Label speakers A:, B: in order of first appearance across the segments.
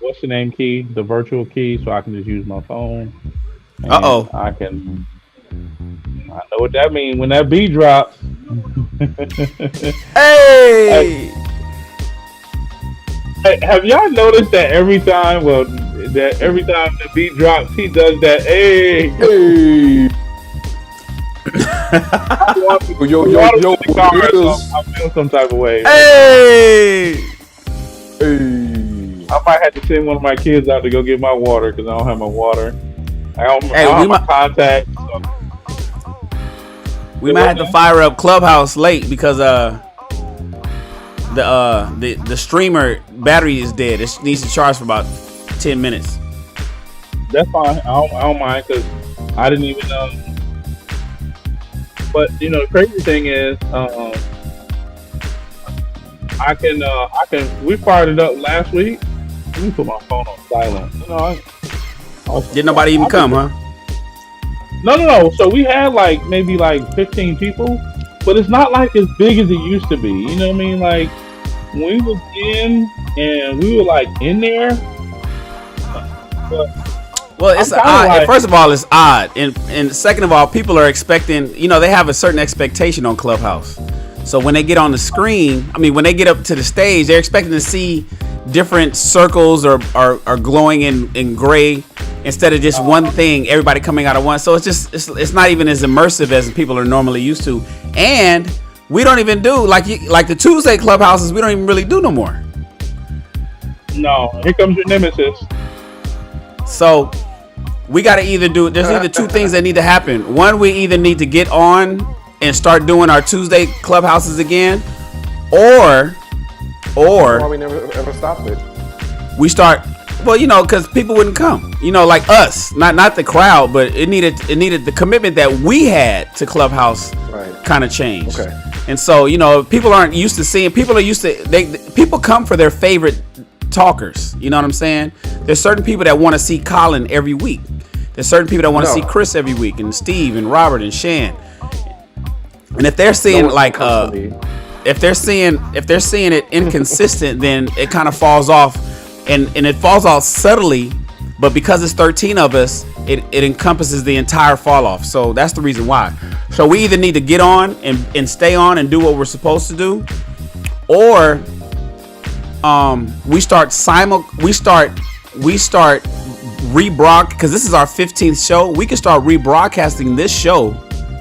A: what's the name key, the virtual key, so I can just use my phone
B: Uh
A: and
B: oh.
A: I know what that means when that beat drops. Hey,
B: Hey.
A: have y'all noticed that every time, well, that every time the beat drops, he does that. Hey,
C: Hey,
A: I'm walking,
C: yo,
A: I'm
C: yo,
A: walking
C: yo,
A: in the car,
C: it
A: so
C: is.
A: I feel some type of way.
B: Hey.
C: Hey,
A: I might have to send one of my kids out to go get my water because I don't have my water. I
B: Hey,
A: don't
B: we
A: have my
B: might.
A: contacts. So
B: We might have to fire up Clubhouse late because the streamer battery is dead. It needs to charge for about 10 minutes.
A: That's fine. I don't mind because I didn't even know. But you know, the crazy thing is, I can. We fired it up last week. Let me put my phone on silent. You know,
B: did nobody even come, huh?
A: No. So we had like maybe like 15 people, but it's not like as big as it used to be. You know what I mean? Like when we was in and we were like in there. But
B: well, it's odd. Like, first of all, it's odd, and second of all, people are expecting. You know, they have a certain expectation on Clubhouse. So when they get on the screen, I mean, when they get up to the stage, they're expecting to see different circles or glowing in gray instead of just one thing, everybody coming out of one. So it's not even as immersive as people are normally used to. And we don't even do like the Tuesday Clubhouses. We don't even really do no more.
A: No, here comes your nemesis.
B: So we got to there's either two things that need to happen. One, we either need to get on and start doing our Tuesday Clubhouses again, or
C: why we never ever stopped it.
B: We start, well, you know, because people wouldn't come, you know, like us, not the crowd, but it needed the commitment that we had to Clubhouse kind of change.
C: Okay.
B: And so, you know, people aren't used to seeing, people come for their favorite talkers. You know what I'm saying? There's certain people that want to see Colin every week. There's certain people that want to see Chris every week, and Steve and Robert and Shan. And if they're seeing if they're seeing it inconsistent, then it kind of falls off, and it falls off subtly. But because it's 13 of us, it encompasses the entire fall off. So that's the reason why. So we either need to get on and stay on and do what we're supposed to do, or we start rebroadcast, because this is our 15th show. We can start rebroadcasting this show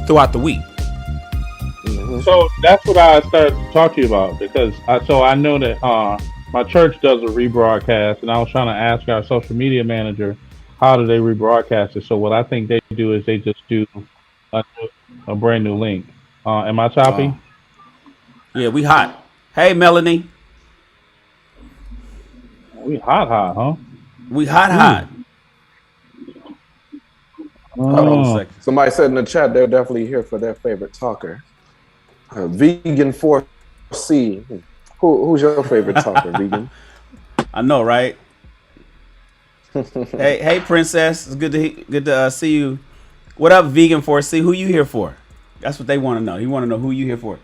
B: throughout the week.
A: So that's what I started to talk to you about, because I know that my church does a rebroadcast, and I was trying to ask our social media manager how do they rebroadcast it. So what I think they do is they just do a brand new link. Am I choppy?
B: Yeah, we hot. Hey, Melanie.
A: We hot, huh?
B: We hot.
C: Hold on a second. Somebody said in the chat they're definitely here for their favorite talker. Vegan 4C. Who's your favorite talker, Vegan?
B: I know, right? hey, Princess. It's good to see you. What up, Vegan 4C? Who you here for? That's what they want to know. You want to know who you here for.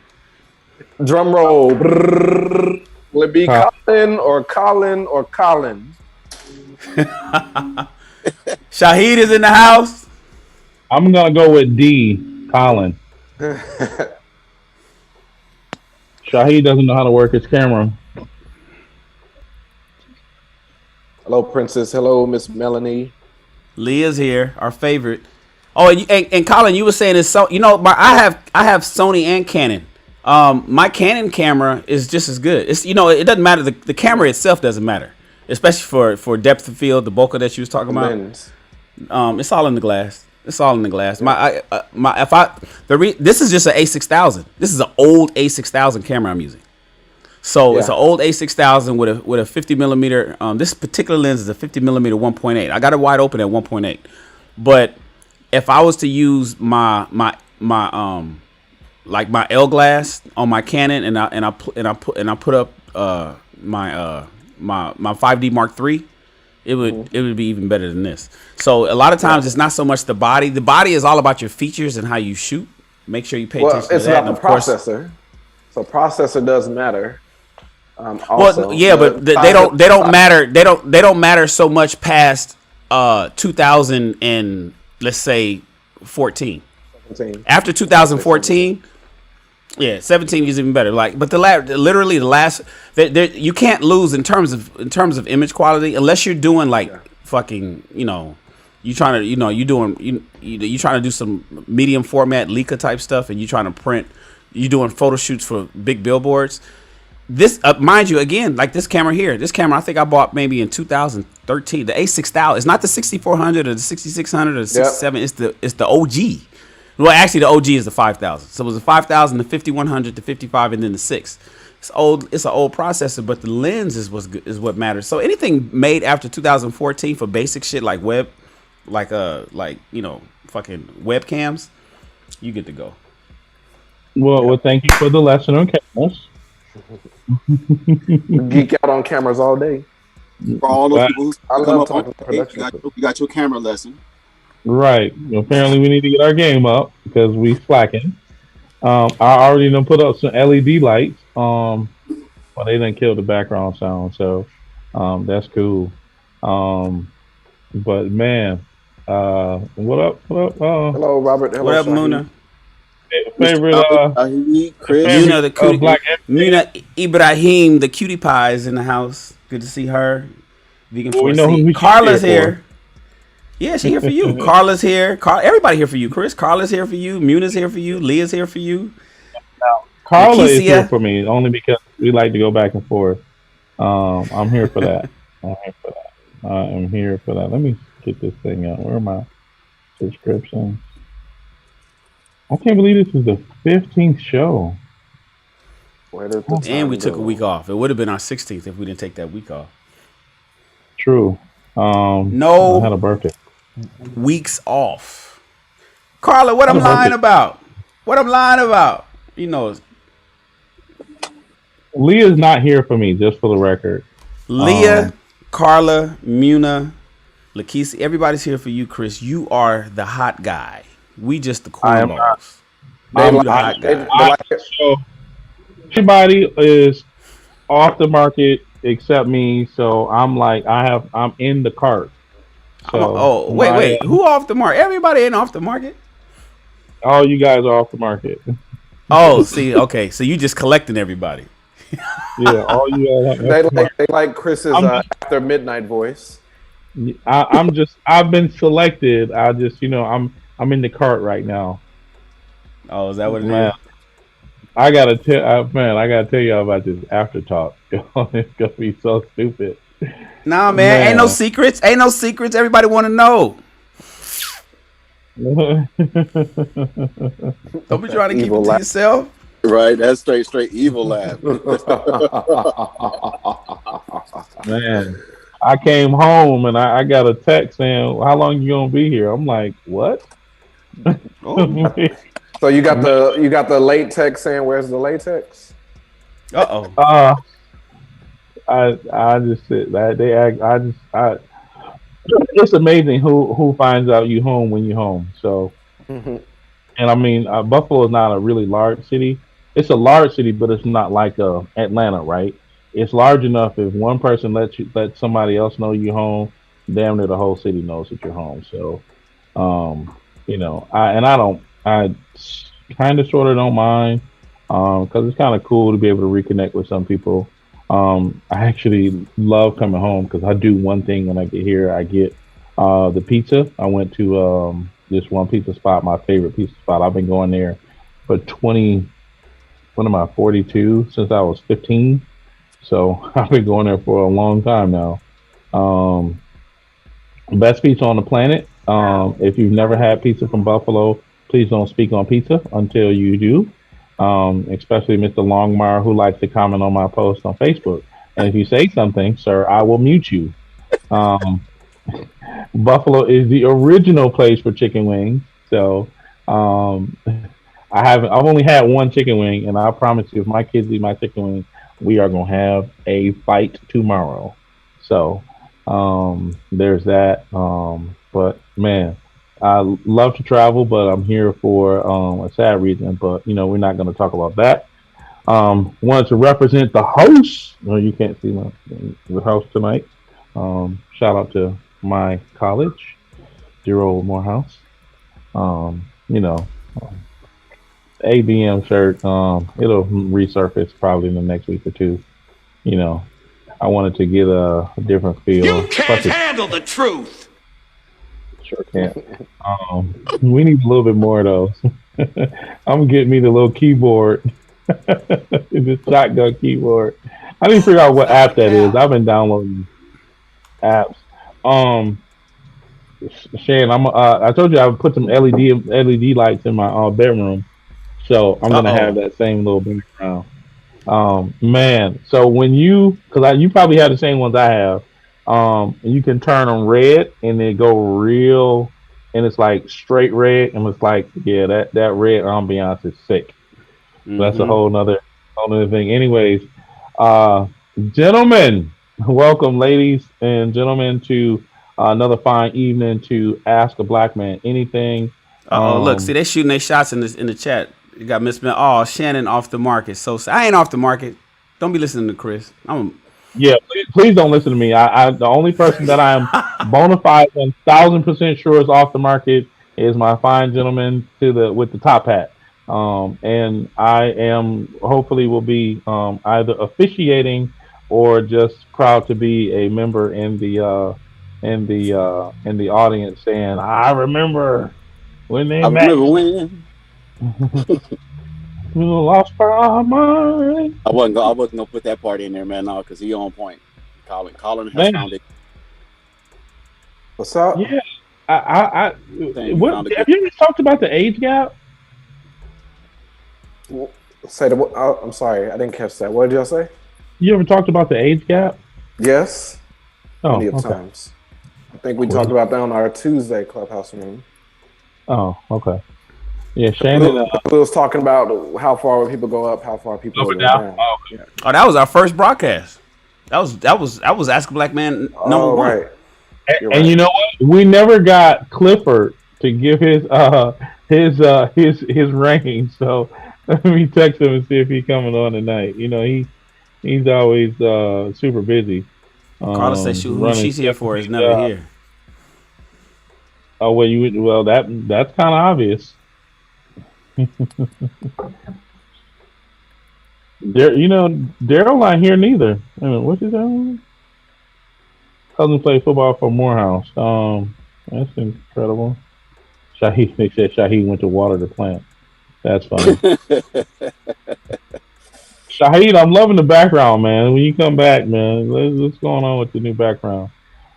C: Drum roll. Brrr. Will it be Colin or Colin or Colin?
B: Shahid is in the house.
A: I'm gonna go with D, Colin. Shahid doesn't know how to work his camera.
C: Hello, Princess. Hello, Miss Melanie.
B: Leah's here, our favorite. Oh, and Colin, you were saying it's so. You know, I have Sony and Canon. My Canon camera is just as good. It's, you know, it doesn't matter. The camera itself doesn't matter, especially for depth of field, the bokeh that you was talking about. It's all in the glass. It's all in the glass. This is just an A6000. This is an old A6000 camera I'm using. So it's an old A6000 with a 50 millimeter. This particular lens is a 50 millimeter 1.8. I got it wide open at 1.8. But if I was to use my like my L glass on my Canon, and I put up my 5D Mark III, it would be even better than this. So a lot of times it's not so much the body. The body is all about your features and how you shoot. Make sure you pay attention to that.
C: It's about the processor. So processor does matter.
B: Also, well, yeah, but they don't matter. They don't matter so much past 2000 and let's say 14. 17. After 2014. Yeah, 17 is even better. Like, but literally the last, you can't lose in terms of image quality unless you're doing like fucking, you know, you trying to, you know, you trying to do some medium format Leica type stuff, and you trying to print, you doing photo shoots for big billboards. This, mind you, again, like this camera here, I think I bought maybe in 2013, the A6000. It's not the 6400 or the 6600 or the 67. It's the OG. Well, actually, the OG is the 5000. So it was the 5000, the 5100, the 55, and then the 6. It's old. It's an old processor, but the lens is what matters. So anything made after 2014 for basic shit like fucking webcams, you get to go.
A: Well, thank you for the lesson on cameras.
C: Geek out on cameras all day.
D: For all those people who
C: I
D: come
C: love
D: up on
C: talking
D: stage,
C: production.
D: you got your camera lesson.
A: Right. Apparently, we need to get our game up because we slacking. I already done put up some LED lights. Well, they didn't kill the background sound, so that's cool. But man, what up? What up?
C: Hello, Robert. Hello,
B: What up,
C: Shaheed.
B: Muna?
A: Favorite,
D: Chris.
B: Muna, the cutie,
A: Black
B: Muna Ibrahim, the cutie pie is in the house. Good to see her. Vegan
A: Well,
B: for
A: we know who we
B: Carla's
A: here
B: here. Yeah, she here for you. Carla's here. Everybody here for you. Chris, Carla's here for you. Muna's here for you. Leah's here for you.
A: Carla is
B: Lakeisha.
A: here for me only because we like to go back and forth. I'm here for that. I'm here for that. Let me get this thing out. Where are my subscriptions? I can't believe this is the 15th show.
B: And we took a week off. It would have been our 16th if we didn't take that week off.
A: True.
B: No.
A: I had a birthday.
B: Weeks off. Carla, what I'm lying about? What I'm lying about? You know.
A: Leah's not here for me, just for the record.
B: Leah, Carla, Muna, Lakeisha, everybody's here for you, Chris. You are the hot guy. We just the cool balls.
A: I'm the hot guy. So everybody is off the market except me. So I'm like, I'm in the cart. So
B: wait. Who off the market? Everybody ain't off the market.
A: All you guys are off the market.
B: Oh, see, okay. So you just collecting everybody.
A: Yeah, all you
C: guys. They like Chris's after midnight voice.
A: I've been selected. I'm in the cart right now.
B: Oh, is that what it is?
A: I gotta tell y'all about this after talk. It's gonna be so stupid.
B: Nah, man, ain't no secrets. Everybody want to know. Don't be trying to keep it to yourself.
D: Right, that's straight evil laugh.
A: Man, I came home and I got a text saying, "How long you gonna be here?" I'm like, "What?"
C: So you got the latex saying, "Where's the latex?"
A: I just said that it's amazing who finds out you home when you're home. So, and I mean, Buffalo is not a really large city. It's a large city, but it's not like Atlanta, right? It's large enough if one person let somebody else know you're home, damn near the whole city knows that you're home. So, I kind of sort of don't mind because it's kind of cool to be able to reconnect with some people. I actually love coming home because I do one thing when I get here. I get the pizza. I went to this one pizza spot, my favorite pizza spot. I've been going there for 42 since I was 15. So I've been going there for a long time now. Best pizza on the planet. If you've never had pizza from Buffalo, please don't speak on pizza until you do. Especially Mr. Longmire, who likes to comment on my post on Facebook. And if you say something, sir, I will mute you. Buffalo is the original place for chicken wings. So I've only had one chicken wing, and I promise you, if my kids eat my chicken wing, we are gonna have a fight tomorrow. So there's that. But man, I love to travel, but I'm here for a sad reason. But we're not going to talk about that. Wanted to represent the host. No, you can't see the host tonight. Shout out to my college, dear old Morehouse. ABM shirt. It'll resurface probably in the next week or two. I wanted to get a different feel.
E: You can't handle the truth.
A: Sure can't. We need a little bit more of those. I'm getting me the little keyboard, the shotgun keyboard. I didn't figure out what app that is. I've been downloading apps. Shane, I told you I would put some LED lights in my bedroom, so I'm gonna have
B: Uh-oh.
A: that same little background. Man, so when you probably have the same ones I have. And you can turn them red and they go real, and it's like straight red, and it's like, yeah, that red ambiance is sick. That's a
B: Mm-hmm.
A: whole nother thing. Anyways, uh, gentlemen, welcome, ladies and gentlemen, to another fine evening to Ask a Black Man Anything.
B: Uh-oh. Look, see,
A: Um,
B: they shooting their shots in the chat. You got Miss Smith. Oh, Shannon off the market. So I ain't off the market. Don't be listening to Chris.
A: yeah, please don't listen to me. The only person that I am bona fide 1,000% sure is off the market is my fine gentleman with the top hat. And I am hopefully will be either officiating or just proud to be a member in the audience saying, I remember when they
D: I
A: met.
D: remember when
A: We lost our mind.
D: I wasn't gonna put that part in there, man. No, because he on point. Colin has
A: Man,
D: found it.
C: What's up?
A: yeah. I
D: Saying you
A: what
D: found a
A: have
D: good.
A: you ever talked about the age gap?
C: Say the. I'm sorry, I didn't catch that. What did y'all say?
A: You ever talked about the age gap?
C: Yes,
A: Oh,
C: plenty of
A: okay.
C: times. I think we talked
A: Cool.
C: about that on our Tuesday clubhouse room.
A: Oh, okay. Yeah,
C: We
A: Shannon,
C: was talking about how far people go up, how far people
A: up and
C: go
A: down.
C: down.
A: Oh,
C: Yeah.
B: Oh, that was our first broadcast. That was Ask a Black Man number
C: Oh,
B: one.
C: right. You're
A: and you
C: right.
A: know what? We never got Clifford to give his range. So let me text him and see if he's coming on tonight. He's always super busy.
B: Carla says who
A: Running
B: she's here
A: 7
B: for is
A: million
B: never
A: jobs.
B: here.
A: Oh well, that's kind of obvious. Daryl not here neither. What's his name? Cousin played football for Morehouse. That's incredible. Shaheed, they said Shaheed went to water the plant. That's funny. Shaheed, I'm loving the background, man. When you come back, man, what's going on with the new background?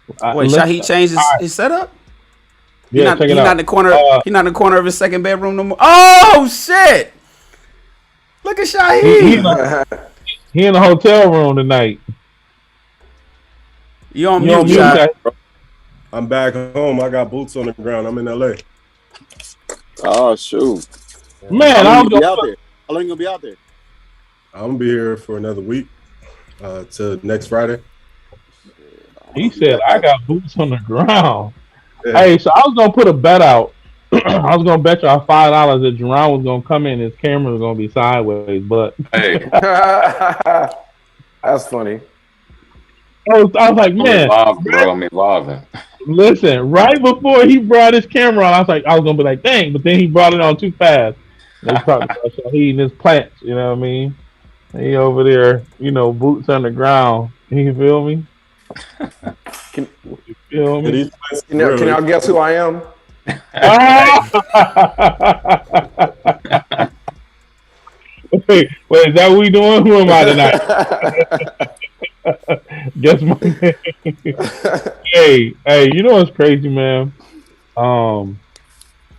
B: Wait,
A: Let's
B: Shaheed changed his setup? He
A: Yeah,
B: not
A: check it
B: he not in
A: out.
B: the corner.
A: Uh,
B: He not in the corner of his second bedroom no more. Oh shit! Look at
A: he he in
B: Shaheed.
A: a, he in a hotel room tonight.
B: You on
A: You
B: mute,
A: on mute,
B: Shah?
A: Shaheed?
F: I'm back home. I got boots on the ground. I'm in LA.
D: Oh shoot!
F: Yeah.
D: How
A: Man,
D: long
A: I
D: you
A: was
D: gonna be
A: gonna
D: out
A: put.
D: there? How long you gonna be out there?
F: I'm gonna be here for another week to next Friday.
D: I'm
A: He
D: gonna be
A: said
D: back
A: I
D: out.
A: got boots on the ground.
F: Yeah.
A: Hey, so I was gonna put a bet out. I was gonna bet y'all $5 that Jerron was gonna come in. His camera was gonna be sideways, but
G: Hey,
C: That's funny.
A: I was like,
G: I'm
A: man,
G: evolving, bro. I'm evolving.
A: listen. Right before he brought his camera on, I was gonna be like, dang, but then he brought it on too fast. They talked about Shaheed and his plants. You know what I mean? He over there, boots on the ground. You feel me?
C: Can,
A: You feel
F: And
A: me?
F: these places
C: can y'all guess who I am?
A: Wait, is that what we doing? Who am I tonight? Guess my name. Hey, you know what's crazy, man? Um,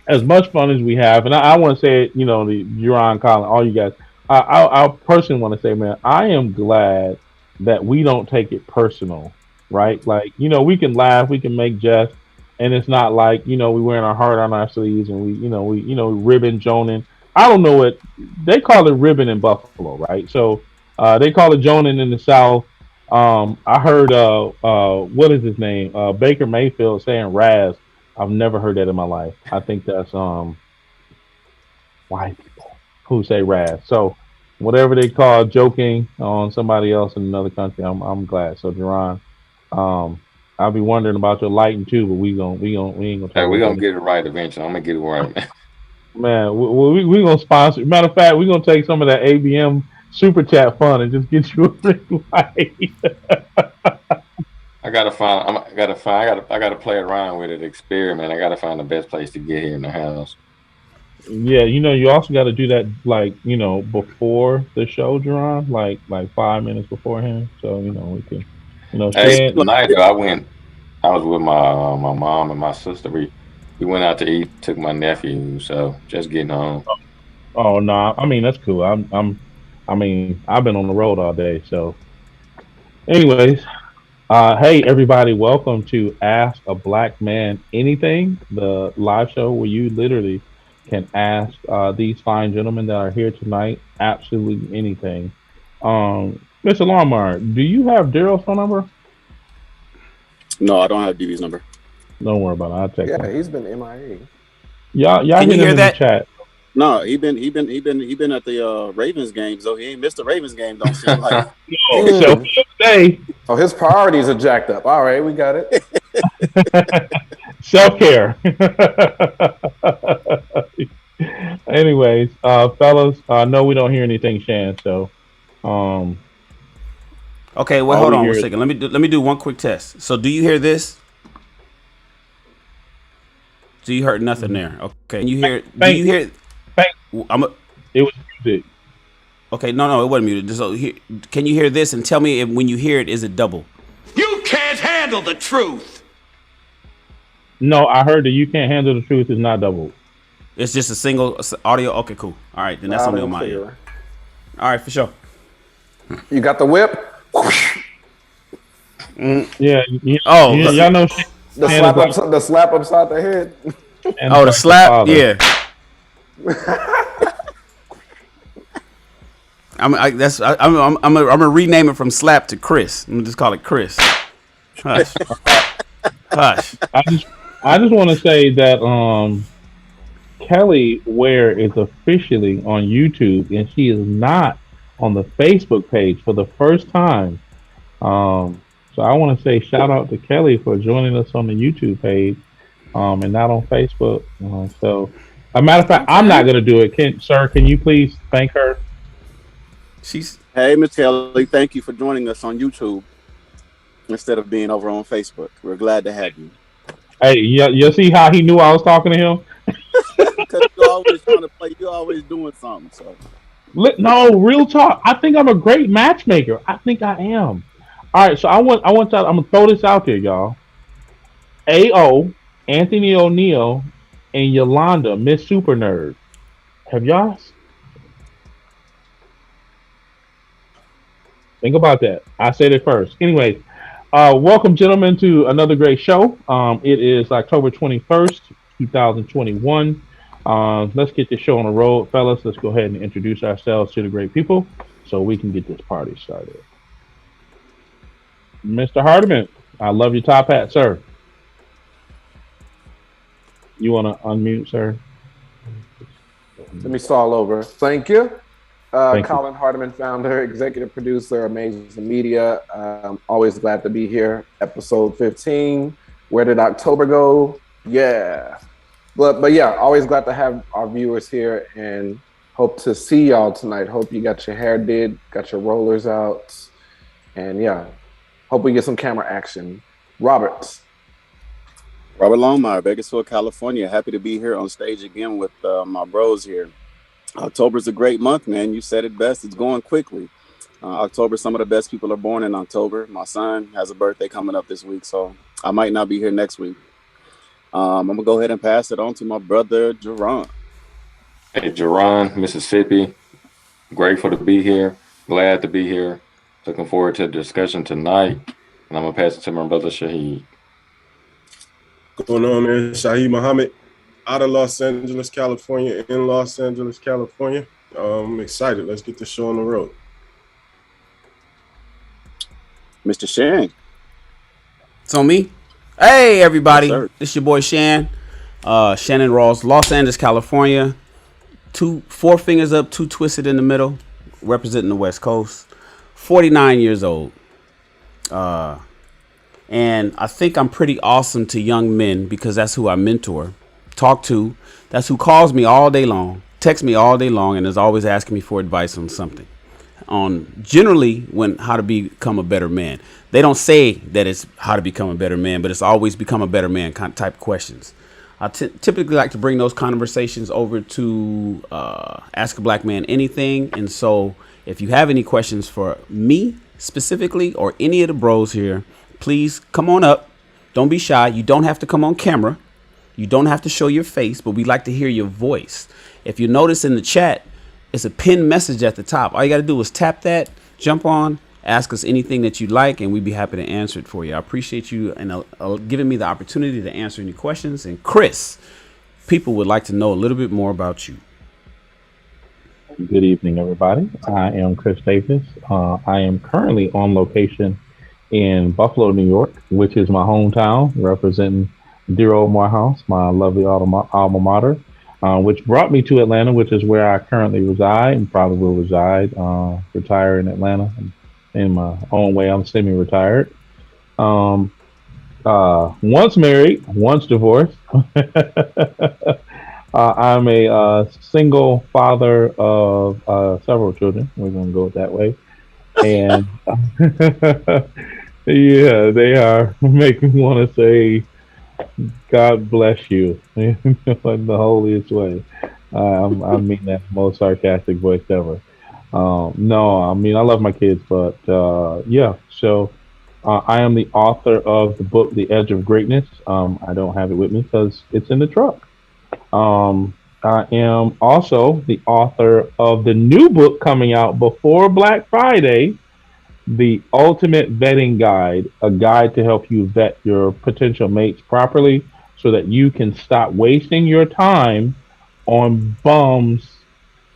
A: as much fun as we have, and I want to say it, the Euron, Colin, all you guys. I personally want to say, man, I am glad that we don't take it personal, right? Like, we can laugh, we can make jest, and it's not like we wearing our heart on our sleeves and we ribbon joning. I don't know what they call it, ribbon in Buffalo, right? So they call it joning in the South. I heard what is his name? Baker Mayfield saying Raz. I've never heard that in my life. I think that's white people who say Raz. So whatever they call joking on somebody else in another country, I'm glad. So Jerron, I'll be wondering about your lighting too, but we ain't gonna
G: Hey,
A: talk
G: we're
A: about
G: gonna
A: that.
G: get it right eventually. I'm gonna get it right, man.
A: Man, we gonna sponsor. Matter of fact, we're gonna take some of that ABM super chat fund and just get you a ring light.
G: I gotta find. I gotta play around with it, experiment. I gotta find the best place to get here in the house.
A: Yeah, you also got to do that, like, before the show, Jerron, like 5 minutes beforehand. So we can,
G: Hey,
A: Shan.
G: tonight though, I went. I was with my mom and my sister. We went out to eat. Took my nephew. So just getting home.
A: Oh no, I mean that's cool. I mean I've been on the road all day. So, anyways, hey everybody, welcome to Ask a Black Man Anything, the live show where you literally can ask these fine gentlemen that are here tonight absolutely anything. Mr. Longmire, do you have Daryl's phone number?
D: No, I don't have DB's number.
A: Don't worry about it. I'll text
C: Yeah,
A: him.
C: he's been MIA.
A: Y'all
B: Can you
A: hit him
B: hear
A: in the
B: that?
A: chat.
D: No, he been at the Ravens game, so he ain't missed the Ravens game. Don't seem like.
A: No, selfie of the day.
C: Oh, his priorities are jacked up. All right, we got it.
A: Self care. Anyways, fellas, no, we don't hear anything, Shan. So,
B: Okay, well,
A: all
B: hold
A: we
B: on
A: hear
B: one
A: is-
B: second. Let me do one quick test. So, do you hear this? So you heard nothing there. Okay, you hear? Do
A: Thank-
B: you hear?
A: thank-
B: It
A: was music.
B: Okay, no, it wasn't muted. So, can you hear this? And tell me if, when you hear it, is it double?
E: You can't handle the truth.
A: No, I heard that you can't handle the truth is not double.
B: It's just a single audio. Okay, cool. All right, then that's
C: Loud
B: only on
C: and
B: my end.
C: clear.
B: All right, for sure.
C: You got the whip.
A: Yeah.
B: Oh,
A: y'all know.
C: The
A: Shan
C: slap,
A: is like-
C: the slap upside the head.
A: and
B: Oh, the
A: like
B: slap.
A: father.
B: Yeah. I'm gonna rename it from slap to Chris. I'm gonna just call it Chris. Hush. Hush.
A: I just want to say that Kelly Ware is officially on YouTube and she is not on the Facebook page for the first time. So I want to say shout out to Kelly for joining us on the YouTube page and not on Facebook. So, a matter of fact, I'm not going to do it. Can you please thank her?
D: Hey, Miss Kelly, thank you for joining us on YouTube instead of being over on Facebook. We're glad to have you.
A: Hey, you see how he knew I was talking to him?
D: Because you're always trying to play. You're always doing something. So.
A: No, real talk. I think I'm a great matchmaker. I think I am. All right, so I want y'all. I'm gonna throw this out there, y'all. AO, Anthony O'Neill, and Yolanda, Miss Super Nerd. Have y'all? Think about that. I said it first. Anyway, welcome, gentlemen, to another great show. It is October 21st, 2021. Let's get this show on the road, fellas. Let's go ahead and introduce ourselves to the great people so we can get this party started. Mr. Hardiman, I love your top hat, sir. You want to unmute, sir?
C: Let me stall over. Thank you.
A: Thank
C: Colin Hardiman, founder, executive producer, Amazing Media. Always glad to be here. Episode 15. Where did October go? Yeah. But yeah, always glad to have our viewers here and hope to see y'all tonight. Hope you got your hair did, got your rollers out. And yeah, hope we get some camera action. Robert
D: Longmire, Bakersfield, California. Happy to be here on stage again with my bros here. October's a great month, man. You said it best. It's going quickly. October, some of the best people are born in October. My son has a birthday coming up this week, so I might not be here next week. I'm going to go ahead and pass it on to my brother, Jerron.
G: Hey, Jerron, Mississippi. Grateful to be here. Glad to be here. Looking forward to the discussion tonight. And I'm going to pass it to my brother, Shaheed.
F: Going on, man? Shaheed Muhammad, out of Los Angeles, California, in Los Angeles, California. I'm excited. Let's get this show on the road.
D: Mr. Shan.
B: It's on me. Hey, everybody.
D: Yes,
B: This your boy Shan. Shannon Ross, Los Angeles, California. 4 fingers up, 2 twisted in the middle. Representing the West Coast. 49 years old. And I think I'm pretty awesome to young men because that's who I mentor, talk to. That's who calls me all day long, texts me all day long, and is always asking me for advice on something. On generally how to become a better man. They don't say that it's how to become a better man, but it's always become a better man kind of type questions. I typically like to bring those conversations over to Ask a Black Man Anything. And so if you have any questions for me specifically or any of the bros here, please come on up Don't be shy. You don't have to come on camera. You don't have to show your face, but we like to hear your voice. If you notice in the chat, it's a pinned message at the top. All you got to do is tap that, jump on, ask us anything that you'd like, and we'd be happy to answer it for you. I appreciate you and giving me the opportunity to answer any questions. And Chris, people would like to know a little bit more about you.
A: Good evening, everybody. I am Chris Davis. I am currently on location in Buffalo, New York, which is my hometown, representing dear old Morehouse, my lovely alma mater, which brought me to Atlanta, which is where I currently reside and probably will reside, retire in Atlanta. In my own way, I'm semi-retired. Once married, once divorced. I'm a single father of several children. We're going to go that way. And yeah, they are making me want to say, God bless you in the holiest way. I mean that most sarcastic voice ever. No, I mean, I love my kids, but yeah, so I am the author of the book, The Edge of Greatness. I don't have it with me because it's in the truck. I am also the author of the new book coming out before Black Friday, The Ultimate Vetting Guide, a guide to help you vet your potential mates properly so that you can stop wasting your time on bums,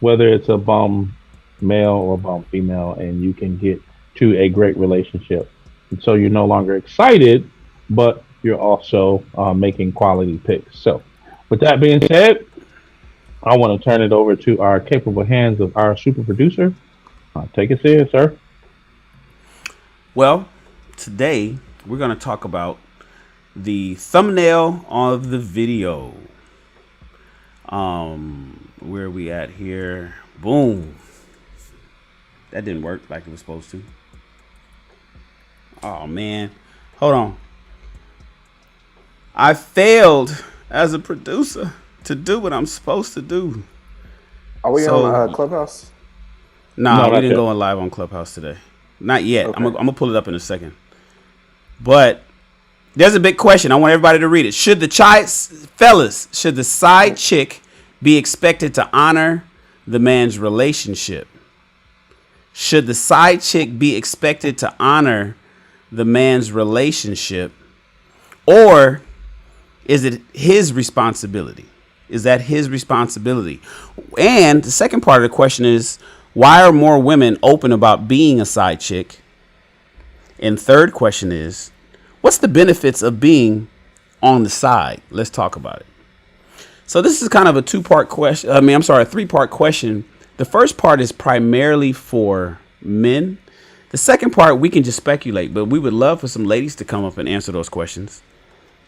A: whether it's a bum male or bum female, and you can get to a great relationship. And so you're no longer excited, but you're also making quality picks. So with that being said, I want to turn it over to our capable hands of our super producer. Take it serious, sir.
B: Well, today we're going to talk about the thumbnail of the video. Where are we at here? Boom. That didn't work like it was supposed to. Oh, man. Hold on. I failed as a producer to do what I'm supposed to do.
C: Are we on Clubhouse?
B: Nah,
A: No,
B: we didn't
A: yet.
B: go on live on Clubhouse today. Not yet.
C: Okay.
B: I'm gonna pull it up in a second. But there's a big question. I want everybody to read it. Should the side chick be expected to honor the man's relationship? Should the side chick be expected to honor the man's relationship, or is it his responsibility? Is that his responsibility? And the second part of the question is, why are more women open about being a side chick? And third question is, what's the benefits of being on the side? Let's talk about it. So this is kind of a two-part question. A three-part question. The first part is primarily for men. The second part, we can just speculate, but we would love for some ladies to come up and answer those questions.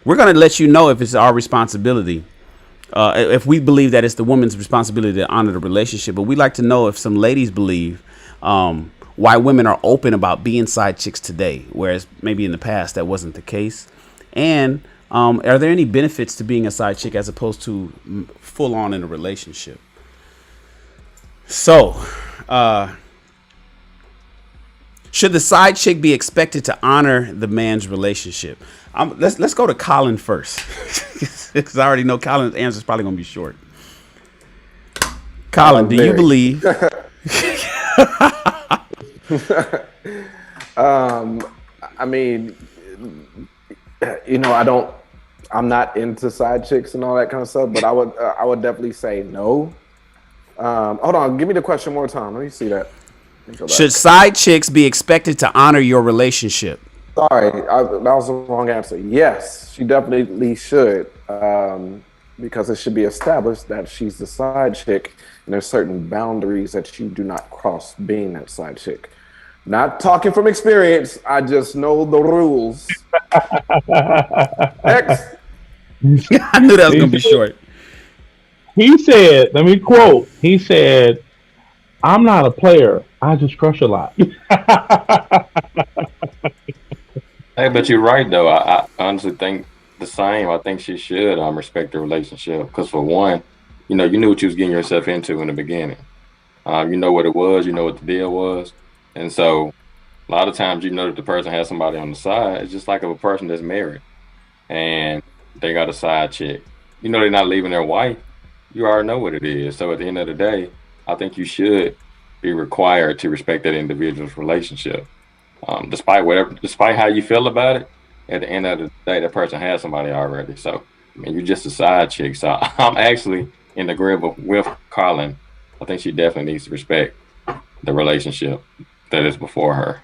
B: We're going to let you know if it's our responsibility, if we believe that it's the woman's responsibility to honor the relationship. But we'd like to know if some ladies believe why women are open about being side chicks today, whereas maybe in the past that wasn't the case. And are there any benefits to being a side chick as opposed to full on in a relationship? So, should the side chick be expected to honor the man's relationship? Let's go to Colin first, because I already know Colin's answer is probably going to be short. Colin, do you believe?
C: I mean, I'm not into side chicks and all that kind of stuff, but I would definitely say no. Hold on, give me the question one more time. Let me see that.
B: Should side chicks be expected to honor your relationship?
C: Sorry, that was the wrong answer. Yes, she definitely should, because it should be established that she's the side chick, and there's certain boundaries that you do not cross being that side chick. Not talking from experience, I just know the rules. Next.
B: I knew that was going to be short.
A: He said, let me quote, he said, "I'm not a player. I just crush a lot."
G: Hey, but you're right though. I honestly think the same. I think she should respect the relationship because for one, you knew what you was getting yourself into in the beginning. You know what it was. You know what the deal was, and so a lot of times you know that the person has somebody on the side. It's just like of a person that's married. and they got a side chick. You know they're not leaving their wife. You already know what it is. So at the end of the day, I think you should be required to respect that individual's relationship. Despite how you feel about it, at the end of the day, that person has somebody already. So, I mean, you're just a side chick. So I'm actually in agreement with Colin. I think she definitely needs to respect the relationship that is before her.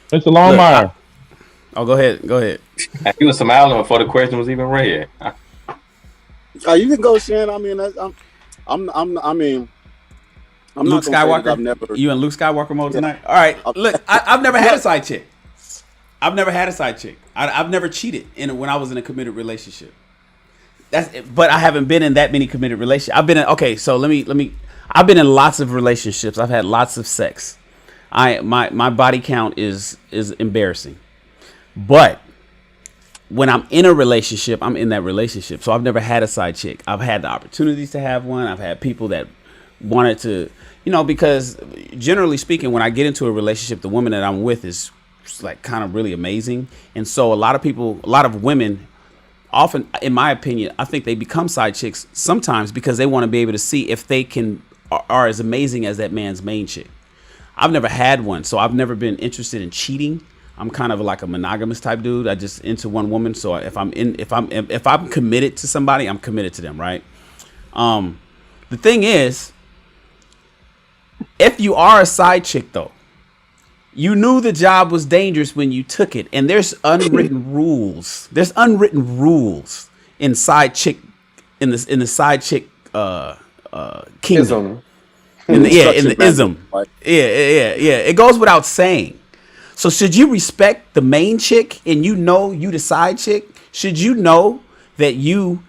A: Mr. Longmire.
B: Oh, go ahead.
G: He was smiling before the question was even read.
D: You can go, Shan. I mean, I mean, I'm
B: Luke
D: not gonna say that
B: Skywalker.
D: I've never.
B: You in Luke Skywalker mode tonight? All right. Look, I've never had a side chick. I've never cheated when I was in a committed relationship. But I haven't been in that many committed relationships. I've been in. Okay, so let me. I've been in lots of relationships. I've had lots of sex. My body count is embarrassing. But when I'm in a relationship, I'm in that relationship. So I've never had a side chick. I've had the opportunities to have one. I've had people that wanted to, because generally speaking, when I get into a relationship, the woman that I'm with is like kind of really amazing. And so a lot of women, often, in my opinion, I think they become side chicks sometimes because they want to be able to see if they are as amazing as that man's main chick. I've never had one, so I've never been interested in cheating. I'm kind of like a monogamous type dude. I just into one woman. So if I'm committed to somebody, I'm committed to them, right? The thing is, if you are a side chick though, you knew the job was dangerous when you took it, and there's unwritten rules. There's unwritten rules in side chick in the side chick kingdom. In the ism. Yeah. It goes without saying. So should you respect the main chick and you the side chick? Should you know that you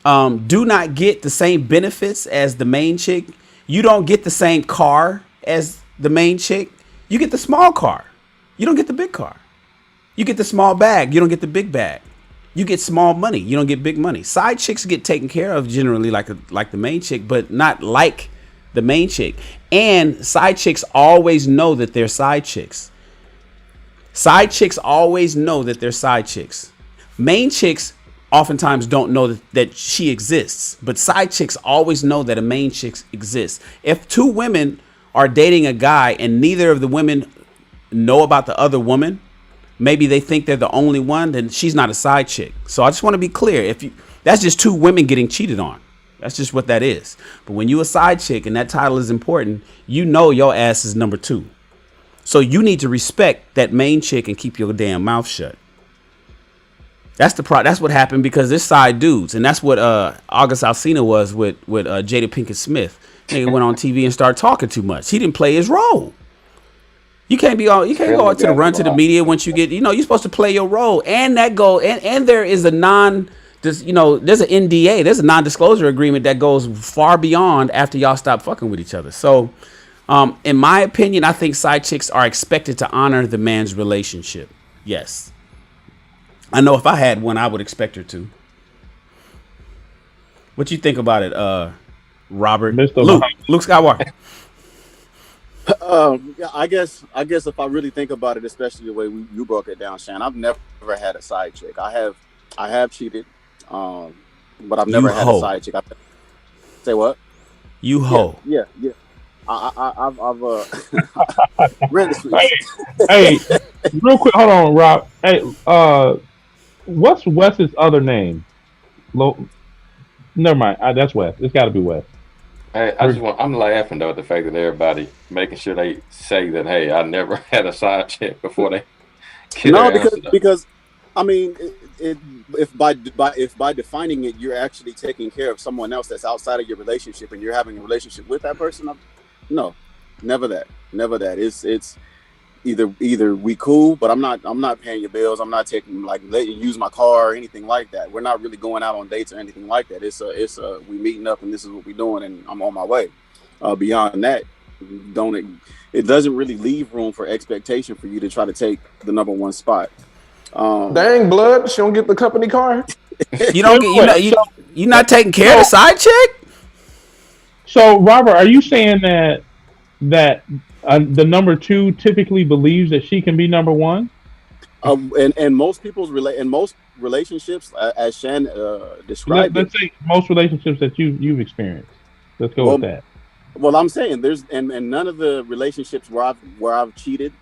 B: do not get the same benefits as the main chick? You don't get the same car as the main chick. You get the small car. You don't get the big car. You get the small bag. You don't get the big bag. You get small money. You don't get big money. Side chicks get taken care of generally like the main chick, but not like the main chick. And side chicks always know that they're side chicks. Side chicks always know that they're side chicks. Main chicks oftentimes don't know that she exists, but side chicks always know that a main chick exists. If two women are dating a guy and neither of the women know about the other woman, maybe they think they're the only one, then she's not a side chick. So I just want to be clear. That's just two women getting cheated on. That's just what that is. But when you a side chick and that title is important, you know your ass is number two. So you need to respect that main chick and keep your damn mouth shut. That's what happened because there's side dudes, and that's what August Alsina was with Jada Pinkett Smith. Nigga went on TV and started talking too much. He didn't play his role. You can't go out to the run to the media once you get, you're supposed to play your role. And there is a there's an NDA, there's a non-disclosure agreement that goes far beyond after y'all stop fucking with each other. So, in my opinion, I think side chicks are expected to honor the man's relationship. Yes. I know if I had one, I would expect her to. What you think about it, Robert? Luke Skywalker.
D: I guess if I really think about it, especially the way you broke it down, Shan, I've never had a side chick. I have cheated, but I've never had a side chick. Say what?
B: You hoe.
D: Yeah. I've ran the streets.
A: Hey, real quick, hold on, Rob. Hey, what's Wes's other name? Never mind. That's Wes. It's got to be Wes.
G: Hey, I'm laughing though at the fact that everybody making sure they say that, hey, I never had a side chick before they.
D: Because I mean, if by defining it, you're actually taking care of someone else that's outside of your relationship, and you're having a relationship with that person. No, never that. It's either we cool, but I'm not paying your bills. I'm not taking letting you use my car or anything like that. We're not really going out on dates or anything like that. It's we meeting up and this is what we're doing and I'm on my way. Beyond that, it doesn't really leave room for expectation for you to try to take the number one spot.
C: Dang, blood! She don't get the company car.
B: You don't get you're not taking care of the side chick.
A: So, Robert, are you saying that the number two typically believes that she can be number one?
D: And most people's and most relationships, as Shan described it.
A: Let's say most relationships that you've experienced. Let's go with
D: Well,
A: that.
D: well, I'm saying there's and none of the relationships where I've cheated,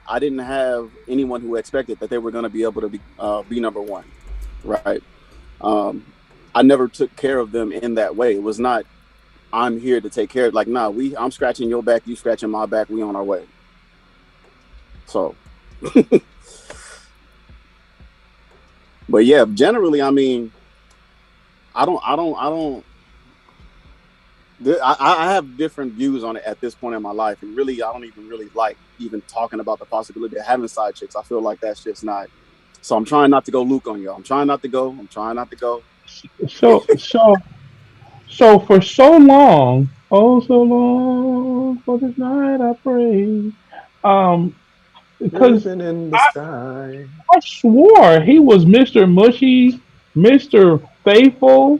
D: I didn't have anyone who expected that they were going to be able to be number one, right? Um, I never took care of them in that way. It was not I'm here to take care of. Like, nah, I'm scratching your back, you scratching my back, we on our way. So, but yeah, generally, I mean, I don't. I have different views on it at this point in my life, and really, I don't even really like even talking about the possibility of having side chicks. I feel like that's just not. So I'm trying not to go Luke on y'all. I'm trying not to go.
A: So so so for so long, oh so long for this night I pray. Um, because
C: Living in the
A: I,
C: sky.
A: I swore he was Mr. Mushy, Mr. Faithful,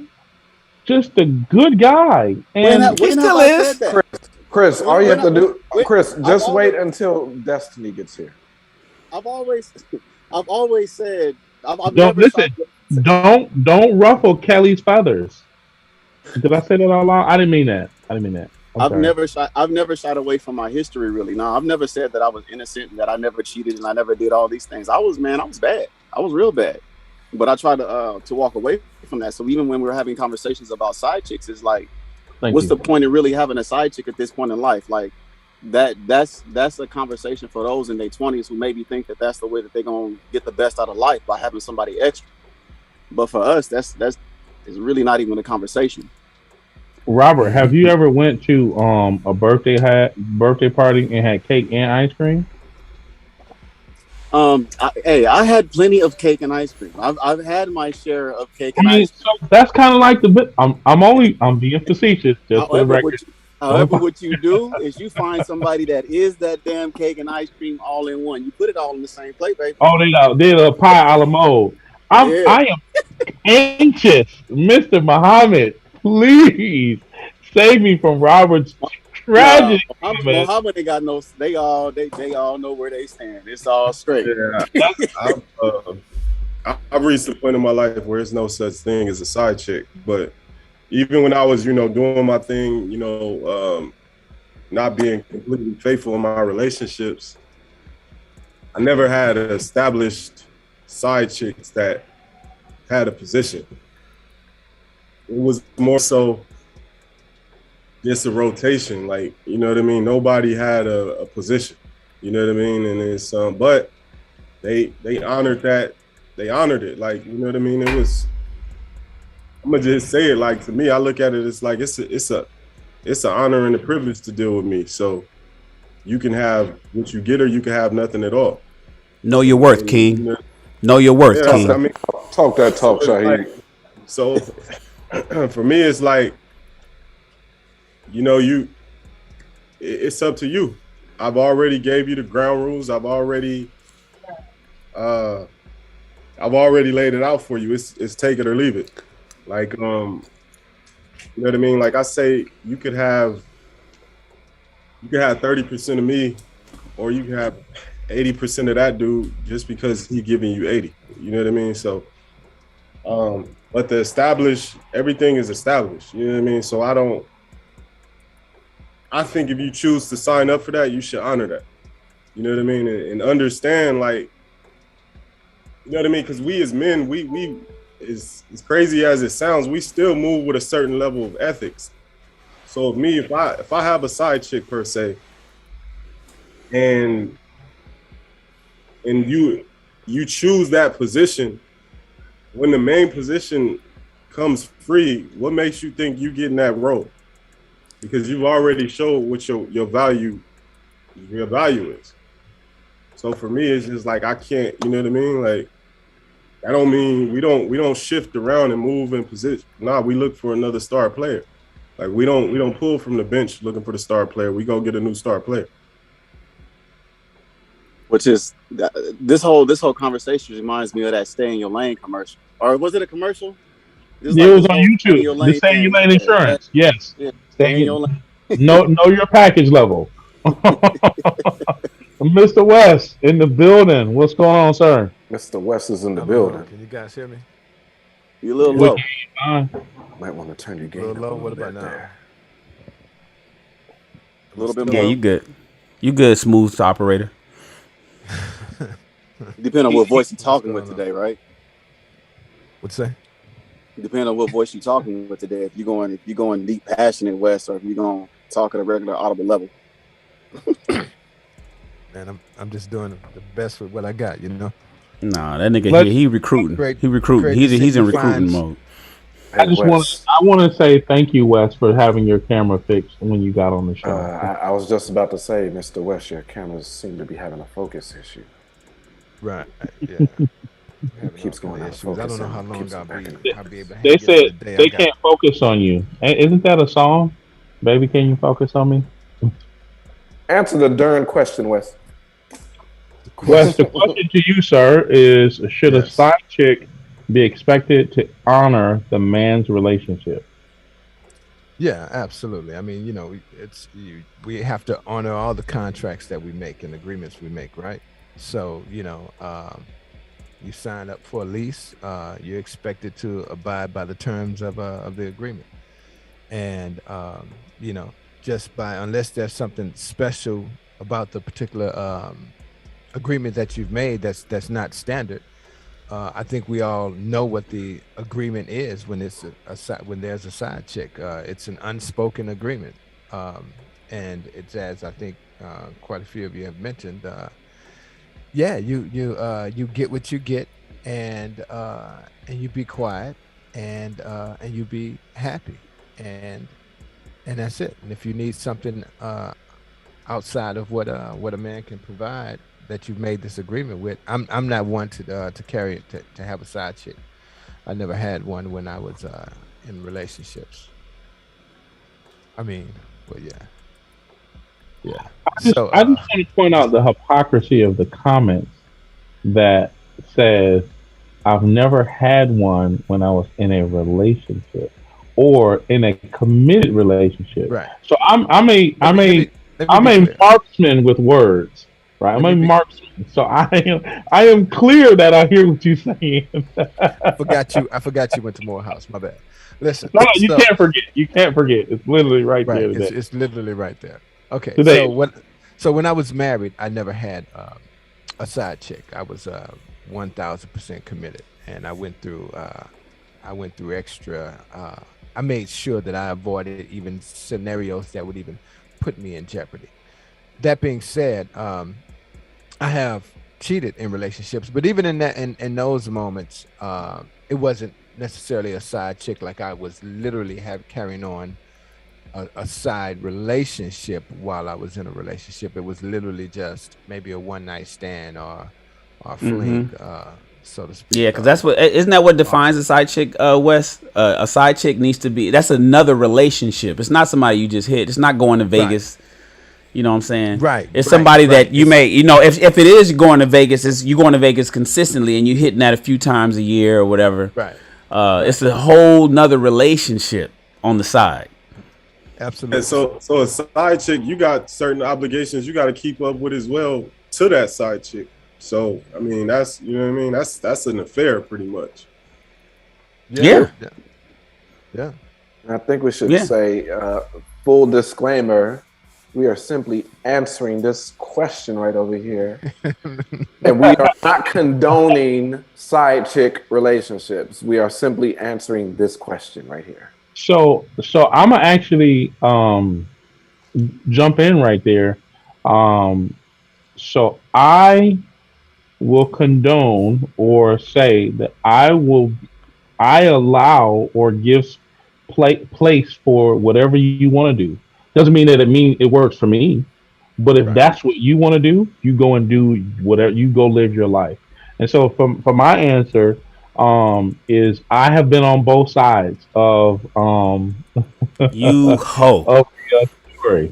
A: just a good guy. And
B: He
D: When have
B: still
D: I said
B: is.
D: that?
C: Chris, all you have to do,
D: When
C: Chris,
D: I've
C: just wait
D: always
C: until Destiny gets here.
D: I've always I've always said I've
A: don't
D: never
A: listen,
D: shied away from
A: don't ruffle Kelly's feathers. Did I say that all along? I didn't mean that. I didn't mean that. I'm sorry.
D: I've never shied away from my history really. No, I've never said that I was innocent and that I never cheated and I never did all these things. I was bad. I was real bad. But I tried to walk away from that. So even when we were having conversations about side chicks, it's like,
A: Thank
D: what's
A: you.
D: the point of really having a side chick at this point in life? Like that's a conversation for those in their 20s who maybe think that that's the way that they're gonna get the best out of life by having somebody extra. But for us, that's is really not even a conversation.
A: Robert, have you ever went to a birthday party and had cake and ice cream?
D: Hey, I had plenty of cake and ice cream. I've had my share of cake
A: I
D: and
A: mean,
D: ice cream.
A: so that's kind of like the bit. I'm being facetious, just for the
D: However,
A: record.
D: however, what you do is you find somebody that is that damn cake and ice cream all in one. You put it all in the same plate, baby.
A: Oh, they a pie a la mode.
D: Yeah.
A: I am anxious, Mister Muhammad. Please save me from Robert's
D: Nah,
A: tragedy, man.
D: Muhammad ain't got no. They all know where they stand. It's all straight.
F: Yeah, I've reached the point in my life where there's no such thing as a side chick. But even when I was, doing my thing, not being completely faithful in my relationships, I never had established side chicks that had a position. It was more so just a rotation, like, you know what I mean? Nobody had a position, you know what I mean? And it's but they honored that. They honored it, like, you know what I mean? It was, I'm gonna just say it, like, to me, I look at it as like it's an honor and a privilege to deal with me. So you can have what you get or you can have nothing at all.
B: Know your worth,
F: And,
B: King. Know your worth,
F: yeah,
B: King.
F: I mean,
C: Talk that
F: so
C: talk,
F: it's
C: Shaheed.
F: like, so for me, it's like, you it's up to you. I've already gave you the ground rules. Uh I've already laid it out for you. It's take it or leave it. Like, you know what I mean? Like I say, you could have 30% of me, or you can have 80% of that dude just because he giving you 80. You know what I mean? So but the established, everything is established. You know what I mean? So I think if you choose to sign up for that, you should honor that. You know what I mean? And understand, like, you know what I mean? Because we as men, we as crazy as it sounds, we still move with a certain level of ethics. So if I have a side chick per se, and you choose that position, when the main position comes free, what makes you think you getting that role? Because you've already showed what your value is. So for me, it's just like I can't, you know what I mean? Like, I don't mean we don't shift around and move in position. Nah, we look for another star player. Like we don't pull from the bench looking for the star player. We go get a new star player.
D: Which is this whole conversation reminds me of that "Stay in Your Lane" commercial. Or was it a commercial? This is
A: It
D: like
A: was
D: this
A: on
D: whole "Stay in
A: YouTube.
D: Your
A: The
D: Lane"
A: Stay in Your
D: thing.
A: Lane
D: Yeah,
A: Insurance. Yes.
D: yeah. Stay in
A: Stay
D: your lane.
A: know your package level. Mr. West in the building. What's going on, sir?
C: Mr. West is in the
H: Hello,
C: building.
H: can you guys hear me?
D: You're a little
A: We
C: Yes.
D: low.
A: can fine.
C: Might want to turn your
H: A
C: gain
H: little
C: up
H: low.
C: a
H: What
C: little
H: about
C: bit
H: now?
C: there.
D: A little bit
B: Yeah,
D: more.
B: you good. You good, smooth operator.
D: Depending on what voice you're
H: What's
D: talking
H: going
D: with
H: on?
D: today, right?
H: What's that?
D: Depending on what voice you're talking with today. If you're going deep, passionate West, or if you're going to talk at a regular audible level.
H: Man, I'm just doing the best with what I got. You know.
B: Nah, that nigga
A: Let
B: here, he recruiting.
H: Great,
B: He recruiting.
H: great to see
B: He's in
H: you,
B: recruiting
H: Fines.
B: mode.
C: Hey, West.
A: I want to say thank you, Wes, for having your camera fixed when you got on the show.
C: I was just about to say, Mr. West, your cameras seem to be having a focus issue.
H: Right. Yeah.
C: It keeps going out of
H: issues. I
C: focus.
H: don't know how
C: and
H: long
C: keeps
H: I'll
C: it back in.
H: be able to
A: They
H: hang in
A: said
H: today.
A: they can't focus on you. Isn't that a song? Baby, can you focus on me?
C: Answer the darn question, West.
A: Wes, the question to you, sir, is: should a
H: Yes.
A: side chick be expected to honor the man's relationship?
H: Yeah, absolutely. I mean, we have to honor all the contracts that we make and agreements we make, right? So, you sign up for a lease, you're expected to abide by the terms of the agreement. And just unless there's something special about the particular agreement that you've made that's not standard, I think we all know what the agreement is when it's when there's a side chick. It's an unspoken agreement, and it's, as I think quite a few of you have mentioned. Yeah, you get what you get, and you be quiet, and you be happy, and that's it. And if you need something outside of what a man can provide, that you've made this agreement with, I'm not one to carry it to have a side chick. I never had one when I was in relationships. I mean, well, yeah.
A: I just want to point out the hypocrisy of the comments that says I've never had one when I was in a relationship or in a committed relationship.
H: Right.
A: So I'm a marksman with words. Right, I'm a marksman, so I am clear that I hear what you're saying.
H: I forgot you went to Morehouse. My bad. Listen,
A: no, you can't forget. You can't forget. It's literally right there. Today.
H: It's literally right there. Okay,
A: today.
H: so when I was married, I never had a side chick. I was 1,000% committed, and I went through extra. I made sure that I avoided even scenarios that would even put me in jeopardy. That being said, I have cheated in relationships, but even in those moments, it wasn't necessarily a side chick. Like I was literally carrying on a side relationship while I was in a relationship. It was literally just maybe a one night stand or fling, so to speak.
B: Yeah, because isn't that what defines a side chick, Wes? A side chick needs to be, that's another relationship. It's not somebody you just hit. It's not going to Vegas. Right. You know what I'm saying?
H: Right.
B: It's somebody that you may, if it is going to Vegas, you're going to Vegas consistently and you hitting that a few times a year or whatever.
H: Right.
B: It's a whole nother relationship on the side.
H: Absolutely.
F: And so a side chick, you got certain obligations you got to keep up with as well to that side chick. So, I mean, that's, you know what I mean? That's an affair pretty much.
B: Yeah.
C: I think we should say, full disclaimer, we are simply answering this question right over here. And we are not condoning side chick relationships. We are simply answering this question right here.
A: So I'm gonna actually jump in right there. So I will condone or say that I allow or give place for whatever you want to do. Doesn't mean that it works for me, but if that's what you want to do, you go and do whatever. You go live your life. And so for my answer is I have been on both sides of
B: you hoe
A: of the story.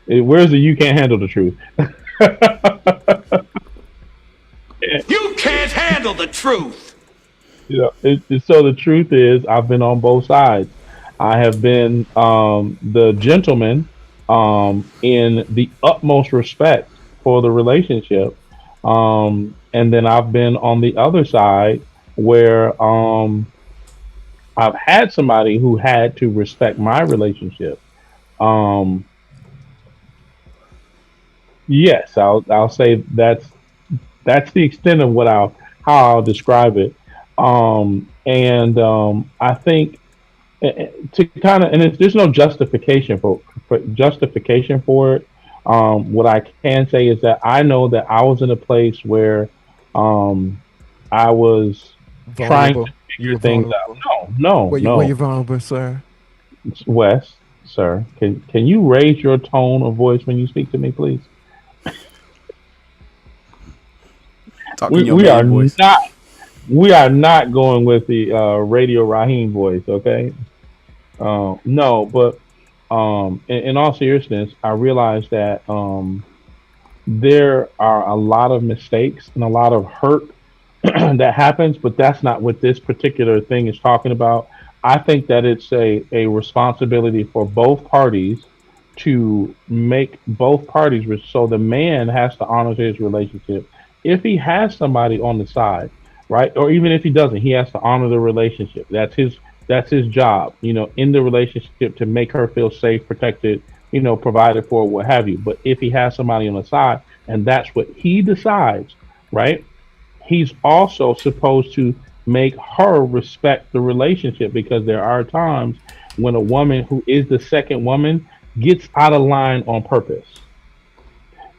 A: Where's the you can't handle the truth?
E: You can't handle the truth.
A: So the truth is I've been on both sides. I have been the gentleman in the utmost respect for the relationship. And then I've been on the other side where I've had somebody who had to respect my relationship. Um, yes, I'll say that's the extent of what I'll how I'll describe it. And I think to kind of, and there's no justification for it. What I can say is that I know that I was in a place where um, I was trying to
H: Vulnerable. You
A: figure
H: were
A: things out.
H: vulnerable.
A: No,
H: Were
A: no,
H: you vulnerable, sir?
A: Wes, sir, can you raise your tone of voice when you speak to me, please?
B: Talking
A: We
B: your
A: we are
B: man voice.
A: not we are not going with the Radio Raheem voice, okay? No, but in all seriousness, I realized that there are a lot of mistakes and a lot of hurt that happens, but that's not what this particular thing is talking about. I think that it's a responsibility for both parties to make both parties, so the man has to honor his relationship. If he has somebody on the side, right, or even if he doesn't, he has to honor the relationship. That's his job, in the relationship to make her feel safe, protected, provided for, what have you. But if he has somebody on the side, and that's what he decides, right? He's also supposed to make her respect the relationship, because there are times when a woman who is the second woman gets out of line on purpose.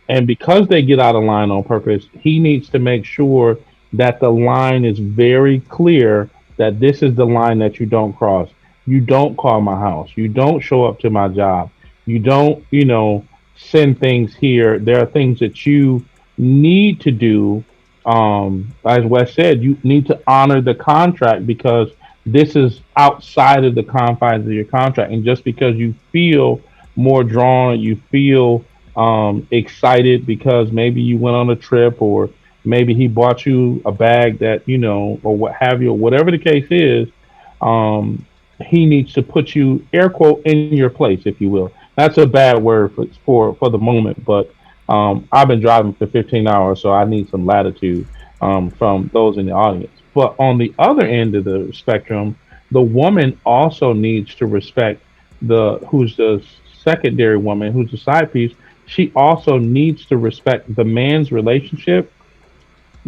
A: And because they get out of line on purpose, he needs to make sure that the line is very clear, that this is the line that you don't cross. You don't call my house. You don't show up to my job. You don't, send things here. There are things that you need to do. As Wes said, you need to honor the contract, because this is outside of the confines of your contract. And just because you feel more drawn, you feel excited because maybe you went on a trip, or maybe he bought you a bag that, or what have you, or whatever the case is, um, he needs to put you, air quote, in your place, if you will. That's a bad word for the moment, but I've been driving for 15 hours, so I need some latitude from those in the audience. But on the other end of the spectrum, the woman also needs to respect the who's the secondary woman, who's the side piece. She also needs to respect the man's relationship,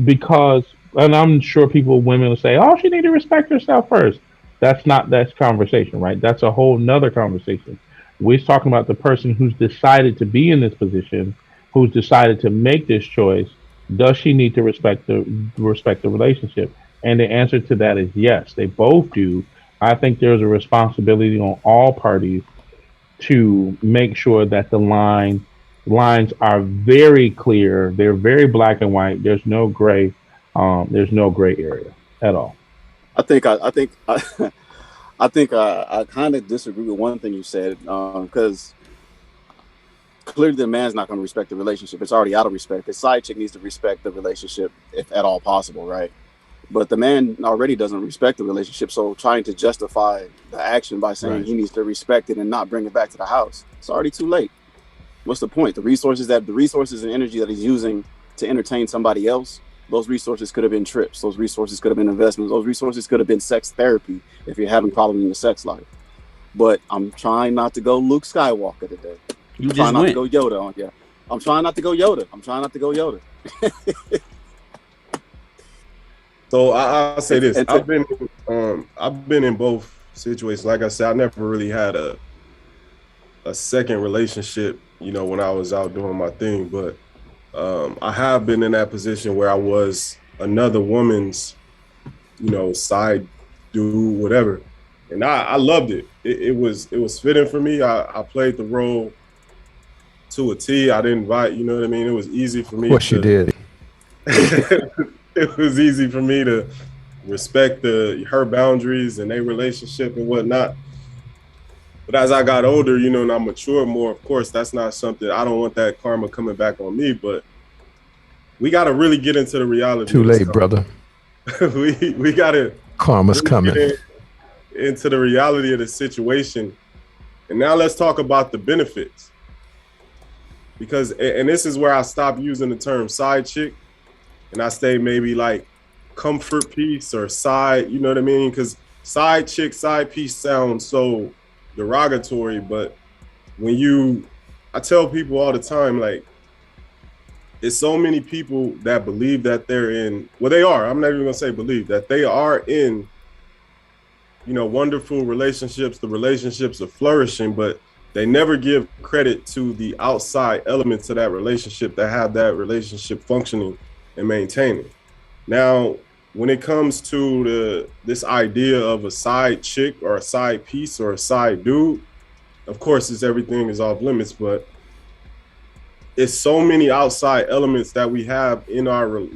A: because, and I'm sure women will say, oh, she need to respect herself first. That's not that conversation, right? That's a whole nother conversation. We're talking about the person who's decided to be in this position, who's decided to make this choice. Does she need to respect the relationship? And the answer to that is yes, they both do. I think there's a responsibility on all parties to make sure that the lines are very clear. They're very black and white. There's no gray area at all.
D: I think I kind of disagree with one thing you said, because clearly the man's not going to respect the relationship. It's already out of respect. The side chick needs to respect the relationship if at all possible, right? But the man already doesn't respect the relationship, so trying to justify the action by saying
H: Right.
D: he needs to respect it and not bring it back to the house, it's already too late. What's the point? The resources and energy that he's using to entertain somebody else, those resources could have been trips. Those resources could have been investments. Those resources could have been sex therapy if you're having problems in your sex life. But I'm trying not to go Luke Skywalker today.
B: You
D: I'm trying
B: just
D: not to
B: went.
D: go Yoda on yeah. I'm trying not to go Yoda. I'm trying not to go Yoda.
F: So I'll say
D: And,
F: this:
D: and to,
F: I've been in both situations. Like I said, I never really had a second relationship, when I was out doing my thing. But I have been in that position where I was another woman's, side dude, whatever, and I loved it. It was fitting for me. I played the role to a T. I didn't invite, you know what I mean. It was easy for
H: Of
F: me
H: course you
F: to.
H: did.
F: It was easy for me to respect her boundaries and their relationship and whatnot. But as I got older, and I matured more, of course, that's not something, I don't want that karma coming back on me. But we got to really get into the reality
H: Too
F: of this
H: late,
F: stuff.
H: brother.
F: we got to
H: Karma's
F: really
H: coming.
F: get into the reality of the situation. And now let's talk about the benefits. because, and this is where I stopped using the term side chick, and I say maybe like comfort piece or side, you know what I mean? Because side chick, side piece sounds so derogatory, but I tell people all the time, like, it's so many people that believe that they're in, well, they are, I'm not even gonna say believe, that they are in, wonderful relationships, the relationships are flourishing, but they never give credit to the outside elements of that relationship that have that relationship functioning and maintaining. Now, when it comes to this idea of a side chick or a side piece or a side dude, of course, everything is off limits, but it's so many outside elements that we have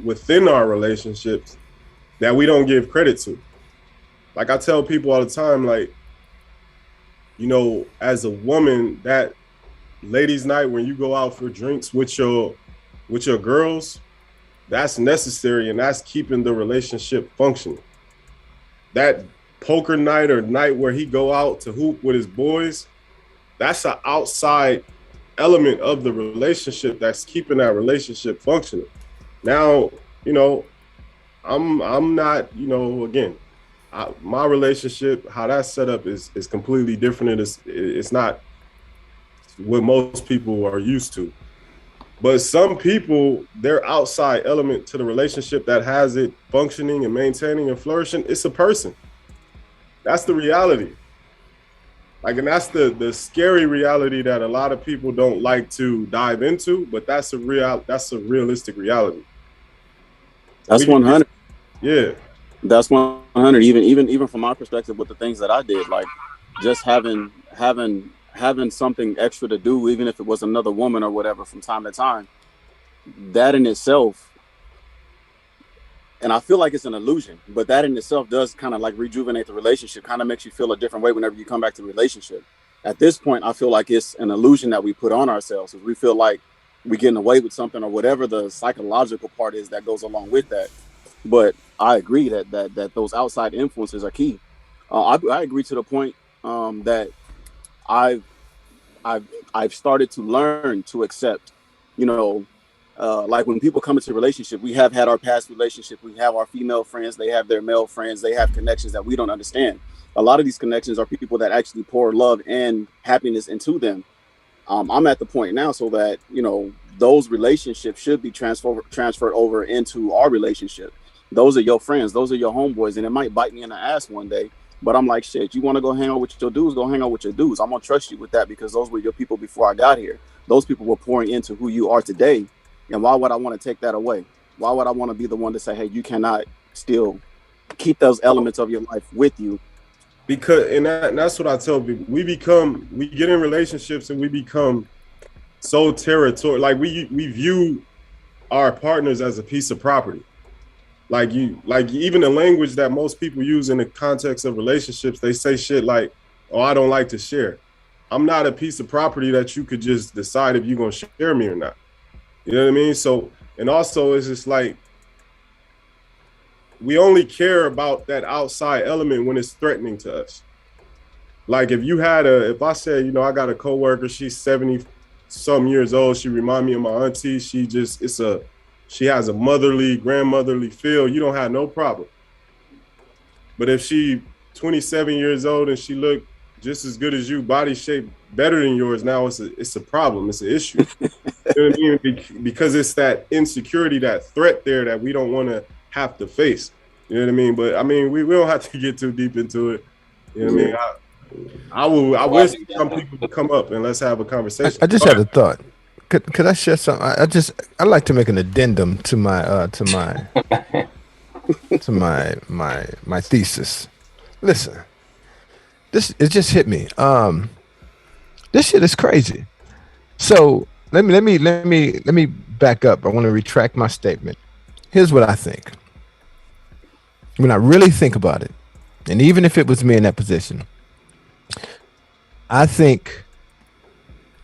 F: within our relationships that we don't give credit to. Like I tell people all the time, like, as a woman, that ladies' night when you go out for drinks with your girls, that's necessary, and that's keeping the relationship functioning. That poker night or night where he go out to hoop with his boys, that's an outside element of the relationship that's keeping that relationship functioning. Now, I'm not, again, my relationship, how that's set up is completely different. It's not what most people are used to. But some people, their outside element to the relationship that has it functioning and maintaining and flourishing, it's a person. That's the reality. Like, and that's the scary reality that a lot of people don't like to dive into, but that's a realistic reality.
D: That's 100.
F: Yeah.
D: That's 100. Even from my perspective with the things that I did, like just having something extra to do, even if it was another woman or whatever from time to time, that in itself, and I feel like it's an illusion, but that in itself does kind of like rejuvenate the relationship, kind of makes you feel a different way whenever you come back to the relationship. At this point, I feel like it's an illusion that we put on ourselves. We feel like we're getting away with something or whatever the psychological part is that goes along with that. But I agree that those outside influences are key. I agree to the point that I've started to learn to accept, like when people come into a relationship, we have had our past relationship, we have our female friends, they have their male friends, they have connections that we don't understand. A lot of these connections are people that actually pour love and happiness into them. I'm at the point now so that, those relationships should be transferred over into our relationship. Those are your friends, those are your homeboys, and it might bite me in the ass one day. But I'm like, shit, you want to go hang out with your dudes, go hang out with your dudes. I'm going to trust you with that because those were your people before I got here. Those people were pouring into who you are today. And why would I want to take that away? Why would I want to be the one to say, hey, you cannot still keep those elements of your life with you?
F: Because, and that's what I tell people. We get in relationships and we become so territorial. Like we view our partners as a piece of property. Like even the language that most people use in the context of relationships, they say shit like, oh, I don't like to share. I'm not a piece of property that you could just decide if you're going to share me or not. You know what I mean? So, and also it's just like, we only care about that outside element when it's threatening to us. Like if I said, I got a coworker, she's 70 some years old. She remind me of my auntie. She has a motherly, grandmotherly feel. You don't have no problem. But if she 27 years old and she look just as good as you, body shape better than yours, now it's a problem. It's an issue. You know what I mean? Because it's that insecurity, that threat there that we don't want to have to face. You know what I mean? But I mean, we don't have to get too deep into it. You know what I mean? I wish some people would come up and let's have a conversation.
H: I just had a thought. Could I share something? I'd like to make an addendum to my my thesis. Listen, it just hit me. This shit is crazy. So let me back up. I want to retract my statement. Here's what I think. When I really think about it, and even if it was me in that position, I think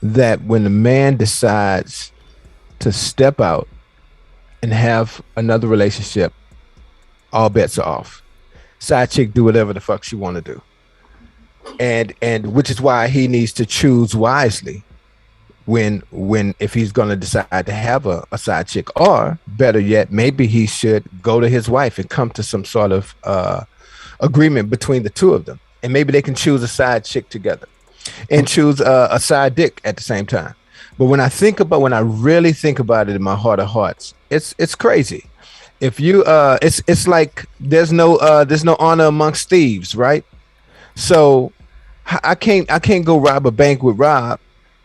H: that when the man decides to step out and have another relationship, all bets are off. Side chick do whatever the fuck she want to do. And which is why he needs to choose wisely when if he's going to decide to have a side chick, or better yet, maybe he should go to his wife and come to some sort of agreement between the two of them, and maybe they can choose a side chick together and choose a side dick at the same time. But when I really think about it in my heart of hearts, it's crazy. If you it's like there's no honor amongst thieves, right? So I can't go rob a bank with Rob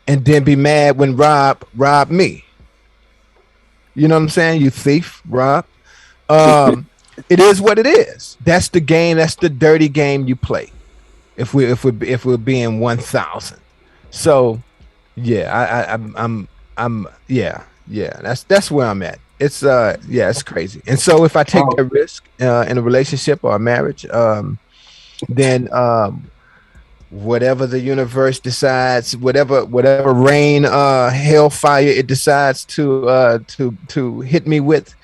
H: and then be mad when Rob robbed me. You know what I'm saying? You thief, Rob. It is what it is. That's the game. That's the dirty game you play. If we're being 1,000. So yeah, I'm That's where I'm at. It's crazy. And so if I take that risk in a relationship or a marriage, then whatever the universe decides, whatever rain, hellfire it decides to hit me with,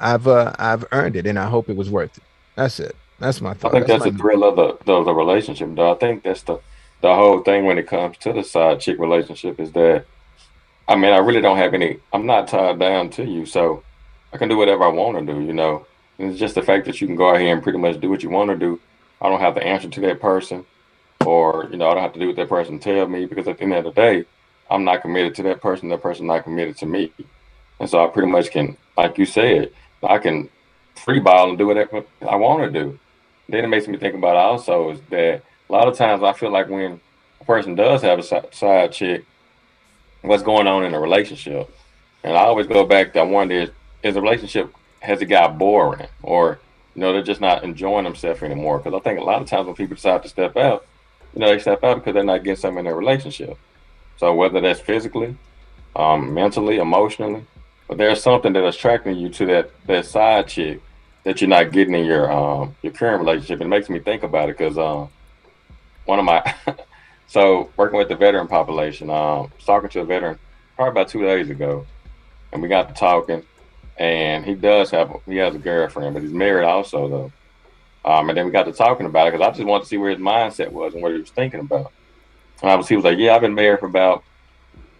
H: I've earned it, and I hope it was worth it. That's it. That's my thought.
G: I think that's the thrill of the relationship, though. I think that's the whole thing when it comes to the side chick relationship is that, I mean, I really don't have I'm not tied down to you, so I can do whatever I want to do, And it's just the fact that you can go out here and pretty much do what you want to do. I don't have to answer to that person, or, I don't have to do what that person tell me, because at the end of the day, I'm not committed to that person not committed to me. And so I pretty much can, like you said, I can free ball and do whatever I want to do. Then it makes me think about also is that a lot of times I feel like when a person does have a side chick, what's going on in a relationship? And I always go back to, I wonder, is the relationship, has it got boring? Or, they're just not enjoying themselves anymore? Because I think a lot of times when people decide to step out, they step out because they're not getting something in their relationship. So whether that's physically, mentally, emotionally, but there's something that's attracting you to that side chick that you're not getting in your current relationship. It makes me think about it because one of my so working with the veteran population, was talking to a veteran probably about 2 days ago, and we got to talking, and he has a girlfriend, but he's married also though. And then we got to talking about it because I just wanted to see where his mindset was and what he was thinking about. And he was like, yeah, I've been married for about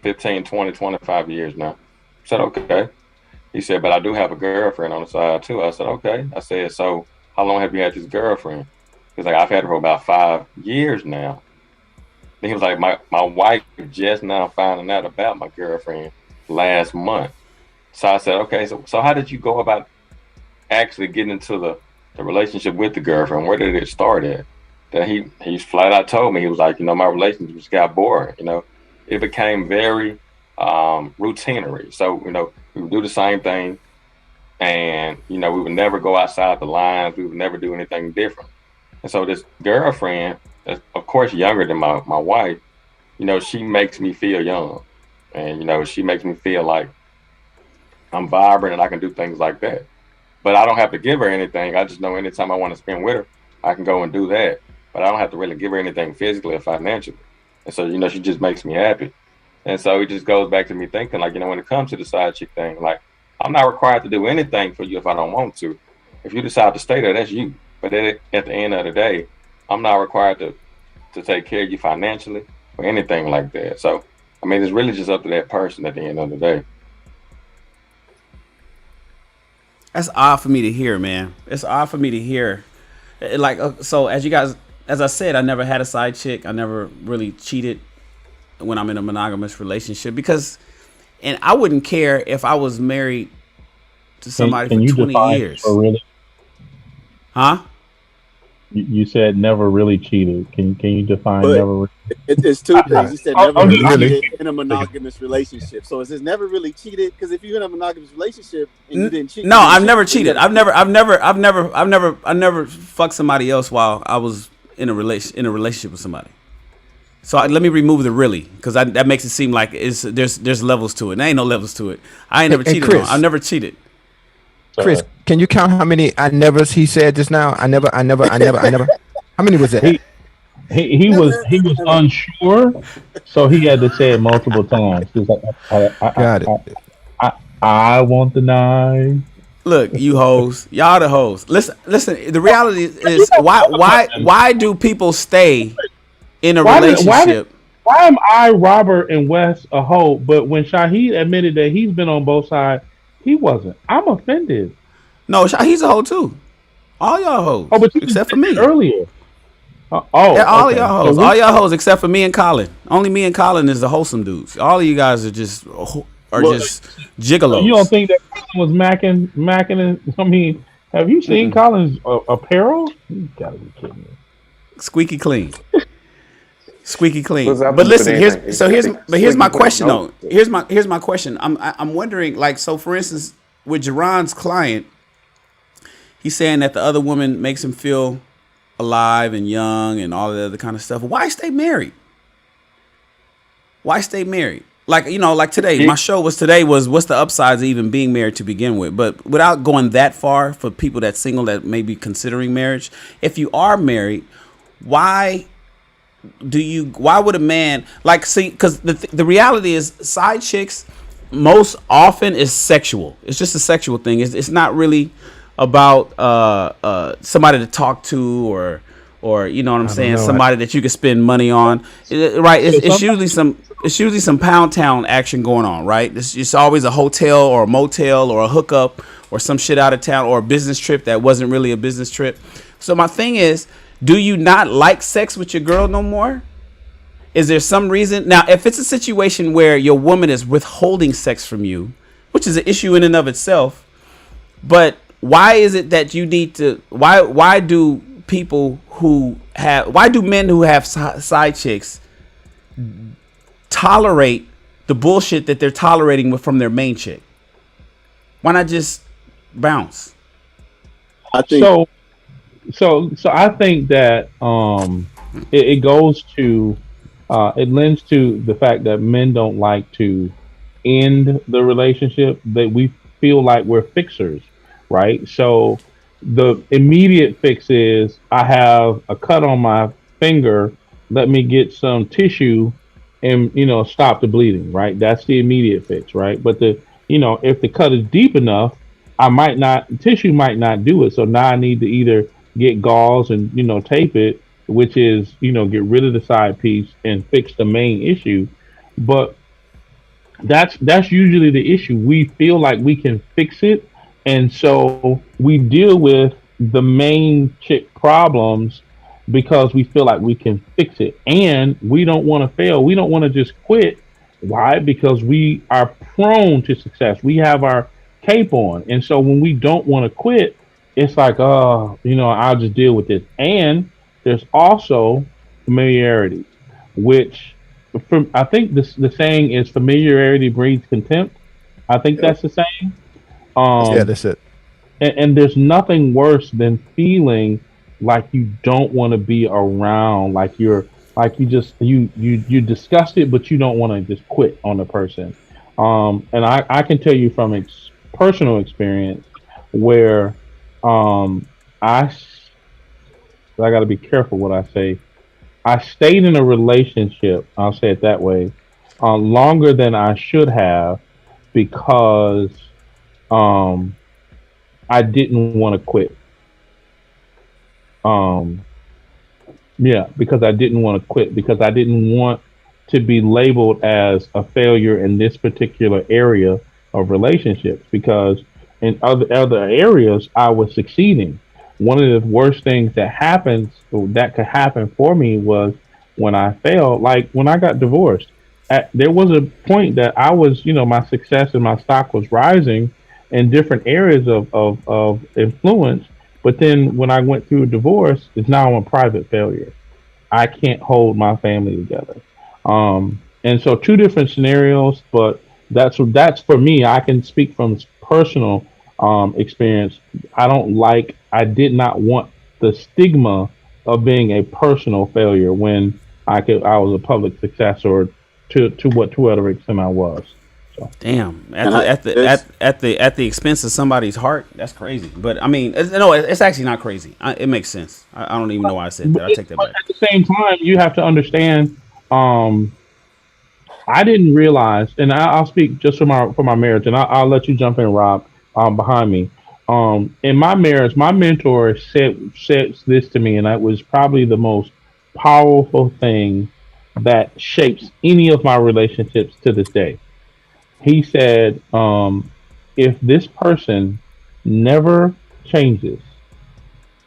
G: 15, 20, 25 years now. I said, okay. He said, but I do have a girlfriend on the side too. I said, okay. I said, so how long have you had this girlfriend? He's like, I've had her for about 5 years now. Then he was like, my wife just now finding out about my girlfriend last month. So I said, okay, so how did you go about actually getting into the relationship with the girlfriend? Where did it start at? That he flat out told me, he was like, my relationship just got boring. It became very routinary. So, we would do the same thing, and, we would never go outside the lines. We would never do anything different. And so this girlfriend, that's of course younger than my wife, she makes me feel young, and, she makes me feel like I'm vibrant and I can do things like that. But I don't have to give her anything. I just know anytime I want to spend with her, I can go and do that. But I don't have to really give her anything physically or financially. And so, she just makes me happy. And so it just goes back to me thinking, like, when it comes to the side chick thing, like, I'm not required to do anything for you if I don't want to. If you decide to stay there, that's you. But then at the end of the day, I'm not required to take care of you financially or anything like that. So, I mean, it's really just up to that person at the end of the day.
B: That's odd for me to hear, man. It's odd for me to hear. So as I said, I never had a side chick. I never really cheated when I'm in a monogamous relationship and I wouldn't care if I was married to somebody for 20 years.
A: Really?
B: Huh?
A: You said never really cheated. Can you define never?
D: It's two things. You said never really cheated in a monogamous relationship. So is this never really cheated? Because if you're in a monogamous relationship and you didn't cheat,
B: no, I've never cheated. I've never fucked somebody else while I was in a relationship with somebody. So let me remove the really, because that makes it seem like there's levels to it. There ain't no levels to it. I ain't never cheated.
H: Chris,
B: I've never cheated.
H: Chris, can you count how many I nevers he said just now? I never. How many was that?
A: He was unsure, so he had to say it multiple times. He was like,
H: Got it.
A: I want the knife.
B: Look, you hoes, y'all the hoes. Listen. The reality is, why do people stay in a relationship
A: why am I, Robert, and Wes a hoe? But when Shaheed admitted that he's been on both sides, he wasn't. I'm offended.
B: No, he's a hoe too. All y'all
A: Oh,
B: hoes
A: but you just
B: except for
A: said that
B: me.
A: earlier.
B: Yeah, all of
A: Okay.
B: y'all
A: So
B: hoes. All y'all hoes except for me and Colin. Only me and Colin is the wholesome dudes. All of you guys are just
A: well, so you don't
B: gigolos.
A: think that Colin was macking? I mean, have you seen
C: Mm-mm.
A: Colin's apparel? You gotta be kidding me.
B: Squeaky clean. Squeaky
C: What's
B: clean.
C: up
B: But
C: with
B: listen,
C: anything?
B: here's my
C: Squeaky clean.
B: question
C: Nope.
B: though. Here's my question. I'm wondering, like, so for instance, with Jerron's client, he's saying that the other woman makes him feel alive and young and all of the other kind of stuff. Why stay married? Why stay married? Like, like today, my show was what's the upsides of even being married to begin with. But without going that far, for people that's single that may be considering marriage, if you are married, why why would a man, like, see, because the reality is side chicks most often is sexual. It's just a sexual thing. It's not really about somebody to talk to, or you know what I'm
H: I don't
B: saying,
H: know.
B: somebody that you can spend money on. Right,
A: So
B: it's
A: sometimes,
B: usually some pound town action going on, right? It's always a hotel or a motel or a hookup or some shit out of town or a business trip that wasn't really a business trip. So my thing is, do you not like sex with your girl no more? Is there some reason? Now, if it's a situation where your woman is withholding sex from you, which is an issue in and of itself, but why is it that you need to? Why do men who have side chicks tolerate the bullshit that they're tolerating from their main chick? Why not just bounce?
D: I think
A: so so I think that it goes to it lends to the fact that men don't like to end the relationship, that we feel like we're fixers, right? So the immediate fix is I have a cut on my finger, let me get some tissue and stop the bleeding, right? That's the immediate fix, right? But if the cut is deep enough, I might not tissue might not do it. So now I need to either get gauze and tape it, which is get rid of the side piece and fix the main issue. But that's usually the issue. We feel like we can fix it, and so we deal with the main chick problems because we feel like we can fix it, and we don't want to fail. We don't want to just quit. Why? Because we are prone to success. We have our cape on, and so when we don't want to quit, it's like, oh, I'll just deal with this. And there's also familiarity, which I think the saying is familiarity breeds contempt. I think
C: Yep.
A: that's the saying.
H: Yeah,
A: Um,
H: that's it.
A: and there's nothing worse than feeling like you don't want to be around, like you just you disgust it, but you don't want to just quit on the person. And I can tell you from personal experience where um, I s- I got to be careful what I say. I stayed in a relationship, I'll say it that way, longer than I should have because um, I didn't want to quit. Um, yeah, because I didn't want to quit because I didn't want to be labeled as a failure in this particular area of relationships because in other areas I was succeeding. One of the worst things that could happen for me was when I failed, like when I got divorced. There was a point that I was, my success and my stock was rising in different areas of influence. But then when I went through a divorce, it's now I'm a private failure. I can't hold my family together. And so two different scenarios, but that's for me. I can speak from personal experience. I did not want the stigma of being a personal failure when I was a public success or to whatever extent I was. So
B: Damn,
D: and I this
B: at the expense of somebody's heart, that's crazy. But I mean, no, it's actually not crazy. It makes sense. I don't even know why I said that. I take that
A: but
B: back.
A: at the same time, you have to understand. Um, I didn't realize, and I'll speak just for my marriage, and I'll let you jump in, Rob, behind me. In my marriage, my mentor said this to me, and that was probably the most powerful thing that shapes any of my relationships to this day. He said, if this person never changes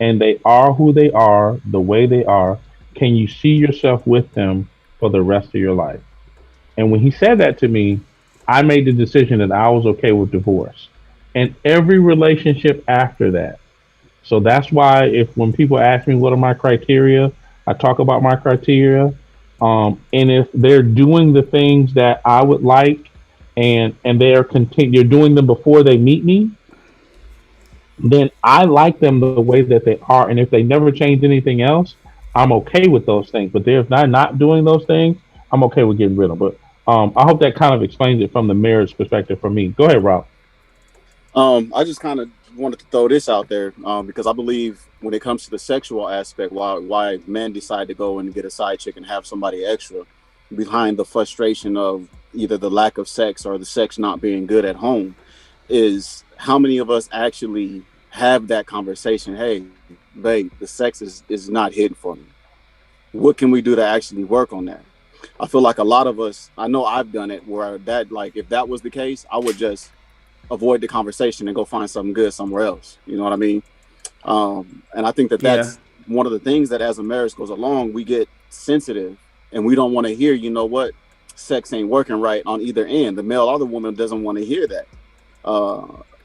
A: and they are who they are, the way they are, can you see yourself with them for the rest of your life? And when he said that to me, I made the decision that I was okay with divorce. And every relationship after that. So that's why if when people ask me what are my criteria, I talk about my criteria. And if they're doing the things that I would like and they're doing them before they meet me, then I like them the way that they are. And if they never change anything else, I'm okay with those things. But if they're not doing those things, I'm okay with getting rid of them. But I hope that kind of explains it from the marriage perspective for me. Go ahead, Rob.
D: I just kind of wanted to throw this out there because I believe when it comes to the sexual aspect, why men decide to go and get a side chick and have somebody extra behind the frustration of either the lack of sex or the sex not being good at home is how many of us actually have that conversation. Hey, babe, the sex is not hitting for me. What can we do to actually work on that? I feel like a lot of us, I know I've done it where that, like, if that was the case, I would just avoid the conversation and go find something good somewhere else. You know what I mean? And I think that that's one of the things that as a marriage goes along, we get sensitive and we don't want to hear, you know what, sex ain't working right on either end. The male or the woman doesn't want to hear that.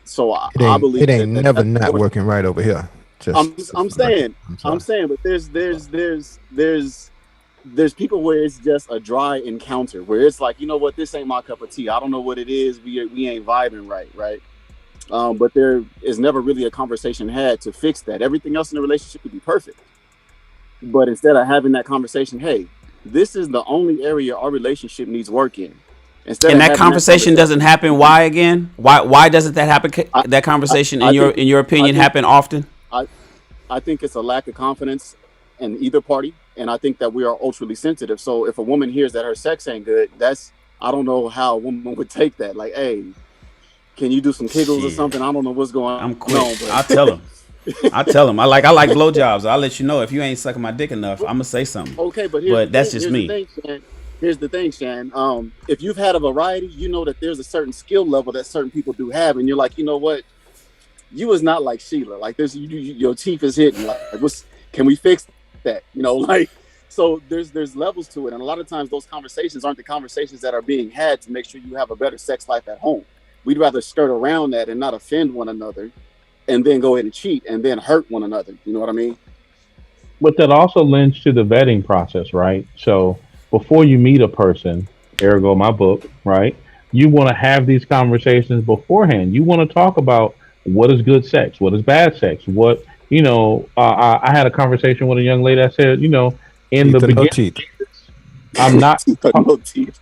D: So I believe
H: it ain't never not working right over here.
D: I'm saying, but there's people where it's just a dry encounter where it's like, you know what, this ain't my cup of tea. I don't know what it is. We ain't vibing right. But there is never really a conversation had to fix that. Everything else in the relationship could be perfect. But instead of having that conversation, hey, this is the only area our relationship needs work in. Instead
B: and that conversation doesn't happen. Why again? Why doesn't that happen? That conversation, in your opinion, happen often?
D: I think it's a lack of confidence in either party, and I think that we are ultra sensitive. So if a woman hears that her sex ain't good, I don't know how a woman would take that. Like, hey, can you do some kegels or something? I don't know what's going on.
B: I'm quick. I'll tell him. I like blowjobs. I'll let you know if you ain't sucking my dick enough. I'm gonna say something.
D: Okay, but
B: that's just me.
D: Here's the thing, Shan. If you've had a variety, you know that there's a certain skill level that certain people do have, and you're like, you know what, you is not like Sheila. Like this, your teeth is hitting. Like, can we fix that? You know, like, so there's levels to it, and a lot of times those conversations aren't the conversations that are being had to make sure you have a better sex life at home. We'd rather skirt around that and not offend one another, and then go ahead and cheat and then hurt one another. You know what I mean?
A: But that also lends to the vetting process, right? So before you meet a person, ergo my book, right? You want to have these conversations beforehand. You want to talk about what is good sex, what is bad sex, what, you know, I had a conversation with a young lady. I said, you know, in the beginning, I'm not.
D: No teeth.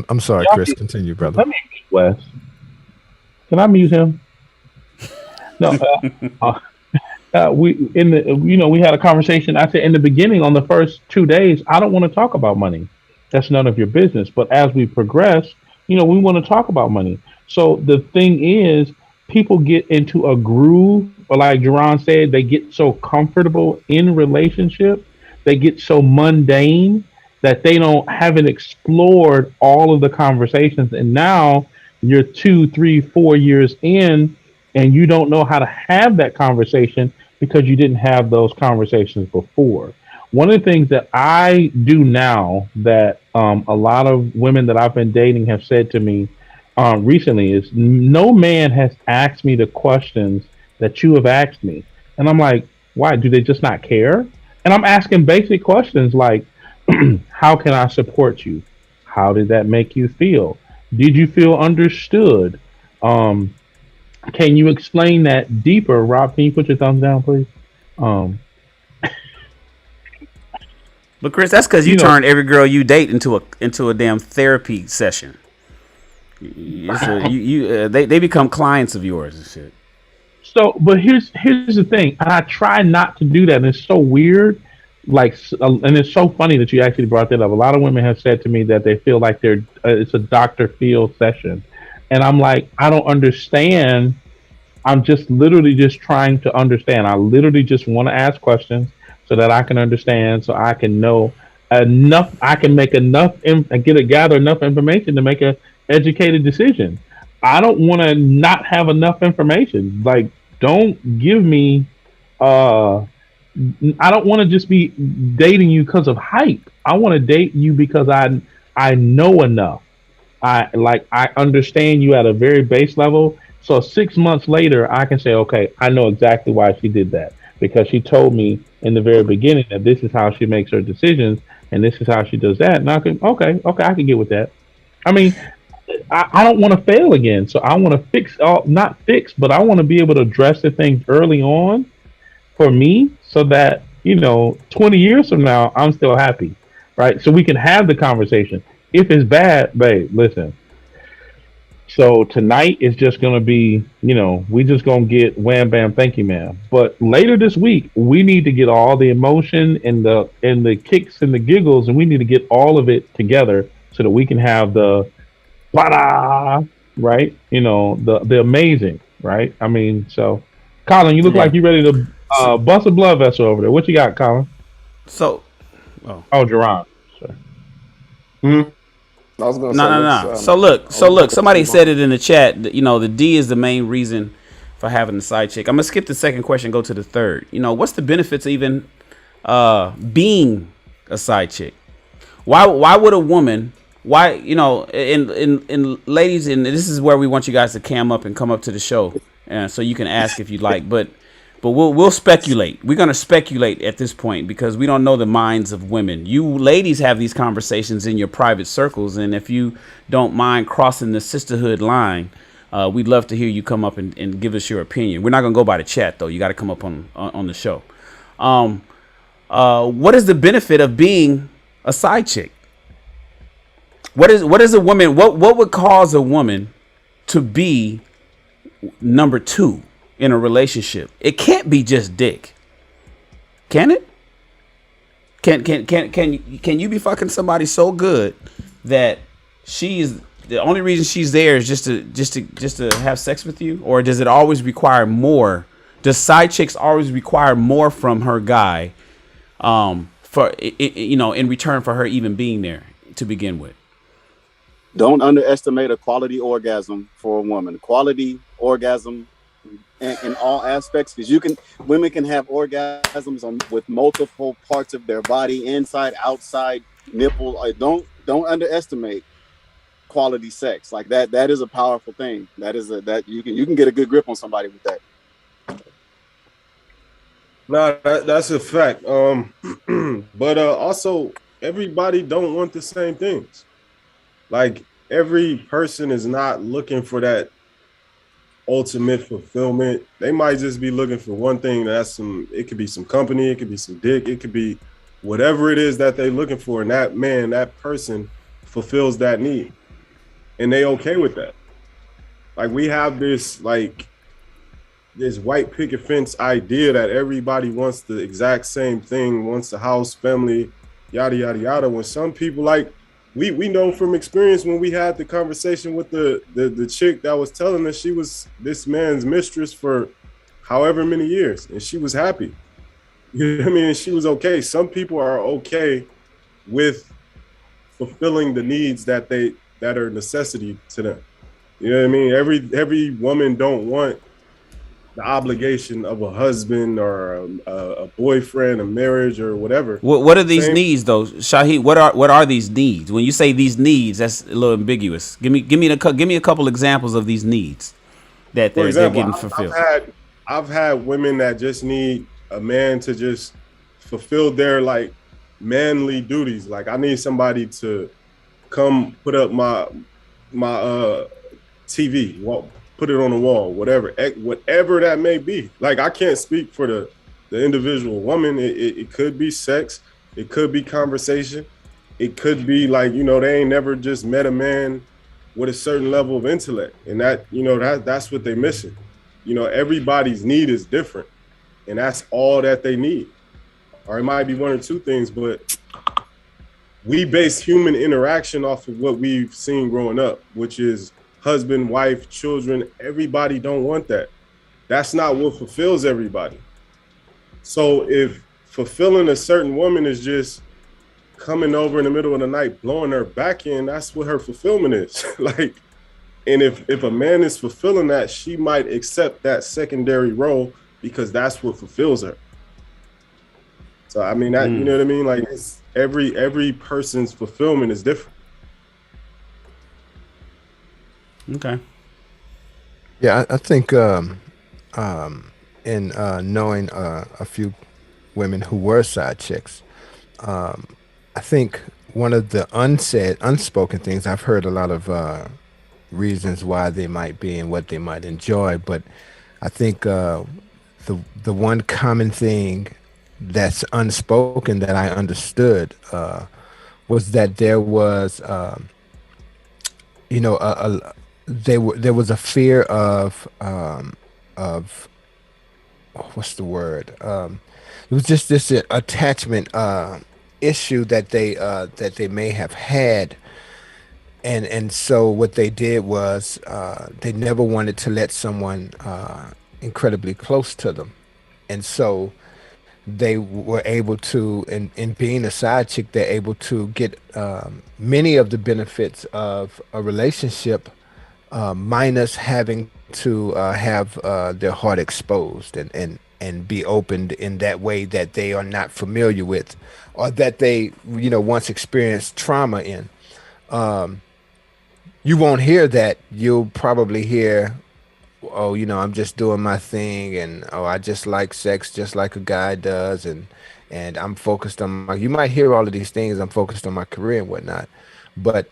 H: I'm sorry, Chris. Continue, brother.
A: Let me mute Wes. Can I mute him? No. We had a conversation. I said in the beginning, on the first 2 days, I don't want to talk about money. That's none of your business. But as we progress, we want to talk about money. So the thing is, people get into a groove, or like Jerron said, they get so comfortable in relationship, they get so mundane that they haven't explored all of the conversations. And now you're 2, 3, 4 years in, and you don't know how to have that conversation because you didn't have those conversations before. One of the things that I do now that a lot of women that I've been dating have said to me recently is no man has asked me the questions that you have asked me. And I'm like, why? Do they just not care? And I'm asking basic questions like, how can I support you? How did that make you feel? Did you feel understood? Can you explain that deeper? Rob, can you put your thumbs down, please?
B: But Chris, that's because you turned every girl you date into a damn therapy session. They become clients of yours and shit.
A: So, but here's the thing, and I try not to do that. And it's so weird, and it's so funny that you actually brought that up. A lot of women have said to me that they feel like it's a Dr. Phil session, and I'm like, I don't understand. I'm just literally just trying to understand. I literally just want to ask questions so so that I can understand, so I can know enough. I can make enough, gather enough information to make a educated decision. I don't want to not have enough information. Like, don't give me. Uh, I don't want to just be dating you because of hype. I want to date you because I know enough. I understand you at a very base level. So 6 months later, I can say, okay, I know exactly why she did that because she told me in the very beginning that this is how she makes her decisions and this is how she does that. And I can, okay, I can get with that. I mean, I don't want to fail again, so I want to fix all, not fix, but I want to be able to address the things early on for me, so that 20 years from now, I'm still happy, right? So we can have the conversation. If it's bad, babe, listen, so tonight is just gonna be, we just gonna get wham bam, thank you, ma'am. But later this week, we need to get all the emotion and the kicks and the giggles, and we need to get all of it together so that we can have the ba right? The amazing, right? I mean, so Colin, you look
B: Yeah.
A: like you ready to bust a blood vessel over there. What you got, Colin?
B: So,
A: Oh, Jerron. Sorry.
C: I was gonna
B: no,
C: say,
B: no,
C: let's,
B: no. So look. Somebody said it in the chat. The D is the main reason for having the side chick. I'm gonna skip the second question, go to the third. What's the benefits of even being a side chick? Why would a woman? Why in ladies, and this is where we want you guys to cam up and come up to the show, so you can ask if you'd like, but we'll speculate. We're gonna speculate at this point because we don't know the minds of women. You ladies have these conversations in your private circles, and if you don't mind crossing the sisterhood line, we'd love to hear you come up and give us your opinion. We're not gonna go by the chat though. You got to come up on the show. What is the benefit of being a side chick? What is a woman? What would cause a woman to be number two in a relationship? It can't be just dick, can it? Can you be fucking somebody so good that she's the only reason she's there is just to have sex with you, or does it always require more? Does side chicks always require more from her guy, in return for her even being there to begin with?
D: Don't underestimate a quality orgasm for a woman. Quality orgasm in all aspects, because women can have orgasms with multiple parts of their body, inside, outside, nipple. Don't underestimate quality sex. Like that. That is a powerful thing. That you can get a good grip on somebody with that.
F: No, that's a fact. But also everybody don't want the same things. Like, every person is not looking for that ultimate fulfillment. They might just be looking for one thing. It could be some company, it could be some dick, it could be whatever it is that they're looking for. And that person fulfills that need. And they okay with that. Like, we have this white picket fence idea that everybody wants the exact same thing, wants a house, family, yada, yada, yada. When some people, we know from experience, when we had the conversation with the chick that was telling us she was this man's mistress for however many years, and she was happy. You know what I mean? She was okay. Some people are okay with fulfilling the needs that are necessity to them. You know what I mean? Every woman don't want the obligation of a husband or a boyfriend, a marriage, or whatever.
B: What are these needs, though, Shahid? What are these needs? When you say these needs, that's a little ambiguous. Give me a couple examples of these needs that they're getting fulfilled.
F: I've had women that just need a man to just fulfill their manly duties. Like, I need somebody to come put up my TV. Put it on the wall, whatever that may be. Like, I can't speak for the individual woman. It could be sex. It could be conversation. It could be they ain't never just met a man with a certain level of intellect. And that's what they're missing. Everybody's need is different. And that's all that they need. Or it might be one or two things, but we base human interaction off of what we've seen growing up, which is husband, wife, children. Everybody don't want that. That's not what fulfills everybody. So if fulfilling a certain woman is just coming over in the middle of the night, blowing her back in. That's what her fulfillment is. Like, and if a man is fulfilling that, she might accept that secondary role because that's what fulfills her. So I mean that, you know what I mean? Like, it's every person's fulfillment is different.
B: Okay.
H: Yeah, I think in knowing a few women who were side chicks, I think one of the unspoken things, I've heard a lot of reasons why they might be and what they might enjoy, but I think the one common thing that's unspoken that I understood was that there was there was a fear of what's the word? It was just this attachment issue that they may have had, and so what they did was they never wanted to let someone incredibly close to them, and so they were able to, in being a side chick, they're able to get many of the benefits of a relationship, minus having to have their heart exposed and be opened in that way that they are not familiar with, or that they once experienced trauma in. You won't hear that. You'll probably hear, oh, I'm just doing my thing, and oh, I just like sex just like a guy does, and I'm focused on my. You might hear all of these things. I'm focused on my career and whatnot, but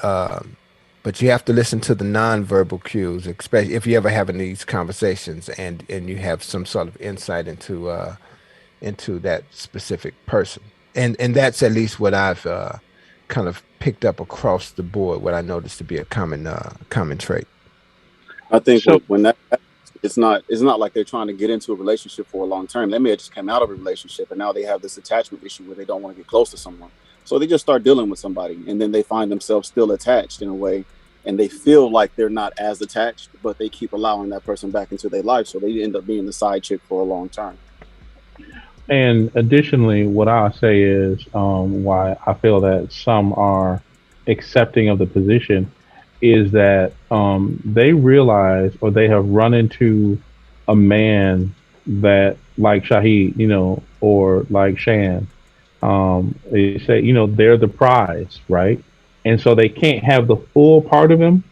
H: you have to listen to the nonverbal cues, especially if you're ever having these conversations and you have some sort of insight into that specific person, and that's at least what I've kind of picked up across the board. What I noticed to be a common trait.
D: I think when that, it's not like they're trying to get into a relationship for a long term. They may have just come out of a relationship and now they have this attachment issue where they don't want to get close to someone. So they just start dealing with somebody, and then they find themselves still attached in a way, and they feel like they're not as attached, but they keep allowing that person back into their life. So they end up being the side chick for a long time.
A: And additionally, what I say is why I feel that some are accepting of the position is that they realize, or they have run into a man that, like Shahid, or like Shan, they say, they're the prize, right? And so they can't have the full part of him.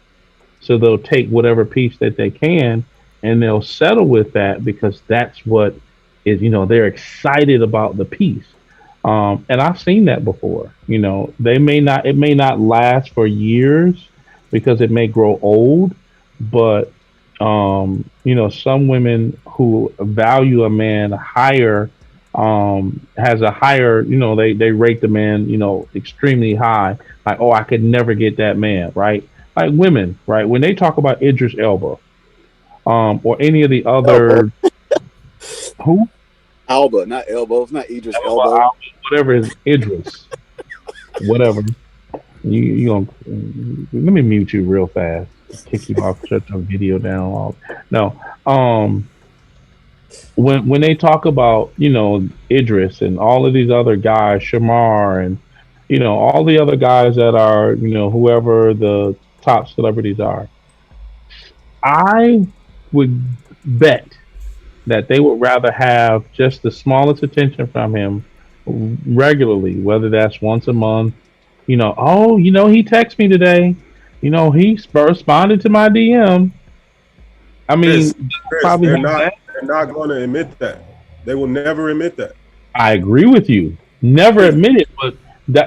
A: So they'll take whatever piece that they can, and they'll settle with that because that's what is, they're excited about the piece. And I've seen that before. It may not last for years because it may grow old, but some women who value a man higher, has a higher, they rate the man, extremely high. Like, oh, I could never get that man, right? Like women, right? When they talk about Idris Elba, or any of the
D: Elbow.
A: other, who?
D: Alba, not elbow. It's not Idris
A: Elba,
D: Elbow.
A: Alba, whatever is Idris, whatever. You gonna let me mute you real fast. Kick you off, shut your video down. No, when they talk about Idris and all of these other guys, Shamar and all the other guys that are whoever the top celebrities are, I would bet that they would rather have just the smallest attention from him regularly, whether that's once a month. He texted me today. He responded to my DM. I mean,
F: Chris, they're not going to admit that. They will never admit that.
A: I agree with you. Never admit it, but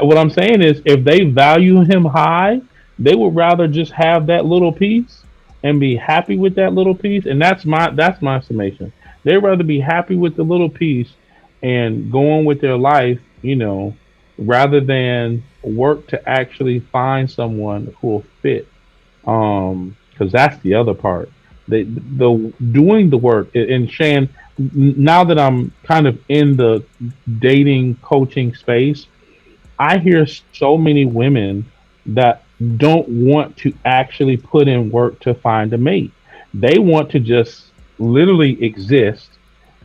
A: what I'm saying is, if they value him high, they would rather just have that little piece and be happy with that little piece. And that's my summation. They'd rather be happy with the little piece and go on with their life, rather than work to actually find someone who will fit. Because that's the other part. The doing the work. And Shan, now that I'm kind of in the dating coaching space, I hear so many women that don't want to actually put in work to find a mate. They want to just literally exist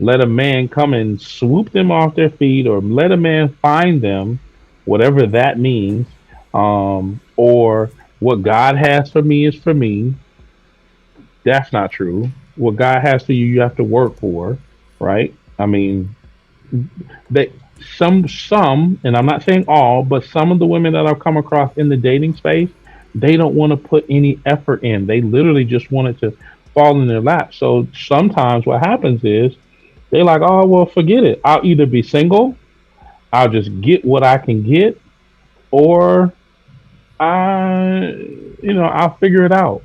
A: let a man come and swoop them off their feet, or let a man find them, whatever that means, or what God has for me is for me. That's not true. What God has for you, you have to work for, right? I mean, they some, and I'm not saying all, but some of the women that I've come across in the dating space, they don't want to put any effort in. They literally just want it to fall in their lap. So sometimes what happens is they're like, oh well, forget it. I'll either be single, I'll just get what I can get, or I, I'll figure it out,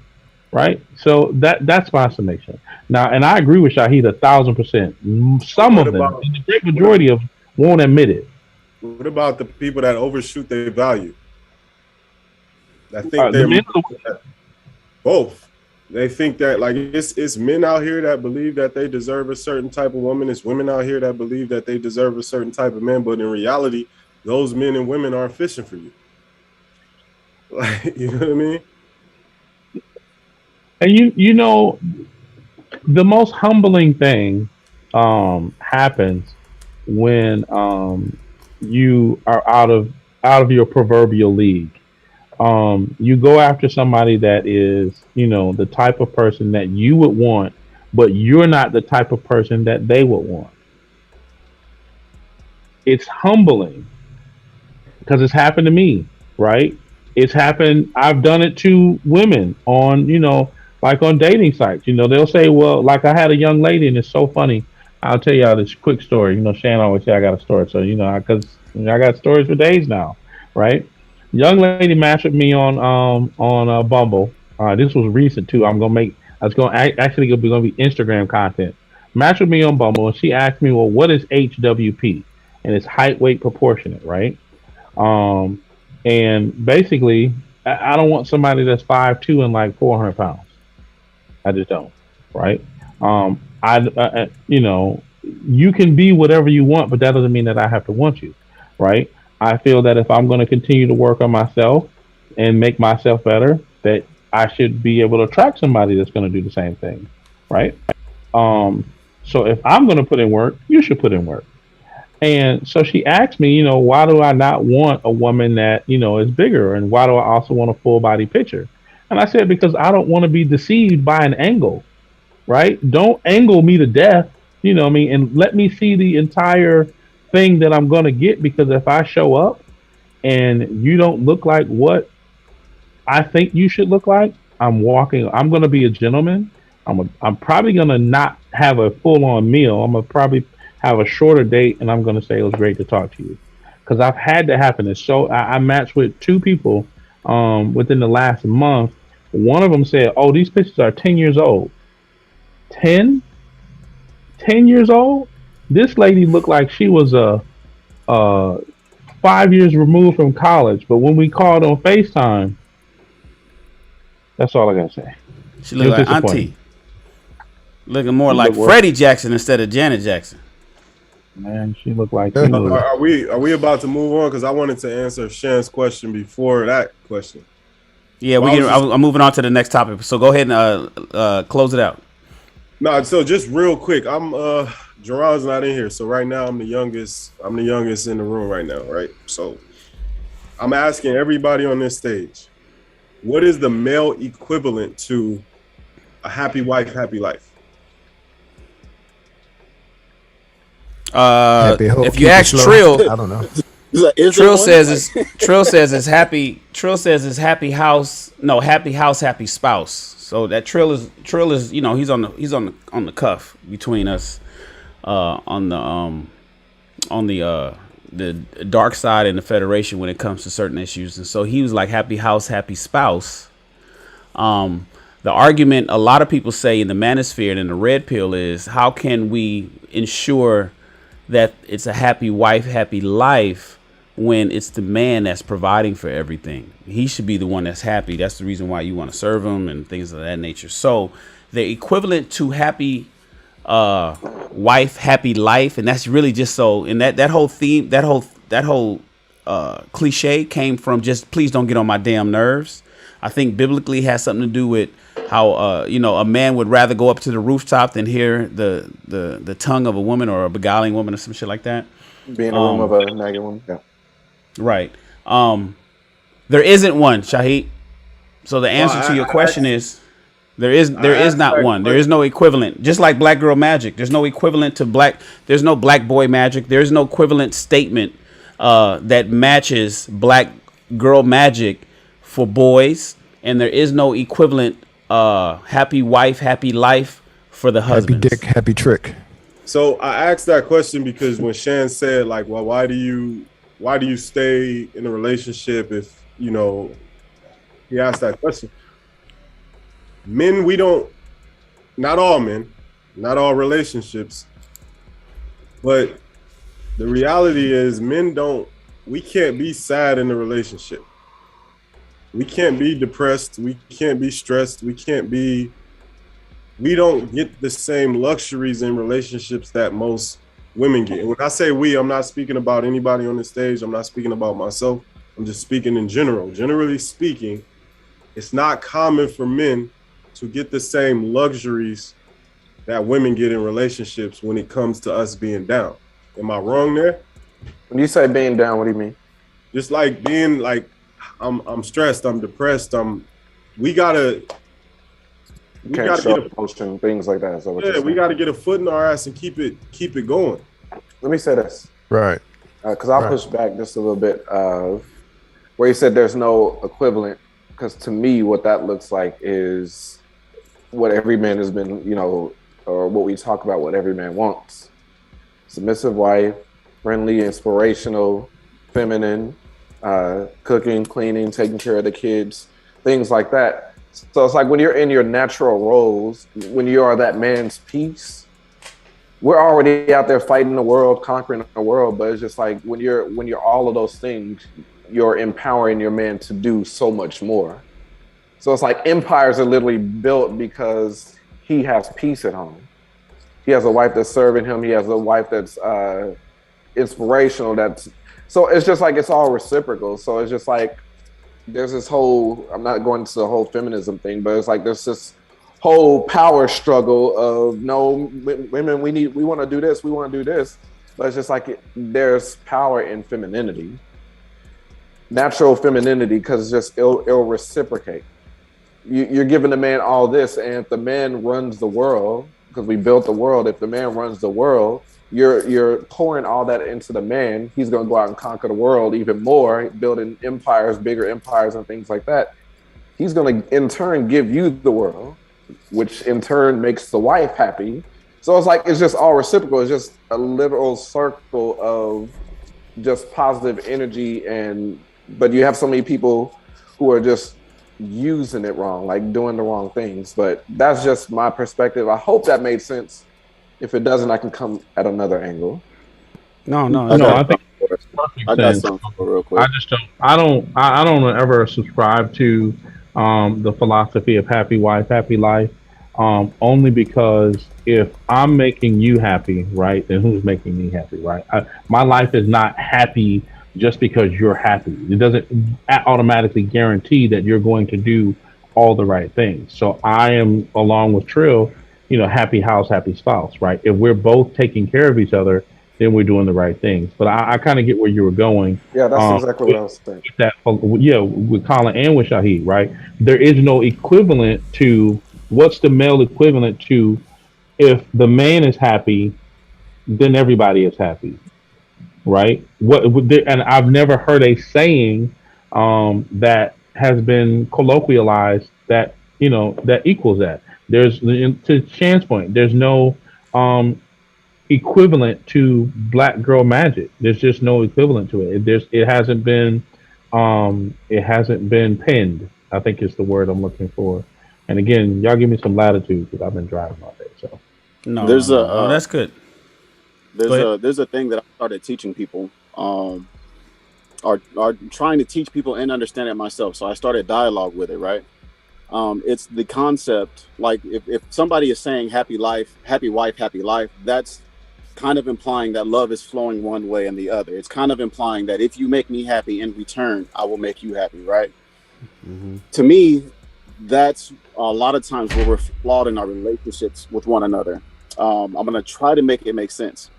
A: right? So that's my summation. Now, and I agree with Shahid 1,000%. Some
F: What
A: of them,
F: about
A: and the great
F: what about,
A: majority of them, won't admit it.
F: what about the people that overshoot their value? I think
A: The
F: they're
A: men,
F: both. They think that like it's men out here that believe that they deserve a certain type of woman. It's women out here that believe that they deserve a certain type of man. But in reality, those men and women aren't fishing for you. Like, you know what I mean?
A: and the most humbling thing happens when you are out of your proverbial league. You go after somebody that is, the type of person that you would want, but you're not the type of person that they would want. It's humbling because it's happened to me, right? It's happened. I've done it to women on, like on dating sites. They'll say, well, like I had a young lady, and it's so funny. I'll tell y'all this quick story. Shan always say I got a story, so because I got stories for days now, right? Young lady matched with me on Bumble. This was recent too. I was going actually going to be Instagram content. Matched with me on Bumble, and she asked me, well, what is HWP? And it's height, weight, proportionate, right? Um, and basically, I don't want somebody that's 5'2" and like 400 pounds. I just don't, right? You can be whatever you want, but that doesn't mean that I have to want you, right? I feel that if I'm going to continue to work on myself and make myself better, that I should be able to attract somebody that's going to do the same thing, right? Um, so if I'm going to put in work, you should put in work. And so she asked me, why do I not want a woman that, is bigger? And why do I also want a full body picture? And I said, because I don't want to be deceived by an angle, right? Don't angle me to death, what I mean? And let me see the entire thing that I'm going to get, because if I show up and you don't look like what I think you should look like, I'm going to be a gentleman. I'm probably going to not have a full on meal. I'm going to probably have a shorter date, and I'm going to say it was great to talk to you. Because I've had to happen. So I matched with two people within the last month. One of them said, oh, these pictures are 10 years old. 10? 10 years old? This lady looked like she was uh, 5 years removed from college. But when we called on FaceTime, that's all I got to say.
B: She looked like Auntie. Looking more like Freddie Jackson instead of Janet Jackson.
A: Man, she looked like
F: Are we about to move on? Because I wanted to answer Shan's question before that question.
B: Yeah, I'm moving on to the next topic. So go ahead and close it out.
F: No, so just real quick, Jerron's not in here, so right now I'm the youngest. I'm the youngest in the room right now, right? So I'm asking everybody on this stage, what is the male equivalent to a happy wife, happy life?
B: If you ask Trill,
H: I don't know.
B: Trill says it's happy. Trill says it's happy house. No, happy house, happy spouse. So that Trill is he's on the cuff between us on the dark side and the Federation when it comes to certain issues. And so he was like happy house, happy spouse. The argument a lot of people say in the manosphere and in the red pill is, how can we ensure that it's a happy wife, happy life when it's the man that's providing for everything? He should be the one that's happy. That's the reason why you want to serve him and things of that nature. So the equivalent to happy wife, happy life, and that's really just so. And that whole theme, that whole cliche came from just please don't get on my damn nerves. I think biblically has something to do with a man would rather go up to the rooftop than hear the tongue of a woman or a beguiling woman or some shit like that.
C: Be in a room of a nagging woman. Yeah.
B: Right. There isn't one, Shahid. So the answer to your question is there is not one. There is no equivalent. Just like black girl magic, there's no equivalent to black. There's no black boy magic. There's no equivalent statement that matches black girl magic for boys, and there is no equivalent happy wife, happy life for the husband.
H: Happy dick, happy trick.
F: So I asked that question because when Shan said, like, well, why do you stay in a relationship if, he asked that question. Men, not all men, not all relationships, but the reality is we can't be sad in a relationship. We can't be depressed. We can't be stressed. We don't get the same luxuries in relationships that most women get. And when I say we, I'm not speaking about anybody on the stage. I'm not speaking about myself. I'm just speaking in general. Generally speaking, it's not common for men to get the same luxuries that women get in relationships when it comes to us being down. Am I wrong there?
C: When you say being down, what do you mean?
F: Just like being like, I'm stressed, I'm depressed, we gotta get a
C: potion, things like that. So
F: we gotta get a foot in our ass and keep it going.
C: Let me say this.
H: Right.
C: Because I'll push back just a little bit of where you said there's no equivalent. Because to me, what that looks like is what every man has been, or what we talk about, what every man wants. Submissive wife, friendly, inspirational, feminine, cooking, cleaning, taking care of the kids, things like that. So it's like when you're in your natural roles, when you are that man's piece, we're already out there fighting the world, conquering the world, but it's just like when you're all of those things, you're empowering your man to do so much more. So it's like empires are literally built because he has peace at home. He has a wife that's serving him. He has a wife that's inspirational. So it's just like it's all reciprocal. So it's just like there's this whole, I'm not going to the whole feminism thing, but it's like there's this whole power struggle of no, women, we want to do this, we want to do this. But it's just like there's power in femininity. Natural femininity, because it's just it'll reciprocate. You're giving the man all this, and if the man runs the world, because we built the world, if the man runs the world, you're pouring all that into the man. He's going to go out and conquer the world even more, building empires, bigger empires and things like that. He's going to in turn give you the world, which in turn makes the wife happy. So it's like it's just all reciprocal. It's just a literal circle of just positive energy, but you have so many people who are just using it wrong, like doing the wrong things. But that's just my perspective. I hope that made sense. If it doesn't, I can come at another angle.
B: No,
A: I think
D: I got something real quick.
A: I don't ever subscribe to the philosophy of happy wife, happy life. Only because if I'm making you happy, right, then who's making me happy, right? My life is not happy just because you're happy. It doesn't automatically guarantee that you're going to do all the right things. So I am, along with Trill, happy house, happy spouse, right? If we're both taking care of each other, then we're doing the right things. But I kind of get where you were going.
C: Yeah, that's exactly what I was saying.
A: With Colin and with Shahid, right? There is no equivalent to what's the male equivalent to if the man is happy, then everybody is happy, right? And I've never heard a saying that has been colloquialized that that equals that. There's, to Shan's point, there's no equivalent to black girl magic. There's just no equivalent to it. It hasn't been penned, I think is the word I'm looking for. And again, y'all give me some latitude because I've been driving all day. So
B: that's good.
D: There's a thing that I started teaching people, or trying to teach people and understand it myself. So I started dialogue with it, right? It's the concept, like if somebody is saying happy life, happy wife, happy life, that's kind of implying that love is flowing one way and the other. It's kind of implying that if you make me happy in return, I will make you happy, right? Mm-hmm. To me, that's a lot of times where we're flawed in our relationships with one another. I'm going to try to make it make sense.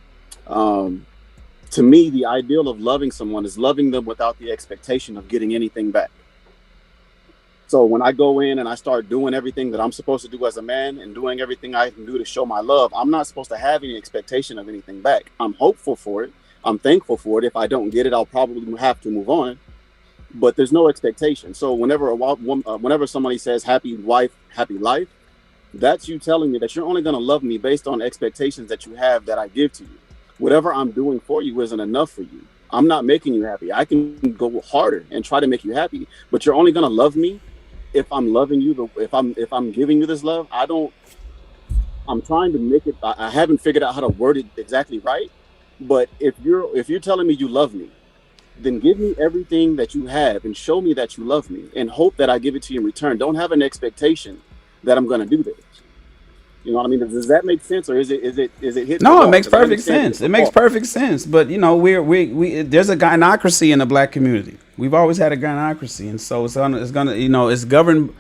D: To me, the ideal of loving someone is loving them without the expectation of getting anything back. So when I go in and I start doing everything that I'm supposed to do as a man and doing everything I can do to show my love, I'm not supposed to have any expectation of anything back. I'm hopeful for it. I'm thankful for it. If I don't get it, I'll probably have to move on. But there's no expectation. So whenever somebody says happy wife, happy life, that's you telling me that you're only going to love me based on expectations that you have that I give to you. Whatever I'm doing for you isn't enough for you. I'm not making you happy. I can go harder and try to make you happy, but you're only going to love me if I'm loving you. If I'm giving you this love, I'm trying to make it. I haven't figured out how to word it exactly right. But if you're telling me you love me, then give me everything that you have and show me that you love me and hope that I give it to you in return. Don't have an expectation that I'm going to do this. You know what I mean? Does that make sense, or is it hitting?
B: No, it makes perfect sense. It makes perfect sense. But you know, we there's a gynocracy in the black community. We've always had a gynocracy, and so it's gonna you know it's governed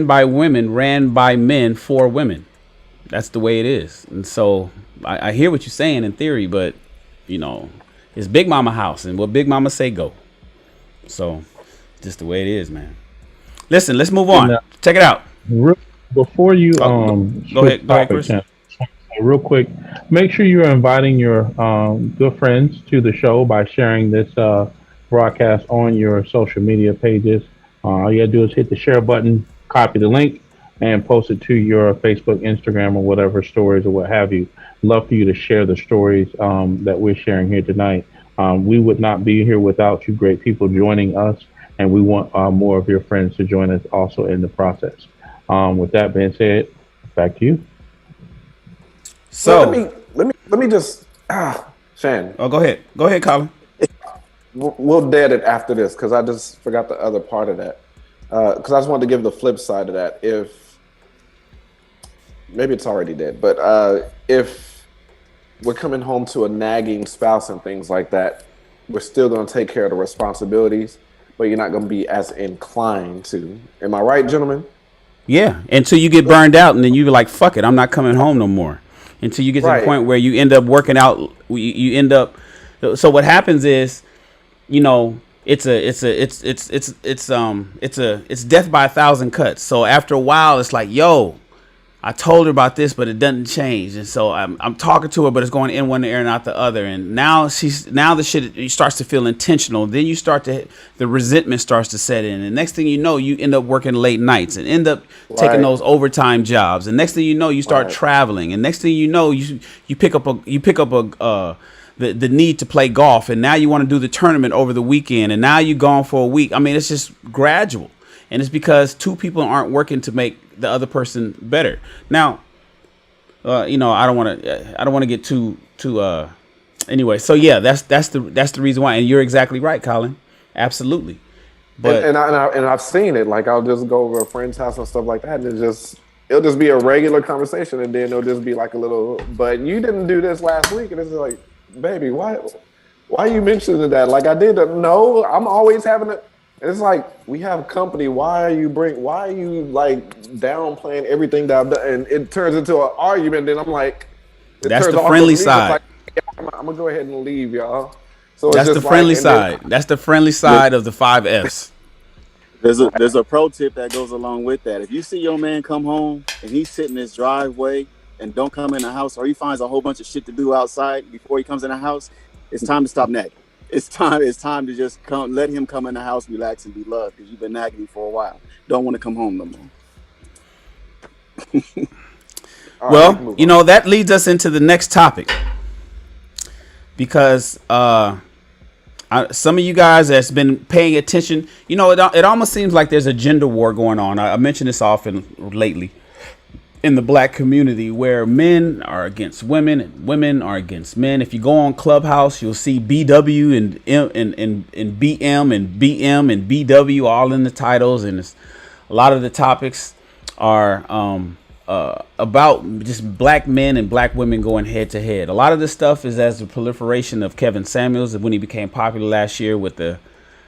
B: by women, ran by men for women. That's the way it is. And so I hear what you're saying in theory, but you know, it's Big Mama house, and what Big Mama say go. So just the way it is, man. Listen, let's move on. Check it out.
A: Before you
B: go ahead, Chris.
A: Real quick, make sure you're inviting your good friends to the show by sharing this broadcast on your social media pages. All you gotta do is hit the share button, copy the link, and post it to your Facebook, Instagram, or whatever stories or what have you. Love for you to share the stories that we're sharing here tonight. We would not be here without you great people joining us, and we want more of your friends to join us also in the process. With that being said, back to you.
C: So let me just Shan.
B: Oh, go ahead, Colin.
C: We'll dead it after this because I just forgot the other part of that. Because I just wanted to give the flip side of that. If maybe it's already dead, but if we're coming home to a nagging spouse and things like that, we're still going to take care of the responsibilities, but you're not going to be as inclined to. Am I right, gentlemen?
B: Yeah, until you get burned out, and then you're like, "Fuck it, I'm not coming home no more." Until you get to the point where you end up working out. You end up. So what happens is, you know, it's death by 1,000 cuts. So after a while, it's like, yo, I told her about this, but it doesn't change, and so I'm talking to her, but it's going in one ear and out the other, and now the shit starts to feel intentional. Then the resentment starts to set in, and next thing you know, you end up working late nights and end up taking those overtime jobs, and next thing you know, you start traveling, and next thing you know, you pick up the need to play golf, and now you want to do the tournament over the weekend, and now you're gone for a week. I mean, it's just gradual. And it's because two people aren't working to make the other person better. Now, you know, I don't want to get too anyway. So yeah, that's the reason why. And you're exactly right, Colin. Absolutely. But
C: and I've seen it. Like I'll just go over a friend's house and stuff like that, and it'll just be a regular conversation, and then it'll just be like a little. But you didn't do this last week, and it's like, baby, why are you mentioning that? Like I did. No, I'm always having it. It's like we have company. Why are you like downplaying everything that I've done? And it turns into an argument. Then I'm like,
B: that's the friendly side.
C: Like, yeah, I'm gonna go ahead and leave, y'all. So
B: that's the friendly side. That's the friendly side of the 5 Fs.
D: There's a pro tip that goes along with that. If you see your man come home and he's sitting in his driveway and don't come in the house, or he finds a whole bunch of shit to do outside before he comes in the house, it's time to stop nagging. It's time to just let him come in the house, relax, and be loved, because you've been nagging for a while. Don't want to come home no more.
B: Well, you know, that leads us into the next topic, because some of you guys that's been paying attention, you know, it almost seems like there's a gender war going on. I mention this often lately in the black community, where men are against women and women are against men. If you go on Clubhouse, you'll see BW and BM and BM and BW all in the titles, and a lot of the topics are about just black men and black women going head to head. A lot of this stuff is as the proliferation of Kevin Samuels when he became popular last year with the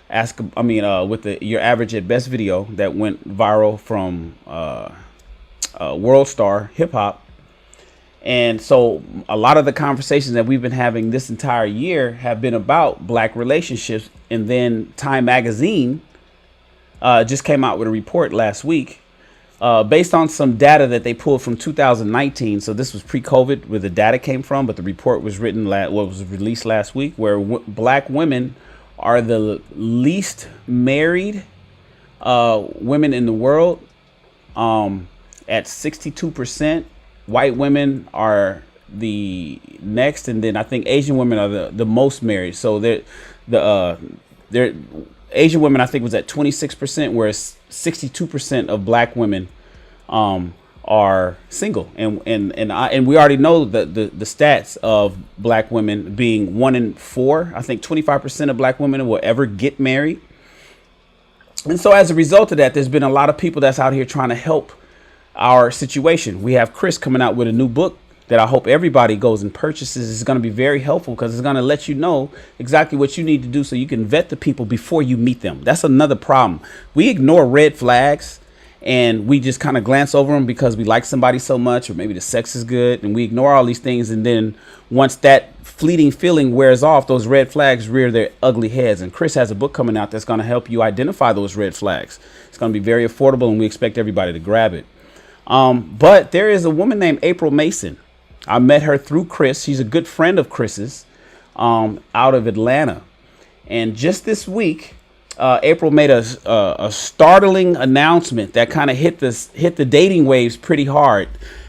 B: with your average at best video that went viral from World Star Hip Hop. And so a lot of the conversations that we've been having this entire year have been about black relationships. And then Time Magazine just came out with a report last week based on some data that they pulled from 2019. So this was pre-COVID where the data came from, but the report was was released last week, where black women are the least married women in the world at 62%. White women are the next, and then I think Asian women are the most married. So they're Asian women, I think, was at 26%, whereas 62% of black women are single. And we already know the stats of black women being 1 in 4. I think 25% of black women will ever get married. And so as a result of that, there's been a lot of people that's out here trying to help our situation. We have Chris coming out with a new book that I hope everybody goes and purchases. It's going to be very helpful because it's going to let you know exactly what you need to do so you can vet the people before you meet them. That's another problem. We ignore red flags and we just kind of glance over them because we like somebody so much, or maybe the sex is good, and we ignore all these things. And then once that fleeting feeling wears off, those red flags rear their ugly heads. And Chris has a book coming out that's going to help you identify those red flags. It's going to be very affordable, and we expect everybody to grab it. But there is a woman named April Mason. I met her through Chris. She's a good friend of Chris's out of Atlanta. And just this week, April made a startling announcement that kind of hit the dating waves pretty hard.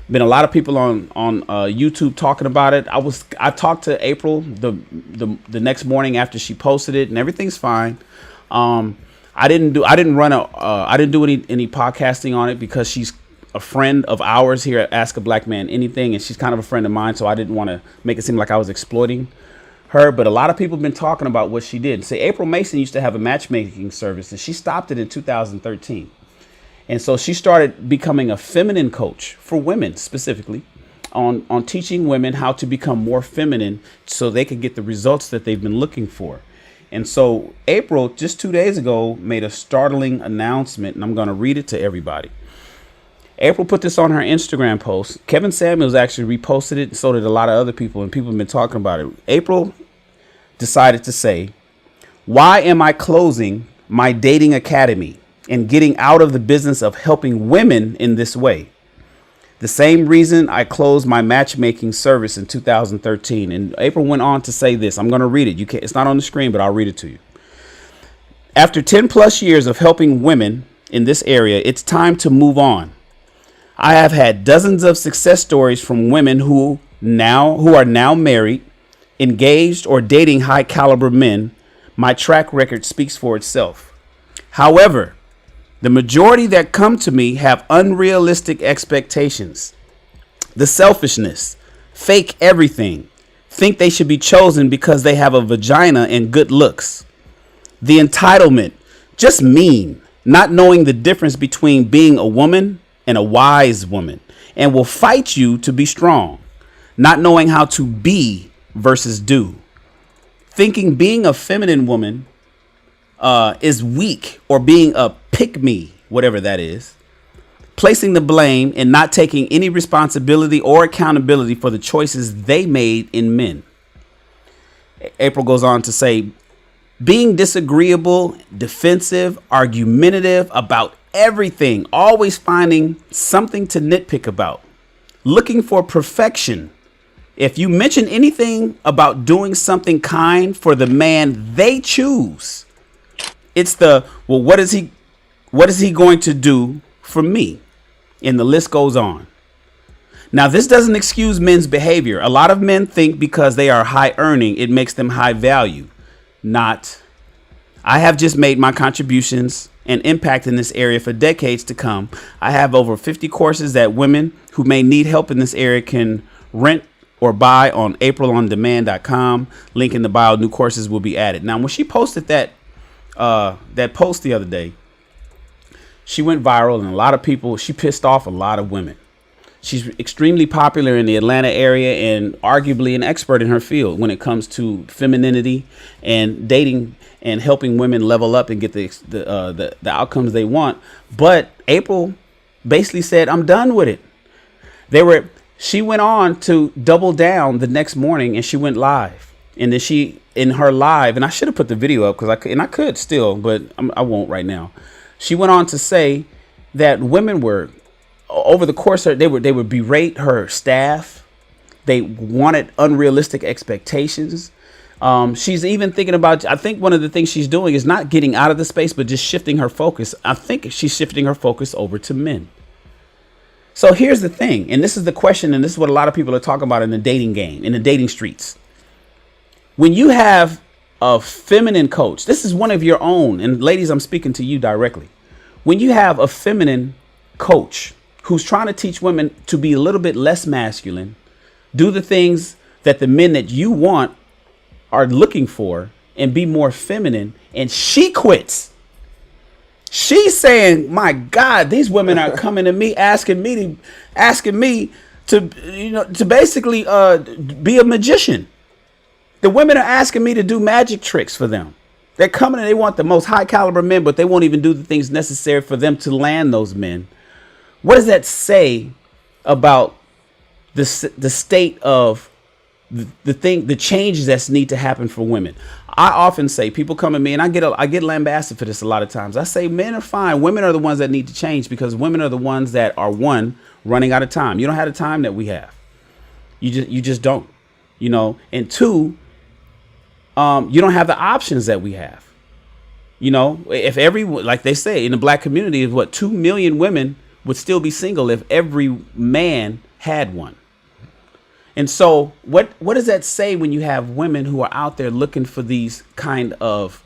B: Been a lot of people on YouTube talking about it. I talked to April the next morning after she posted it, and everything's fine. I didn't do any podcasting on it because she's a friend of ours here at Ask a Black Man Anything, and she's kind of a friend of mine, so I didn't want to make it seem like I was exploiting her. But a lot of people have been talking about what she did. Say, April Mason used to have a matchmaking service, and she stopped it in 2013. And so she started becoming a feminine coach for women, specifically on teaching women how to become more feminine so they could get the results that they've been looking for. And so April, just 2 days ago, made a startling announcement, and I'm going to read it to everybody. April put this on her Instagram post. Kevin Samuels actually reposted it, and so did a lot of other people, and people have been talking about it. April decided to say, "Why am I closing my dating academy and getting out of the business of helping women in this way? The same reason I closed my matchmaking service in 2013. And April went on to say this. I'm going to read it. It's not on the screen, but I'll read it to you. "After 10 plus years of helping women in this area, it's time to move on. I have had dozens of success stories from women who are now married, engaged, or dating high caliber men. My track record speaks for itself. However, the majority that come to me have unrealistic expectations. The selfishness, fake everything, think they should be chosen because they have a vagina and good looks. The entitlement, just mean, not knowing the difference between being a woman and a wise woman, and will fight you to be strong, not knowing how to be versus do. Thinking being a feminine woman is weak, or being a pick-me, whatever that is. Placing the blame and not taking any responsibility or accountability for the choices they made in men." April goes on to say, "Being disagreeable, defensive, argumentative about everything, always finding something to nitpick about, looking for perfection. If you mention anything about doing something kind for the man they choose, it's well, what is he going to do for me?" And the list goes on. Now, this doesn't excuse men's behavior. A lot of men think because they are high earning, it makes them high value. Not. I have just made my contributions and impact in this area for decades to come. I have over 50 courses that women who may need help in this area can rent or buy on aprilondemand.com. Link in the bio. New courses will be added. Now, when she posted that post the other day, she went viral, and she pissed off a lot of women. She's extremely popular in the Atlanta area and arguably an expert in her field when it comes to femininity and dating and helping women level up and get the outcomes they want. But April basically said, "I'm done with it." She went on to double down the next morning, and she went live. And then in her live, and I should have put the video up because I could still, but I won't right now. She went on to say that women were, over the course of, they would berate her staff. They wanted unrealistic expectations. She's even thinking about, I think one of the things she's doing is not getting out of the space, but just shifting her focus. I think she's shifting her focus over to men. So here's the thing, and this is the question, and this is what a lot of people are talking about in the dating game, in the dating streets. When you have a feminine coach, this is one of your own, and ladies, I'm speaking to you directly. When you have a feminine coach who's trying to teach women to be a little bit less masculine, do the things that the men that you want are looking for, and be more feminine, and she quits. She's saying, "My God, these women are coming to me, asking me to basically be a magician. The women are asking me to do magic tricks for them. They're coming and they want the most high caliber men, but they won't even do the things necessary for them to land those men." What does that say about the state of the changes that need to happen for women? I often say, people come to me, and I get lambasted for this a lot of times. I say men are fine. Women are the ones that need to change, because women are the ones that are, one, running out of time. You don't have the time that we have. You just don't. And two, you don't have the options that we have. If like they say in the black community, is 2 million women would still be single if every man had one. And so what does that say when you have women who are out there looking for these kind of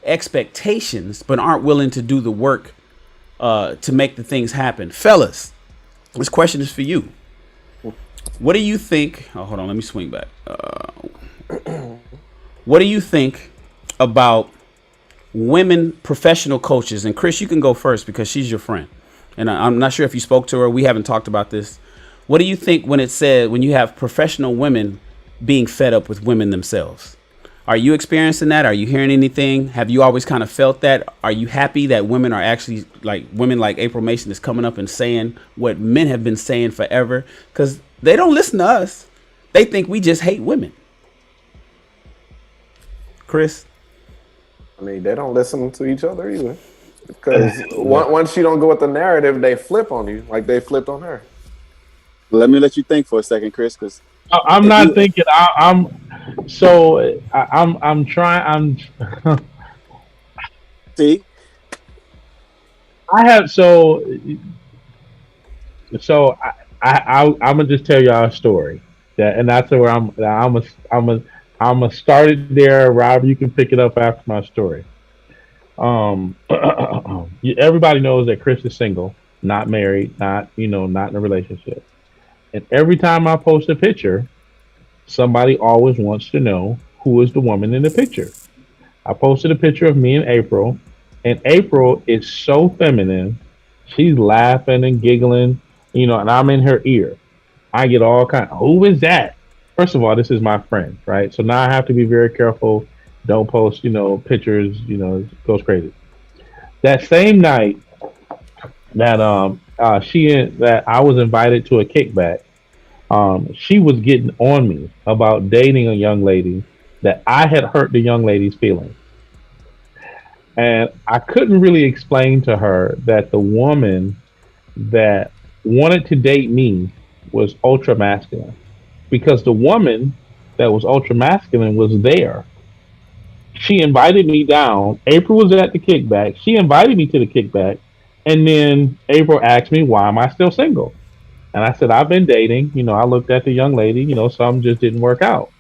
B: expectations, but aren't willing to do the work to make the things happen? Fellas, this question is for you. What do you think? Oh, hold on. Let me swing back. What do you think about women professional coaches? And Chris, you can go first because she's your friend. And I'm not sure if you spoke to her. We haven't talked about this. What do you think when you have professional women being fed up with women themselves? Are you experiencing that? Are you hearing anything? Have you always kind of felt that? Are you happy that women are actually, like women like April Mason is coming up and saying what men have been saying forever? Because they don't listen to us. They think we just hate women. Chris?
C: I mean, they don't listen to each other either. Because once you don't go with the narrative, they flip on you like they flipped on her.
D: Let me let you think for a second, Chris, because
A: I'm not thinking. I'm trying.
D: See,
A: I have I'm gonna just tell y'all a story, and that's where I'm gonna start it there. Rob, you can pick it up after my story. Everybody knows that Chris is single, not married, not in a relationship. And every time I post a picture, somebody always wants to know who is the woman in the picture. I posted a picture of me and April is so feminine. She's laughing and giggling, and I'm in her ear. I get all kinds. Who is that? First of all, this is my friend, right? So now I have to be very careful. Don't post, pictures. It goes crazy. That same night that that I was invited to a kickback, she was getting on me about dating a young lady that I had hurt the young lady's feelings. And I couldn't really explain to her that the woman that wanted to date me was ultra masculine, because the woman that was ultra masculine was there. She invited me down. April was at the kickback. She invited me to the kickback. And then April asked me, why am I still single? And I said, I've been dating. I looked at the young lady, some just didn't work out.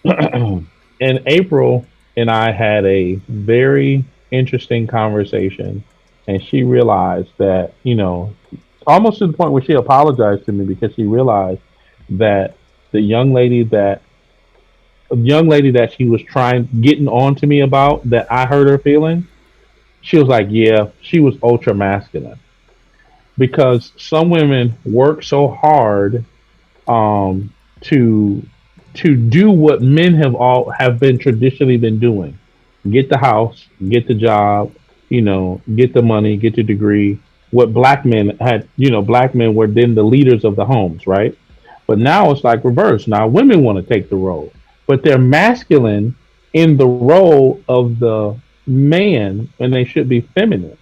A: And April and I had a very interesting conversation. And she realized that, almost to the point where she apologized to me, because she realized that the young lady that she was getting on to me about, that I hurt her feelings, she was like, yeah, she was ultra masculine. because some women work so hard um, to do what men have been traditionally been doing: get the house, get the job, get the money, get the degree. What black men had, black men were then the leaders of the homes, right? But now it's like reverse. Now women want to take the role, but they're masculine in the role of the man, and they should be feminine.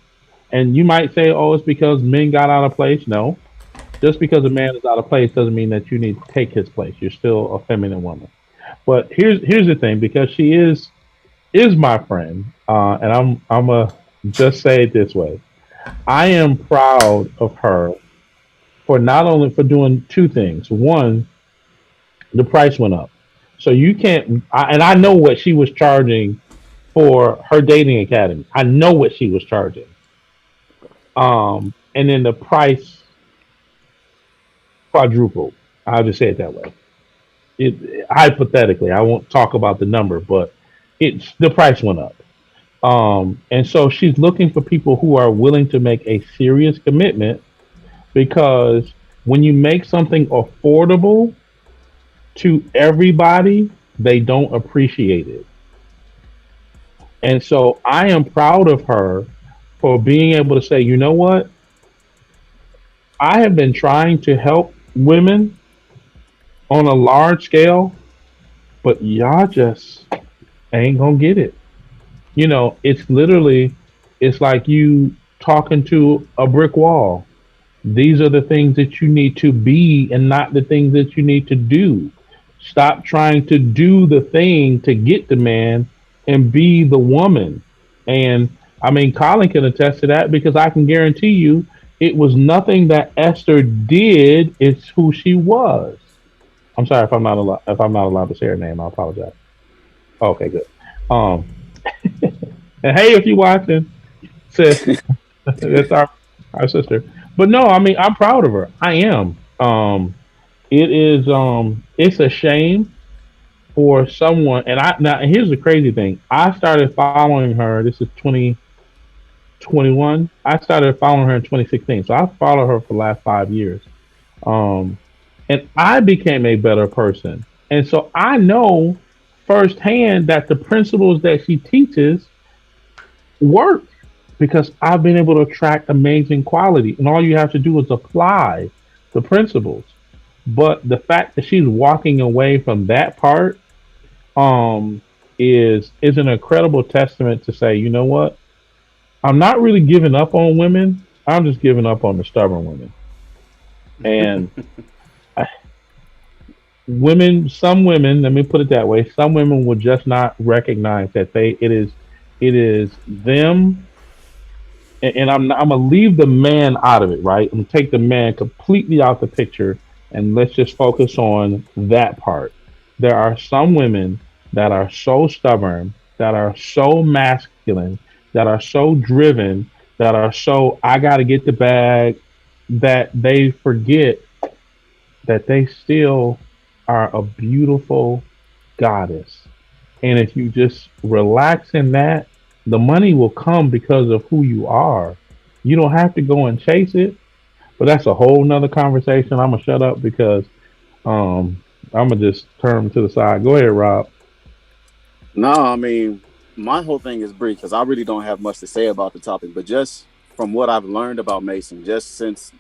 A: And you might say, "Oh, it's because men got out of place." No, just because a man is out of place doesn't mean that you need to take his place. You're still a feminine woman. But here's the thing, because she is my friend, and I'm a just say it this way: I am proud of her for not only for doing two things. One, the price went up, so you can't. And I know what she was charging for her dating academy. I know what she was charging. And then the price quadrupled. I'll just say it that way. Hypothetically, I won't talk about the number, but it's the price went up. And so she's looking for people who are willing to make a serious commitment, because when you make something affordable to everybody, they don't appreciate it. And so I am proud of her for being able to say, you know what? I have been trying to help women on a large scale, but y'all just ain't gonna get it. It's literally, it's like you talking to a brick wall. These are the things that you need to be and not the things that you need to do. Stop trying to do the thing to get the man and be the woman. And I mean, Colin can attest to that, because I can guarantee you it was nothing that Esther did, it's who she was. I'm sorry if I'm not allowed to say her name, I apologize. Okay, good. Um and hey, if you watching, sis, that's our sister. But no, I mean, I'm proud of her. I am. It's a shame for someone, and here's the crazy thing. I started following her, this is 2021. I started following her in 2016. So I followed her for the last 5 years. Um and I became a better person. And so I know firsthand that the principles that she teaches work, because I've been able to attract amazing quality. And all you have to do is apply the principles. But the fact that she's walking away from that part um, is an incredible testament to say, you know what? I'm not really giving up on women. I'm just giving up on the stubborn women. And I, some women, let me put it that way, some women will just not recognize that it is them. And I'm gonna leave the man out of it, right? I'm gonna take the man completely out the picture, and let's just focus on that part. There are some women that are so stubborn, that are so masculine, that are so driven, that are so I gotta get the bag, that they forget that they still are a beautiful goddess. And if you just relax in that, the money will come because of who you are. You don't have to go and chase it. But that's a whole nother conversation. I'm gonna shut up because I'm gonna just turn to the side. Go ahead, Rob.
D: No, I mean, my whole thing is brief because I really don't have much to say about the topic. But just from what I've learned about Mason, just since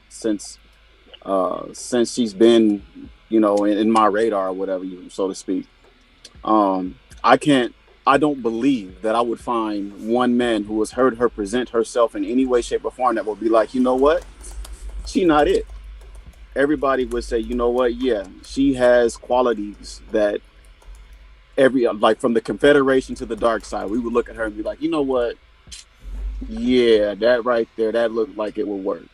D: she's been, in my radar or whatever, so to speak, I can't. I don't believe that I would find one man who has heard her present herself in any way, shape, or form that would be like, you know what, she not it. Everybody would say, you know what, yeah, she has qualities that like from the Confederation to the dark side, we would look at her and be like, you know what, yeah, that right there, that looked like it would work.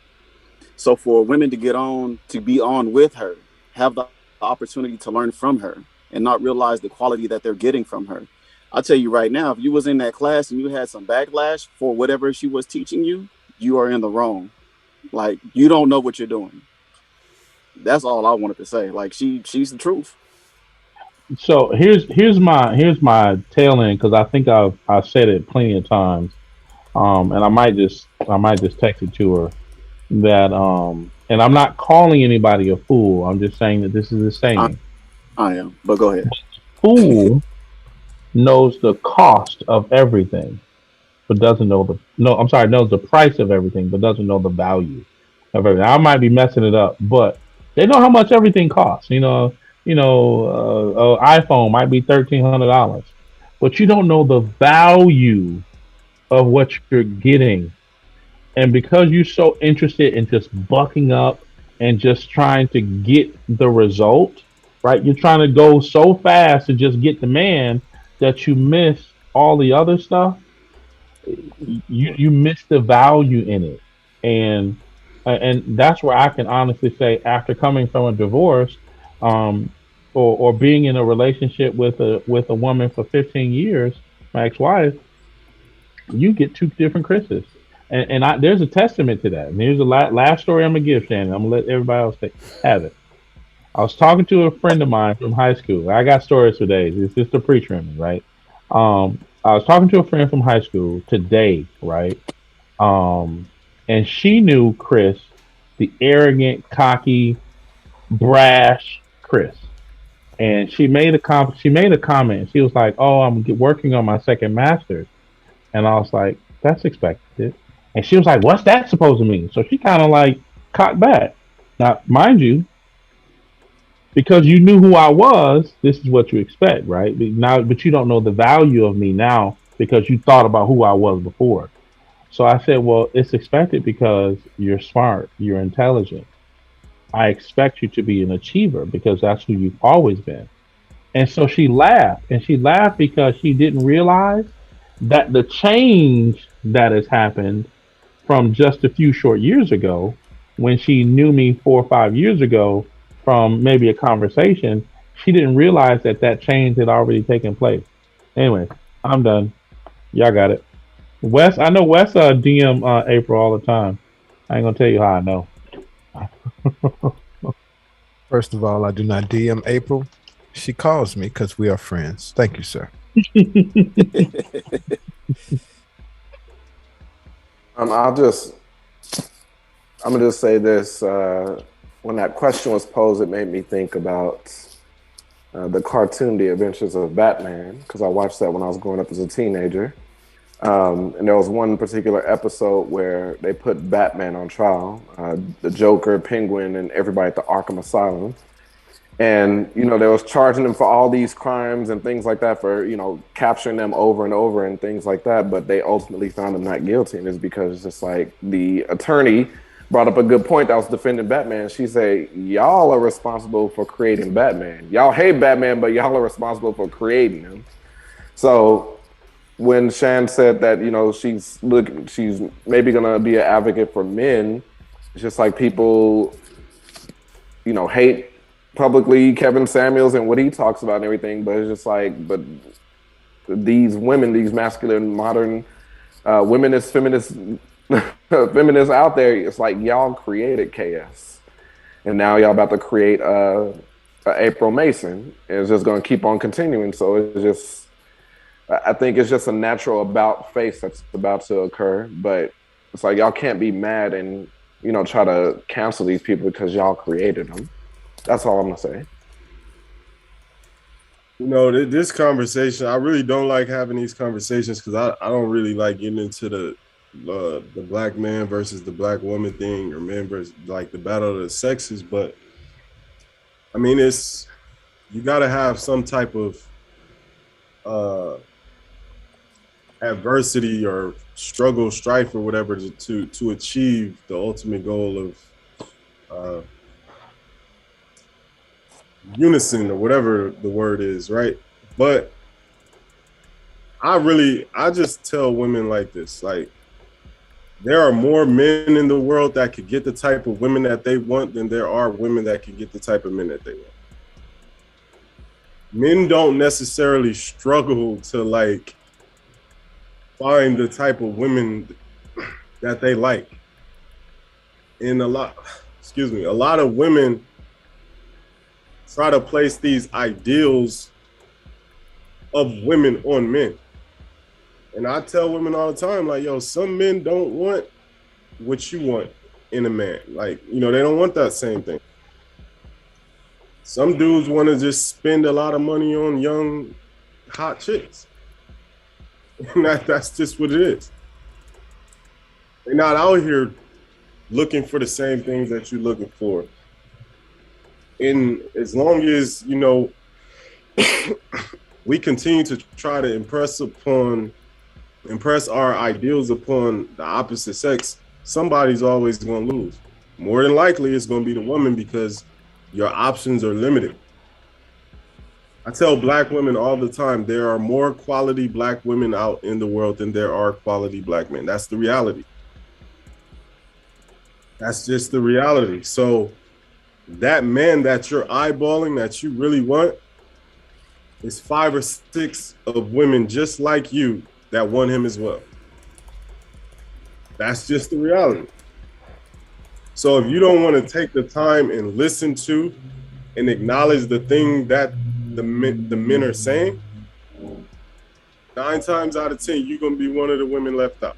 D: So for women to be on with her, have the opportunity to learn from her and not realize the quality that they're getting from her. I'll tell you right now, if you was in that class and you had some backlash for whatever she was teaching you, you are in the wrong. Like, you don't know what you're doing. That's all I wanted to say. Like, she's the truth.
A: So here's my tail end, because I think I've said it plenty of times. And I might just text it to her. that and I'm not calling anybody a fool. I'm just saying that this is a
D: I,
A: saying.
D: I am, but go ahead.
A: Fool knows the cost of everything, but doesn't know the no. I'm sorry, knows the price of everything, but doesn't know the value of everything. I might be messing it up, but they know how much everything costs. iPhone might be $1,300, but you don't know the value of what you're getting. And because you're so interested in just bucking up and just trying to get the result, right? You're trying to go so fast to just get the man that you miss all the other stuff. You miss the value in it, and that's where I can honestly say, after coming from a divorce, um, or being in a relationship with a woman for 15 years, my ex-wife, you get two different Chris's. And there's a testament to that. And here's the last story I'm gonna give, Shannon. I'm gonna let everybody else have it. I was talking to a friend of mine from high school. I got stories for days. It's just a preacher in me, right? I was talking to a friend from high school today, right? Um, and she knew Chris, the arrogant, cocky, brash Chris. And she made a comment. She was like, "Oh, I'm working on my second master's." And I was like, "That's expected." And she was like, "What's that supposed to mean?" So she kind of like cocked back. Now, mind you, because you knew who I was, this is what you expect, right? But you don't know the value of me now because you thought about who I was before. So I said, "Well, it's expected because you're smart, you're intelligent. I expect you to be an achiever because that's who you've always been." And so she laughed, and she laughed because she didn't realize that the change that has happened from just a few short years ago, when she knew me 4 or 5 years ago from maybe a conversation, she didn't realize that that change had already taken place. Anyway, I'm done. Y'all got it. Wes, I know Wes DM April all the time. I ain't gonna tell you how I know.
H: First of all, I do not DM April. She calls me because we are friends. Thank you, sir.
C: I'll just I'm gonna just say this. When that question was posed, it made me think about the cartoon The Adventures of Batman, because I watched that when I was growing up as a teenager. And there was one particular episode where they put Batman on trial, the Joker, Penguin, and everybody at the Arkham Asylum. And, they was charging them for all these crimes and things like that, for, capturing them over and over and things like that. But they ultimately found them not guilty. And it's because it's like the attorney brought up a good point that was defending Batman. She said, y'all are responsible for creating Batman. Y'all hate Batman, but y'all are responsible for creating him. So when Shan said that, she's maybe gonna be an advocate for men, it's just like people, hate publicly Kevin Samuels and what he talks about and everything, but it's just like, but these women, these masculine, modern, womenist, feminist, feminists out there, it's like y'all created KS, and now y'all about to create a April Mason, and it's just gonna keep on continuing. So it's just, I think it's just a natural about face that's about to occur, but it's like y'all can't be mad and try to cancel these people because y'all created them. That's all I'm gonna say.
F: This conversation, I really don't like having these conversations because I don't really like getting into the black man versus the black woman thing, or men versus like the battle of the sexes. But I mean, you got to have some type of adversity or struggle, strife, or whatever to achieve the ultimate goal of unison, or whatever the word is, right? But I just tell women like this, like, there are more men in the world that could get the type of women that they want than there are women that can get the type of men that they want. Men don't necessarily struggle to like find the type of women that they like. And a lot of women try to place these ideals of women on men. And I tell women all the time, like, yo, some men don't want what you want. in a man. Like, you know, they don't want that same thing. Some dudes want to just spend a lot of money on young, hot chicks. And that's just what it is. They're not out here looking for the same things that you're looking for. And as long as, you know, we continue to try to impress our ideals upon the opposite sex, somebody's always going to lose. More than likely, it's going to be the woman because your options are limited. I tell black women all the time, there are more quality black women out in the world than there are quality black men. That's the reality. That's just the reality. So that man that you're eyeballing, that you really want, is 5 or 6 of women just like you that want him as well. That's just the reality. So if you don't want to take the time and listen to and acknowledge the thing that the men are saying, 9 times out of 10, you're going to be one of the women left out.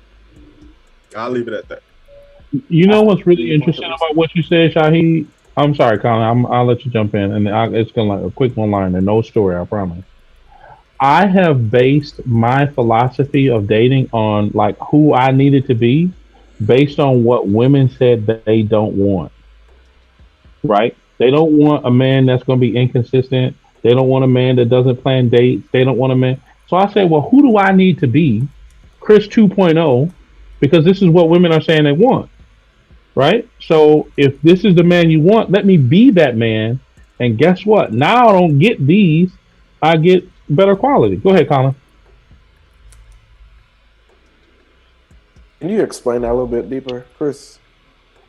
F: I'll leave it at that.
A: You know what's really interesting about what you said, Shahid? I'm sorry, Colin. I'll let you jump in, and it's gonna like a quick one liner, no story, I promise. I have based my philosophy of dating on like who I needed to be, based on what women said that they don't want. Right? They don't want a man that's gonna be inconsistent. They don't want a man that doesn't plan dates. They don't want a man. So I said, well, who do I need to be, Chris 2.0, because this is what women are saying they want. Right? So if this is the man you want, let me be that man. And guess what? Now I don't get these, I get better quality. Go ahead, Colin.
C: Can you explain that a little bit deeper, Chris?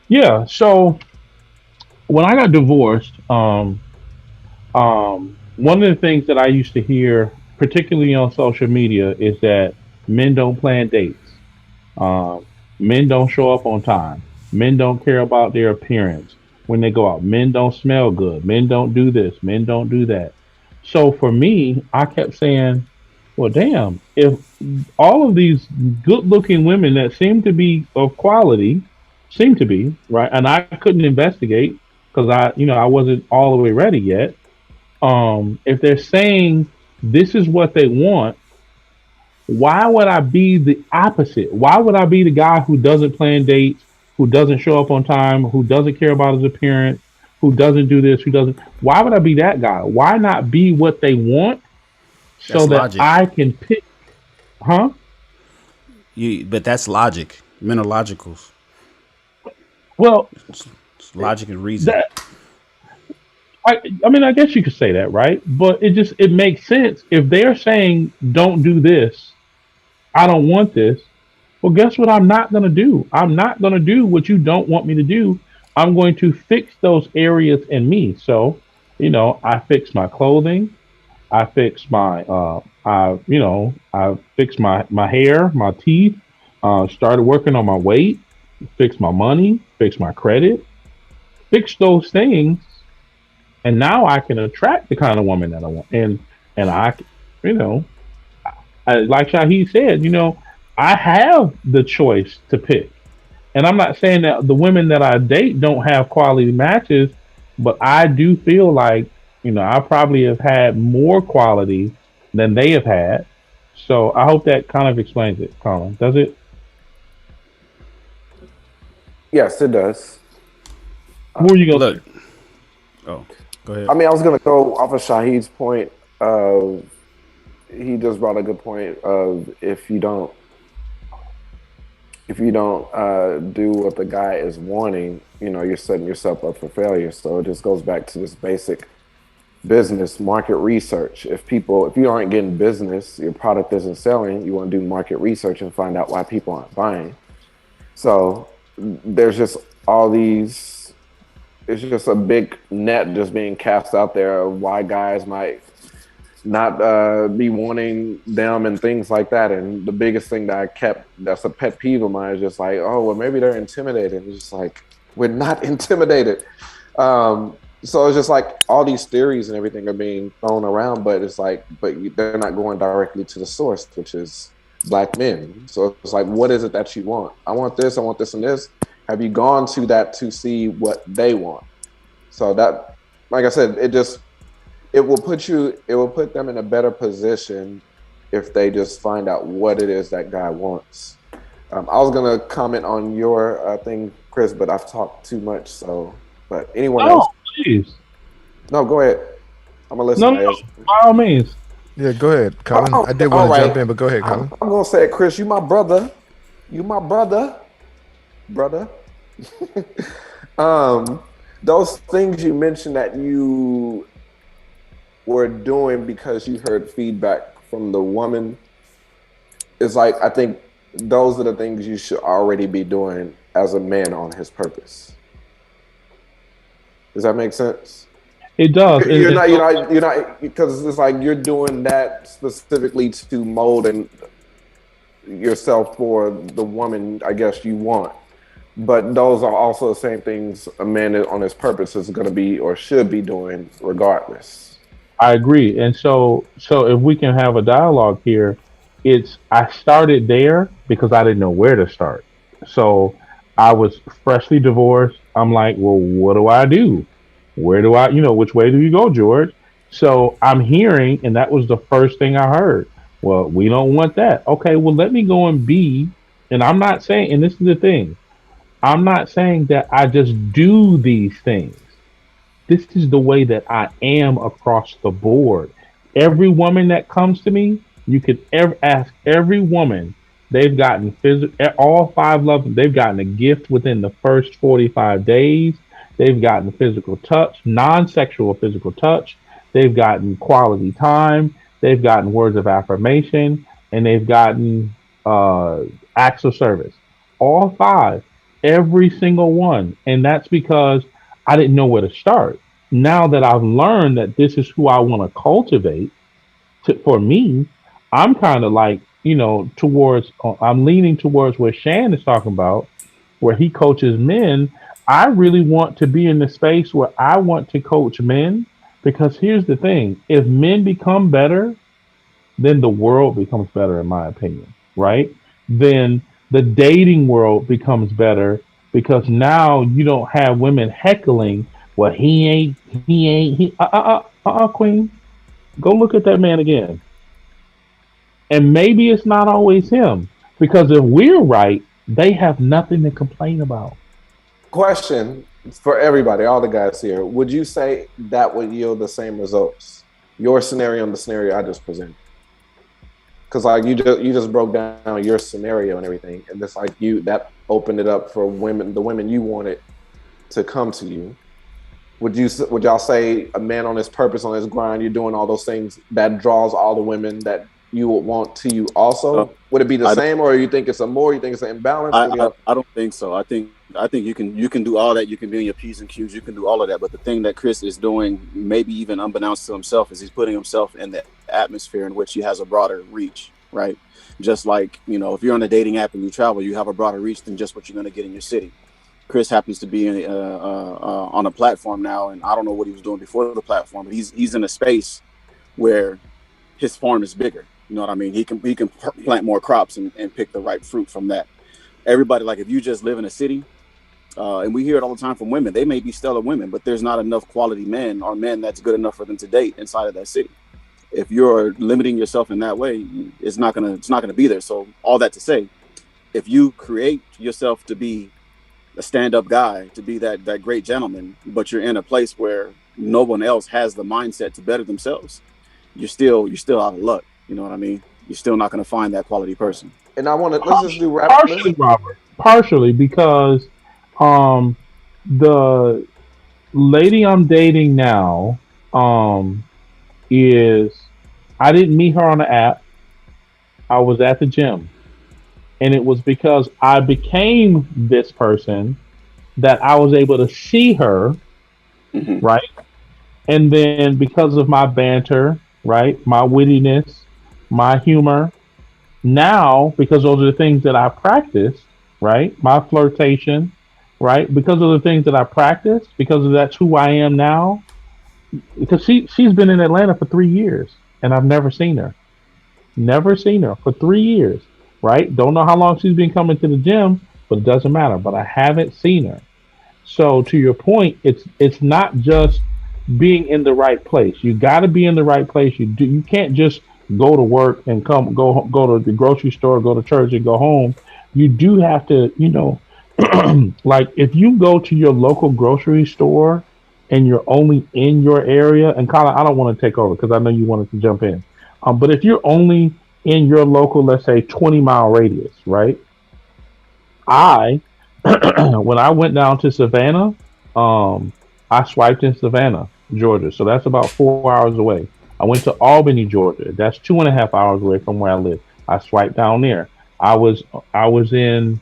A: Yeah. So when I got divorced, one of the things that I used to hear, particularly on social media, is that men don't plan dates. Men don't show up on time. Men don't care about their appearance when they go out. Men don't smell good. Men don't do this. Men don't do that. So for me, I kept saying, well, damn, if all of these good looking women that seem to be of quality, seem to be, right? And I couldn't investigate because I wasn't all the way ready yet. If they're saying this is what they want, why would I be the opposite? Why would I be the guy who doesn't plan dates, who doesn't show up on time, who doesn't care about his appearance, who doesn't do this, who doesn't? Why would I be that guy? Why not be what they want so
B: That's
A: that
B: logic.
A: I can pick? Huh?
B: But that's logic. Men are logicals.
A: Well,
B: It's logic and reason.
A: that I mean, I guess you could say that, right? But it makes sense if they're saying don't do this. I don't want this. Well, guess what? I'm not going to do. I'm not going to do what you don't want me to do. I'm going to fix those areas in me. So, I fix my clothing. I fix I fix my hair, my teeth. Started working on my weight. Fix my money. Fix my credit. Fix those things, and now I can attract the kind of woman that I want. And you know, like Shahid said, I have the choice to pick. And I'm not saying that the women that I date don't have quality matches, but I do feel like, I probably have had more quality than they have had. So I hope that kind of explains it, Colin. Does it?
C: Yes, it does.
A: Who are you going to
B: Look. Oh, go ahead.
C: I mean, I was going to go off of Shahid's point of, he just brought a good point of if you don't do what the guy is wanting, you're setting yourself up for failure. So it just goes back to this basic business market research. If you aren't getting business, your product isn't selling, you want to do market research and find out why people aren't buying. So there's just all these, it's just a big net just being cast out there of why guys might not be wanting them and things like that. And the biggest thing that's a pet peeve of mine is just like, oh, well, maybe they're intimidated. It's just like, we're not intimidated. So it's just like all these theories and everything are being thrown around, but it's like, they're not going directly to the source, which is black men. So it's like, what is it that you want? I want this, and this. Have you gone to that to see what they want? So that, like I said, it will put them in a better position if they just find out what it is that guy wants. I was gonna comment on your thing, Chris, but I've talked too much. So, but anyone else?
A: Please.
C: No, go ahead. I'm gonna listen.
A: No, by all means.
H: Yeah, go ahead, Colin. I did want to jump in, but go ahead, Colin.
C: I'm gonna say it, Chris. You my brother. Brother. Those things you mentioned that you were doing because you heard feedback from the woman is like, I think those are the things you should already be doing as a man on his purpose. Does that make sense?
A: It does.
C: You're not, because it's like you're doing that specifically to mold and yourself for the woman, I guess, you want. But those are also the same things a man on his purpose is going to be or should be doing regardless.
A: I agree. And so if we can have a dialogue here, I started there because I didn't know where to start. So I was freshly divorced. I'm like, well, what do I do? Where do I, which way do you go, George? So I'm hearing, and that was the first thing I heard. Well, we don't want that. Okay, well, let me go and be, and I'm not saying, and this is the thing, I'm not saying that I just do these things. This is the way that I am across the board. Every woman that comes to me, you could ask every woman, they've gotten all five love, they've gotten a gift within the first 45 days. They've gotten physical touch, non-sexual physical touch. They've gotten quality time. They've gotten words of affirmation, and they've gotten acts of service. All five, every single one. And that's because I didn't know where to start. Now that I've learned that this is who I want to cultivate, for me, I'm kind of like, I'm leaning towards what Shan is talking about, where he coaches men. I really want to be in the space where I want to coach men, because here's the thing. If men become better, then the world becomes better, in my opinion, right? Then the dating world becomes better, because now you don't have women heckling, well, queen, go look at that man again. And maybe it's not always him, because if we're right, they have nothing to complain about.
C: Question for everybody, all the guys here. Would you say that would yield the same results? Your scenario and the scenario I just presented? Because like you just broke down your scenario and everything, and it's like that opened it up for the women you wanted to come to you. Would y'all say a man on his purpose, on his grind, you're doing all those things that draws all the women that you would want to you also? Would it be the same, or you think it's you think it's an imbalance?
D: I don't think so. I think you can do all that. You can be in your P's and Q's. You can do all of that. But the thing that Chris is doing, maybe even unbeknownst to himself, is he's putting himself in the atmosphere in which he has a broader reach, right? Just like, if you're on a dating app and you travel, you have a broader reach than just what you're going to get in your city. Chris happens to be on a platform now, and I don't know what he was doing before the platform, but he's in a space where his farm is bigger. You know what I mean? He can plant more crops and pick the right fruit from that. Everybody, like if you just live in a city, and we hear it all the time from women, they may be stellar women, but there's not enough quality men or men that's good enough for them to date inside of that city. If you're limiting yourself in that way, it's not gonna be there. So all that to say, if you create yourself to be a stand-up guy, to be that great gentleman, but you're in a place where no one else has the mindset to better themselves, you're still out of luck. You know what I mean? You're still not going to find that quality person.
C: And let's just do
A: partially, Robert. Partially because the lady I'm dating now is, I didn't meet her on the app. I was at the gym. And it was because I became this person that I was able to see her, right? And then because of my banter, right, my wittiness, my humor, now, because those are the things that I practice, right, my flirtation, right, because of the things that I practice, because that's who I am now, because she's been in Atlanta for 3 years, and I've never seen her for 3 years. Right? Don't know how long she's been coming to the gym, but it doesn't matter. But I haven't seen her. So to your point, it's not just being in the right place. You got to be in the right place. You can't just go to work and go to the grocery store, go to church and go home. You do have to, like if you go to your local grocery store and you're only in your area, and Colin, I don't want to take over because I know you wanted to jump in. But if you're only in your local, let's say 20-mile radius, right? I when I went down to Savannah, I swiped in Savannah, Georgia. So that's about 4 hours away. I went to Albany, Georgia. That's 2.5 hours away from where I live. I swiped down there. I was I was in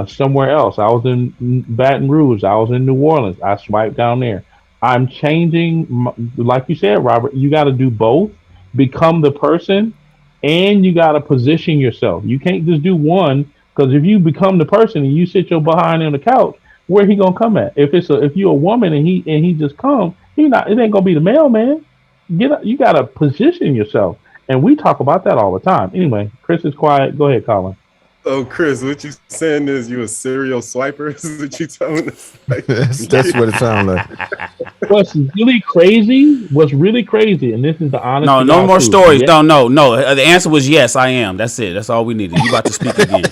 A: somewhere else. I was in Baton Rouge. I was in New Orleans. I swiped down there. I'm changing, like you said, Robert. You got to do both. Become the person, and you got to position yourself. You can't just do one because if you become the person and you sit your behind on the couch, where he gonna come at? If you're a woman and he just come, he not it ain't gonna be the mailman. Get up, you gotta position yourself, and we talk about that all the time. Anyway, Chris is quiet. Go ahead, Colin.
F: Oh, Chris, what you saying is you a serial swiper? Is what you telling us? Like,
H: That's what it sounds like.
A: What's really crazy, and this is the honest.
B: No more stories. Yeah. No. The answer was yes, I am. That's it. That's all we needed. You about to speak again.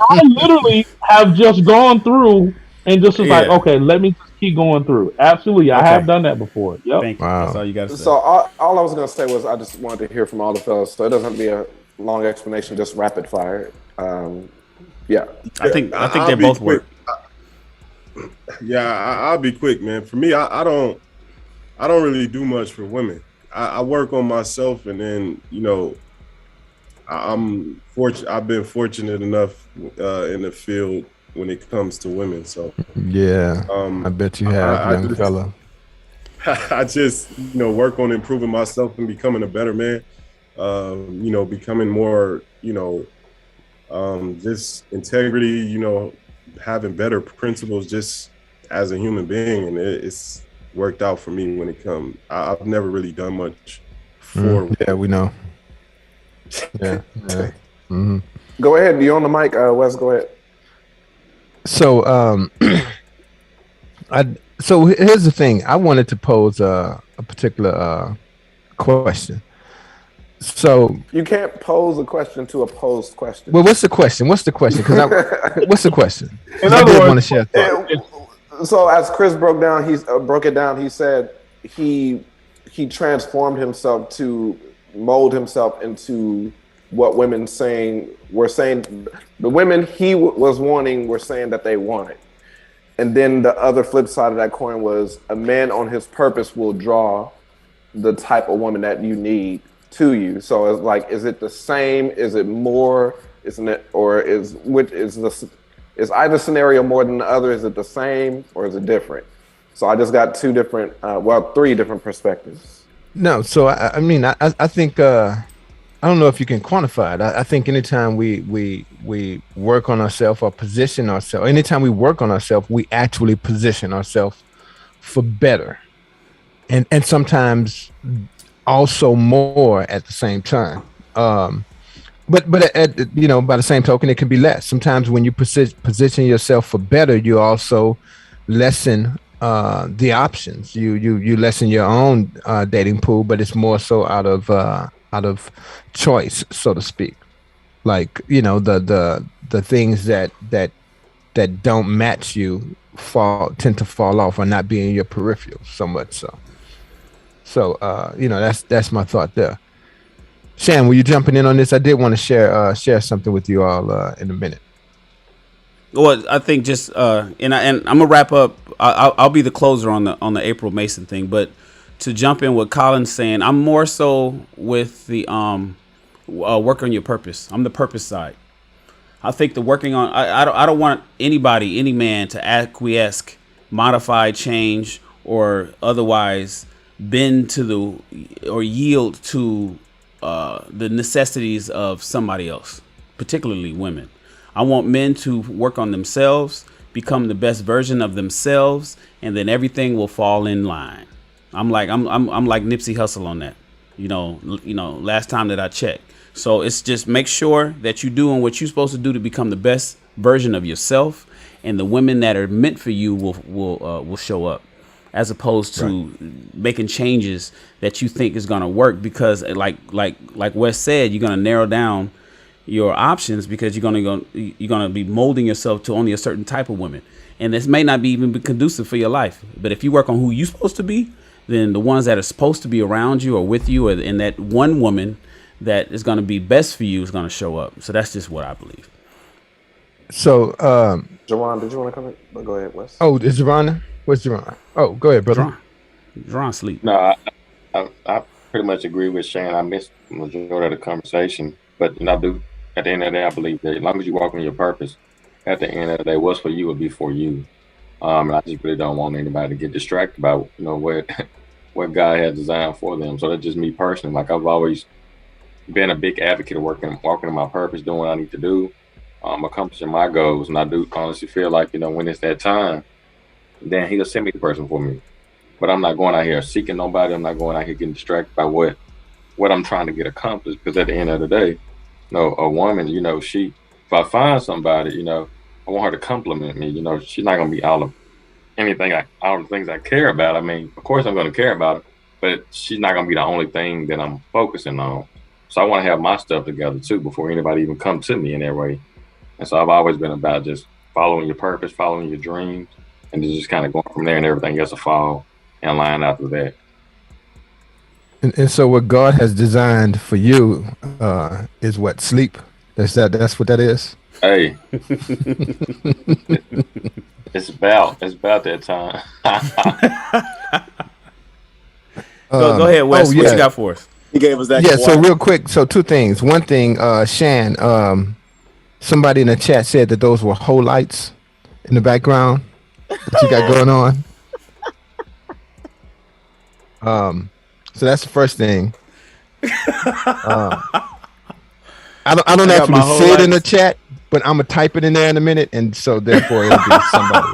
A: I literally have just gone through and just was like, okay, let me just keep going through. Absolutely, I have done that before. Yep.
B: Thank you. Wow. That's all you got to say.
C: So all I was going to say was I just wanted to hear from all the fellas. So it doesn't have to be a long explanation, just rapid fire. Yeah.
B: I think they both work.
F: Yeah, I'll be quick, man. For me, I don't really do much for women. I work on myself, and then I'm fortunate. I've been fortunate enough in the field when it comes to women. So
H: yeah, I bet you have, young fella.
F: I just work on improving myself and becoming a better man. Becoming more just integrity. Having better principles just as a human being, and it's worked out for me when it comes. I've never really done much for.
H: Yeah, we know. Yeah. Mm-hmm.
C: Go ahead. You on the mic, Wes? Go ahead.
H: So, so here's the thing. I wanted to pose a particular question. So
C: you can't pose a question to a posed question.
H: Well, what's the question? What's the question? What's the question?
A: I did
H: want to share.
C: So as Chris broke it down. He said he transformed himself to mold himself into what women were saying. The women he was wanting were saying that they wanted. And then the other flip side of that coin was a man on his purpose will draw the type of woman that you need to you. So it's like, is it the same? Is it more? Isn't it? Or is either scenario more than the other? Is it the same or is it different? So I just got three different perspectives.
H: No, so I mean, I think I don't know if you can quantify it. I think anytime we work on ourselves or position ourselves, anytime we work on ourselves, we actually position ourselves for better, and sometimes also more at the same time. But by the same token, it can be less. Sometimes when you position yourself for better, you also lessen the options. You lessen your own dating pool, but it's more so out of choice, so to speak. Like the things that don't match you tend to fall off or not be in your peripheral so much so. So that's my thought there. Shan, were you jumping in on this? I did want to share something with you all in a minute.
B: Well, I think just and I'm gonna wrap up. I'll be the closer on the April Mason thing, but to jump in what Colin's saying, I'm more so with the work on your purpose. I'm the purpose side. I think the working on I don't want any man to acquiesce, modify, change, or otherwise bend to or yield to the necessities of somebody else, particularly women. I want men to work on themselves, become the best version of themselves, and then everything will fall in line. I'm like Nipsey Hussle on that. Last time that I checked. So it's just make sure that you're doing what you're supposed to do to become the best version of yourself, and the women that are meant for you will show up, as opposed to making changes that you think is gonna work, because like Wes said, you're gonna narrow down your options because you're gonna be molding yourself to only a certain type of women, and this may not be even be conducive for your life. But if you work on who you're supposed to be, then the ones that are supposed to be around you or with you, and that one woman that is going to be best for you is going to show up. So that's just what I believe.
H: So,
C: Jerron, did you want to come in? Go ahead, Wes.
H: Oh, is Jerron? Where's Jerron? Oh, go ahead, brother.
B: Jerron sleep.
G: No, I pretty much agree with Shane. I missed the majority of the conversation, but I do. At the end of the day, I believe that as long as you walk in your purpose, at the end of the day, what's for you will be for you. And I just really don't want anybody to get distracted by what God has designed for them. So that's just me personally. Like, I've always been a big advocate of walking in my purpose, doing what I need to do, accomplishing my goals. And I do honestly feel like, when it's that time, then He'll send me the person for me. But I'm not going out here seeking nobody. I'm not going out here getting distracted by what I'm trying to get accomplished. Because at the end of the day, a woman, if I find somebody, I want her to compliment me. She's not going to be all the things I care about. I mean, of course I'm going to care about it, but she's not going to be the only thing that I'm focusing on. So I want to have my stuff together too before anybody even come to me in that way. And so I've always been about just following your purpose, following your dreams, and just kind of going from there, and everything else will fall in line after that.
H: And so what God has designed for you is what? Sleep? That's what that is?
G: Hey. It's about that time.
B: Go ahead, Wes. What you got for us?
D: He gave us that.
H: Yeah, so real quick. So two things. One thing, Shan, somebody in the chat said that those were whole lights in the background that you got going on. So that's the first thing. I don't actually see it in the chat, but I'm gonna type it in there in a minute, and so therefore it'll be somebody.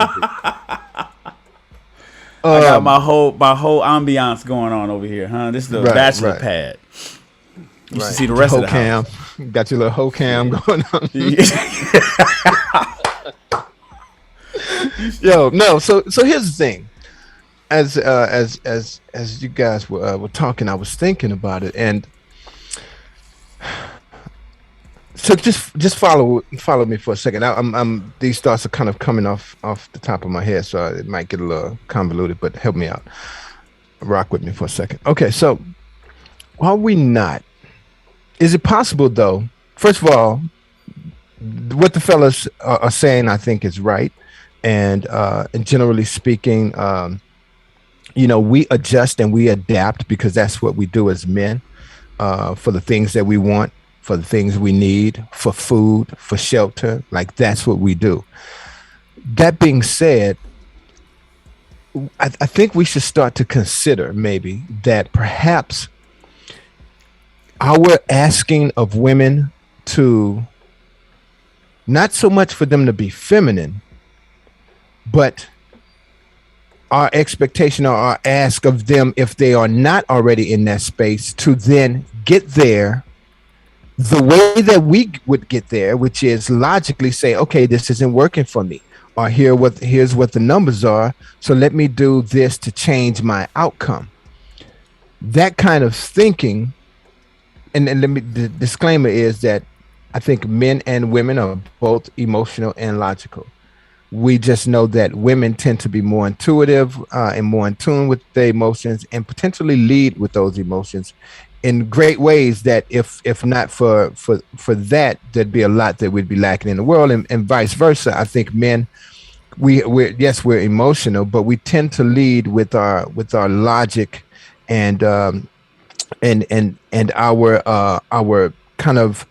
B: I got my whole ambiance going on over here, huh? This is the bachelor pad. You should see the rest of the
H: cam.
B: house.
H: Got your little whole cam going on. Yo, no. So here's the thing. As you guys were talking, I was thinking about it, and so just follow me for a second. I'm these thoughts are kind of coming off the top of my head, so it might get a little convoluted, but help me out. Rock with me for a second. Okay, so are we not? Is it possible though? First of all, what the fellas are saying, I think, is right, and generally speaking, we adjust and we adapt because that's what we do as men, for the things that we want, for the things we need, for food, for shelter. Like, that's what we do. That being said, I think we should start to consider maybe that perhaps our asking of women to, not so much for them to be feminine, but our expectation or our ask of them, if they are not already in that space, to then get there the way that we would get there, which is logically say, okay, this isn't working for me, or here's what the numbers are, so let me do this to change my outcome. That kind of thinking, and the disclaimer is that I think men and women are both emotional and logical. We just know that women tend to be more intuitive and more in tune with their emotions, and potentially lead with those emotions in great ways that if not for that, there'd be a lot that we'd be lacking in the world, and vice versa. I think men, we're emotional, but we tend to lead with our logic and our kind of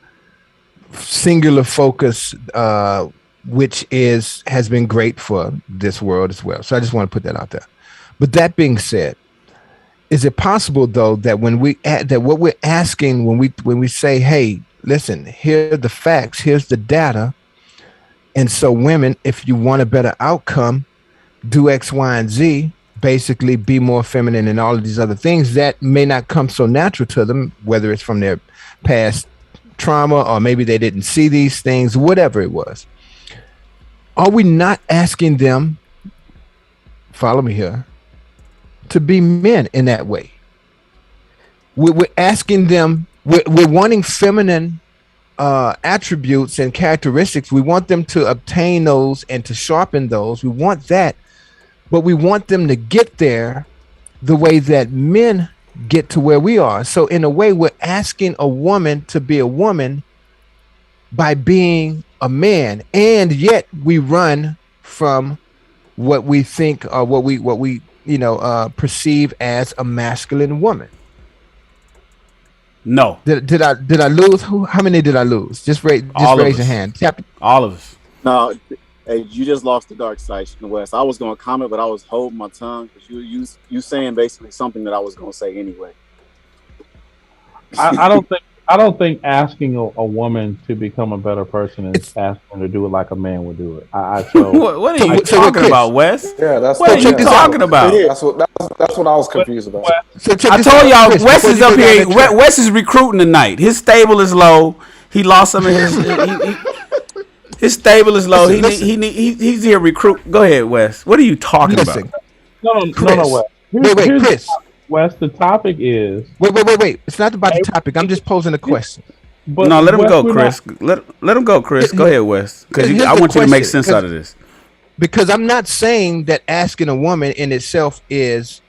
H: singular focus, which has been great for this world as well. So I just want to put that out there. But that being said, is it possible though that that what we're asking when we say, hey, listen, here are the facts, here's the data, and so women, if you want a better outcome, do X, Y, and Z, basically be more feminine and all of these other things that may not come so natural to them, whether it's from their past trauma, or maybe they didn't see these things, whatever it was. Are we not asking them, follow me here, to be men in that way? We're asking them, we're wanting feminine attributes and characteristics. We want them to obtain those and to sharpen those. We want that, but we want them to get there the way that men get to where we are. So in a way, we're asking a woman to be a woman by being a man, and yet we run from what we think or what we perceive as a masculine woman.
B: No.
H: Did I lose? How many did I lose? Just raise your hand.
B: All of us.
D: No, hey, you just lost the dark side, West. I was going to comment, but I was holding my tongue because you saying basically something that I was going to say anyway.
A: I don't think asking a woman to become a better person is asking her to do it like a man would do it.
B: What are you talking about, Wes?
C: Yeah,
B: what are you talking about?
C: That's what I was confused about.
B: So I told y'all, Wes is up here. Wes is recruiting tonight. His stable is low. He lost some of his. His stable is low. He's here recruit. Go ahead, Wes. What are you talking about?
A: No, Wes.
H: Wait, Chris.
A: Wes, the topic is...
H: Wait. It's not about the topic. I'm just posing a question.
B: But no, let him go, Chris. Let him go, Chris. Go ahead, Wes. Because I want you to make sense out of this.
H: Because I'm not saying that asking a woman in itself is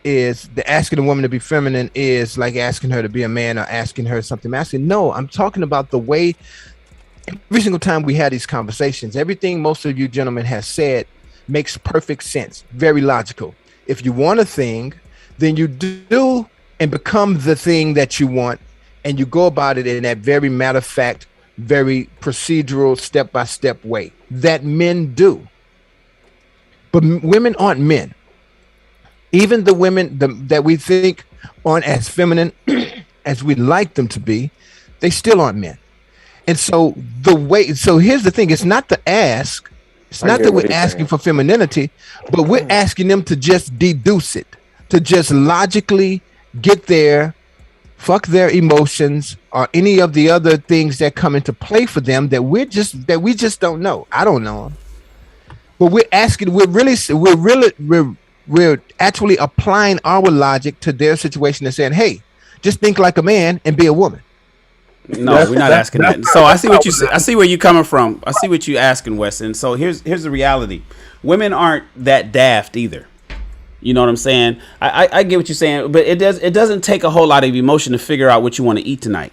H: asking a woman to be feminine is like asking her to be a man or asking her something masculine. No, I'm talking about the way every single time we had these conversations, everything most of you gentlemen have said makes perfect sense. Very logical. If you want a thing, then you do and become the thing that you want, and you go about it in that very matter of fact, very procedural, step-by-step way that men do. But women aren't men. Even the women that we think aren't as feminine as we'd like them to be, they still aren't men. And so here's the thing, it's not the ask, it's not that we're asking for femininity, but we're asking them to just deduce it, to just logically get there, fuck their emotions or any of the other things that come into play for them that we just don't know. I don't know them. But we're actually applying our logic to their situation and saying, hey, just think like a man and be a woman.
B: No, we're not asking that. So I see what you say. I see where you're coming from. I see what you're asking, Wes. And so here's the reality. Women aren't that daft either. You know what I'm saying? I get what you're saying, but it doesn't take a whole lot of emotion to figure out what you want to eat tonight.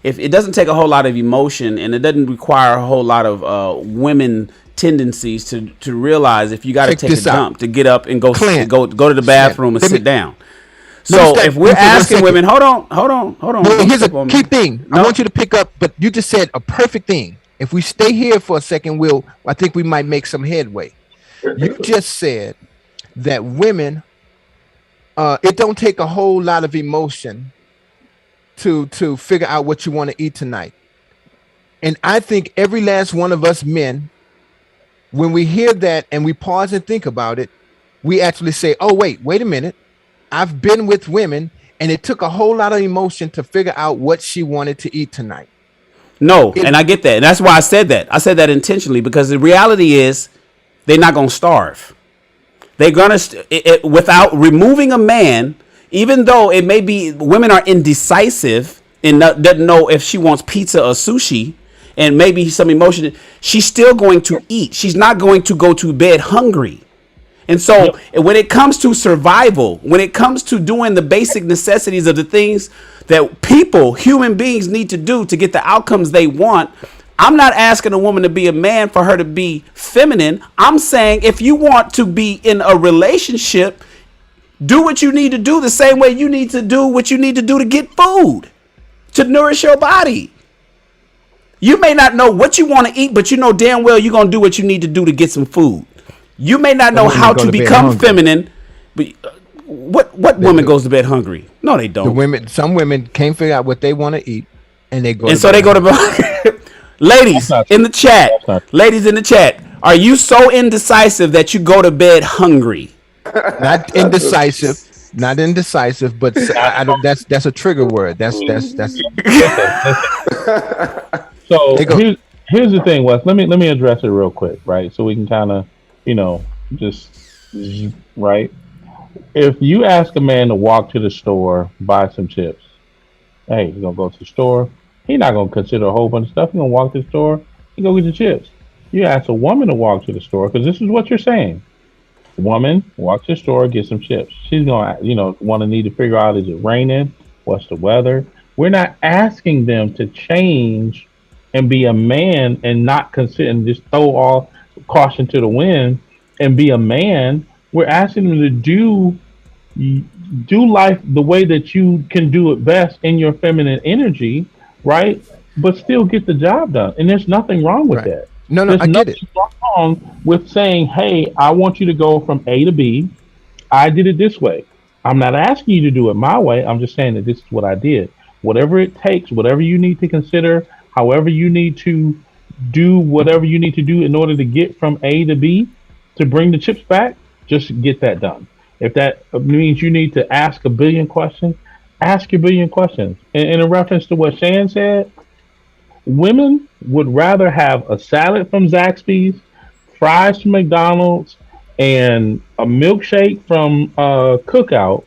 B: If it doesn't take a whole lot of emotion, and it doesn't require a whole lot of women tendencies to realize if you got to take a dump to get up and go to the bathroom and sit down. So if we're asking women, hold on.
H: Well, here's a key thing. I want you to pick up, but you just said a perfect thing. If we stay here for a second, I think we might make some headway. You just said that women, it don't take a whole lot of emotion to figure out what you want to eat tonight. And I think every last one of us men, when we hear that and we pause and think about it, we actually say, oh, wait a minute. I've been with women and it took a whole lot of emotion to figure out what she wanted to eat tonight.
B: No, and I get that. And that's why I said that. I said that intentionally because the reality is they're not going to starve. They're going to, without removing a man, even though it may be women are indecisive and doesn't know if she wants pizza or sushi and maybe some emotion, she's still going to eat. She's not going to go to bed hungry. And so when it comes to survival, when it comes to doing the basic necessities of the things that human beings need to do to get the outcomes they want, I'm not asking a woman to be a man for her to be feminine. I'm saying if you want to be in a relationship, do what you need to do the same way you need to do what you need to do to get food, to nourish your body. You may not know what you want to eat, but you know damn well you're going to do what you need to do to get some food. You may not know how to become feminine, but what woman goes to bed hungry? No, they don't.
H: Some women can't figure out what they want to eat, and they go.
B: And so they go to bed. Ladies in the chat, are you so indecisive that you go to bed hungry?
H: Not indecisive. not indecisive, but I don't. That's a trigger word. That's.
A: So here's the thing, Wes. Let me address it real quick, right? So we can kind of, just right. If you ask a man to walk to the store, buy some chips, hey, he's gonna go to the store. He's not gonna consider a whole bunch of stuff. He's gonna walk to the store. He go get the chips. You ask a woman to walk to the store because this is what you're saying. Woman, walk to the store, get some chips. She's gonna, want to need to figure out, is it raining? What's the weather? We're not asking them to change and be a man and not consider and just throw all caution to the wind and be a man. We're asking them to do life the way that you can do it best in your feminine energy, right? But still get the job done. And there's nothing wrong with
H: Right.
A: that.
H: No,
A: There's
H: I get
A: nothing
H: it.
A: wrong with saying, hey, I want you to go from A to B. I did it this way. I'm not asking you to do it my way. I'm just saying that this is what I did. Whatever it takes, whatever you need to consider, however you need to do whatever you need to do in order to get from A to B to bring the chips back, just get that done. If that means you need to ask a billion questions, ask your billion questions. And in reference to what Shan said, women would rather have a salad from Zaxby's, fries from McDonald's, and a milkshake from Cookout,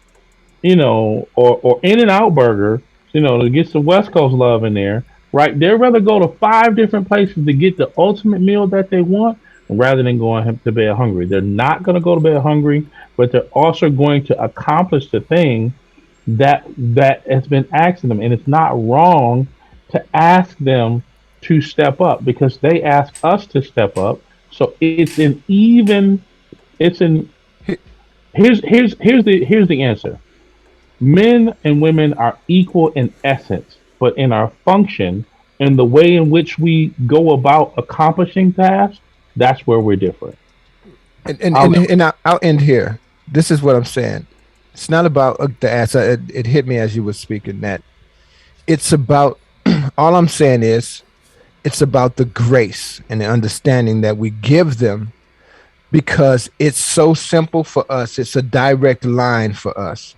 A: or In and Out Burger, to get some West Coast love in there, right? They'd rather go to five different places to get the ultimate meal that they want rather than going to bed hungry. They're not going to go to bed hungry, but they're also going to accomplish the thing that has been asked of them. And it's not wrong to ask them to step up because they ask us to step up. So it's an here's the answer. Men and women are equal in essence, but in our function and the way in which we go about accomplishing tasks, that's where we're different.
H: I'll end here. This is what I'm saying. It's not about the answer. It hit me as you were speaking that it's about. All I'm saying is, it's about the grace and the understanding that we give them because it's so simple for us. It's a direct line for us.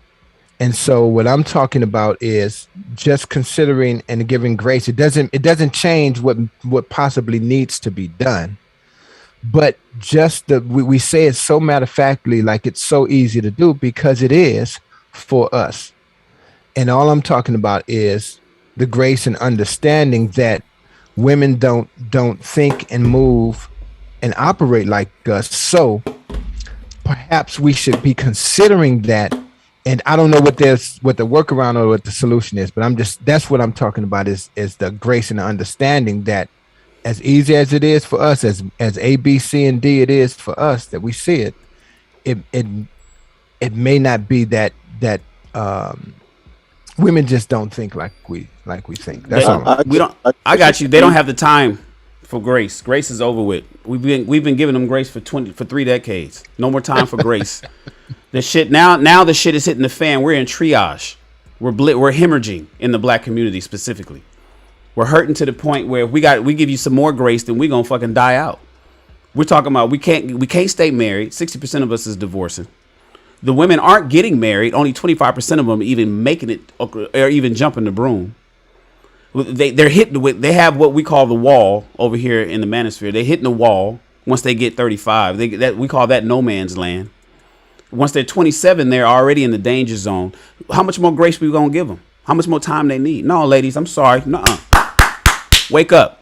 H: And so what I'm talking about is just considering and giving grace. It doesn't change what possibly needs to be done. But just we say it so matter of factly, like it's so easy to do because it is for us. And all I'm talking about is the grace and understanding that women don't think and move and operate like us. So perhaps we should be considering that. And I don't know what the workaround or what the solution is, but that's what I'm talking about is the grace and the understanding that as easy as it is for us, as A, B, C, and D it is for us that we see it may not be that women just don't think like we think. That's all.
B: I got you. They don't have the time for grace. Grace is over with. We've been giving them grace for 3 decades. No more time for grace. The shit now the shit is hitting the fan. We're in triage. We're hemorrhaging in the black community specifically. We're hurting to the point where if we give you some more grace, then we're gonna fucking die out. We're talking about we can't stay married. 60% of us is divorcing. The women aren't getting married. Only 25% of them even making it or even jumping the broom. They're hitting they have what we call the wall over here in the manosphere. They're hitting the wall once they get 35. We call that no man's land. Once they're 27, they're already in the danger zone. How much more grace we gonna give them? How much more time they need? No, ladies, I'm sorry. Nuh-uh. Wake up.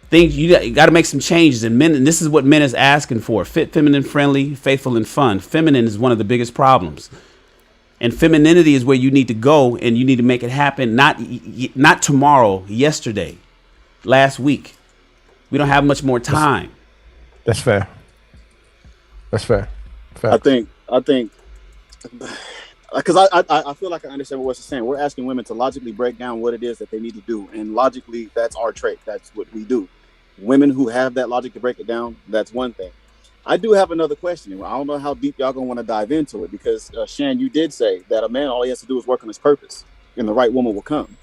B: Things you got to make some changes, and men. And this is what men is asking for: fit, feminine, friendly, faithful, and fun. Feminine is one of the biggest problems, and femininity is where you need to go, and you need to make it happen. Not tomorrow, yesterday, last week. We don't have much more time.
H: That's fair.
D: I think because I feel like I understand what you're saying. We're asking women to logically break down what it is that they need to do, and logically, that's our trait. That's what we do. Women who have that logic to break it down, that's one thing. I do have another question. I don't know how deep y'all gonna want to dive into it because Shan, you did say that a man all he has to do is work on his purpose, and the right woman will come.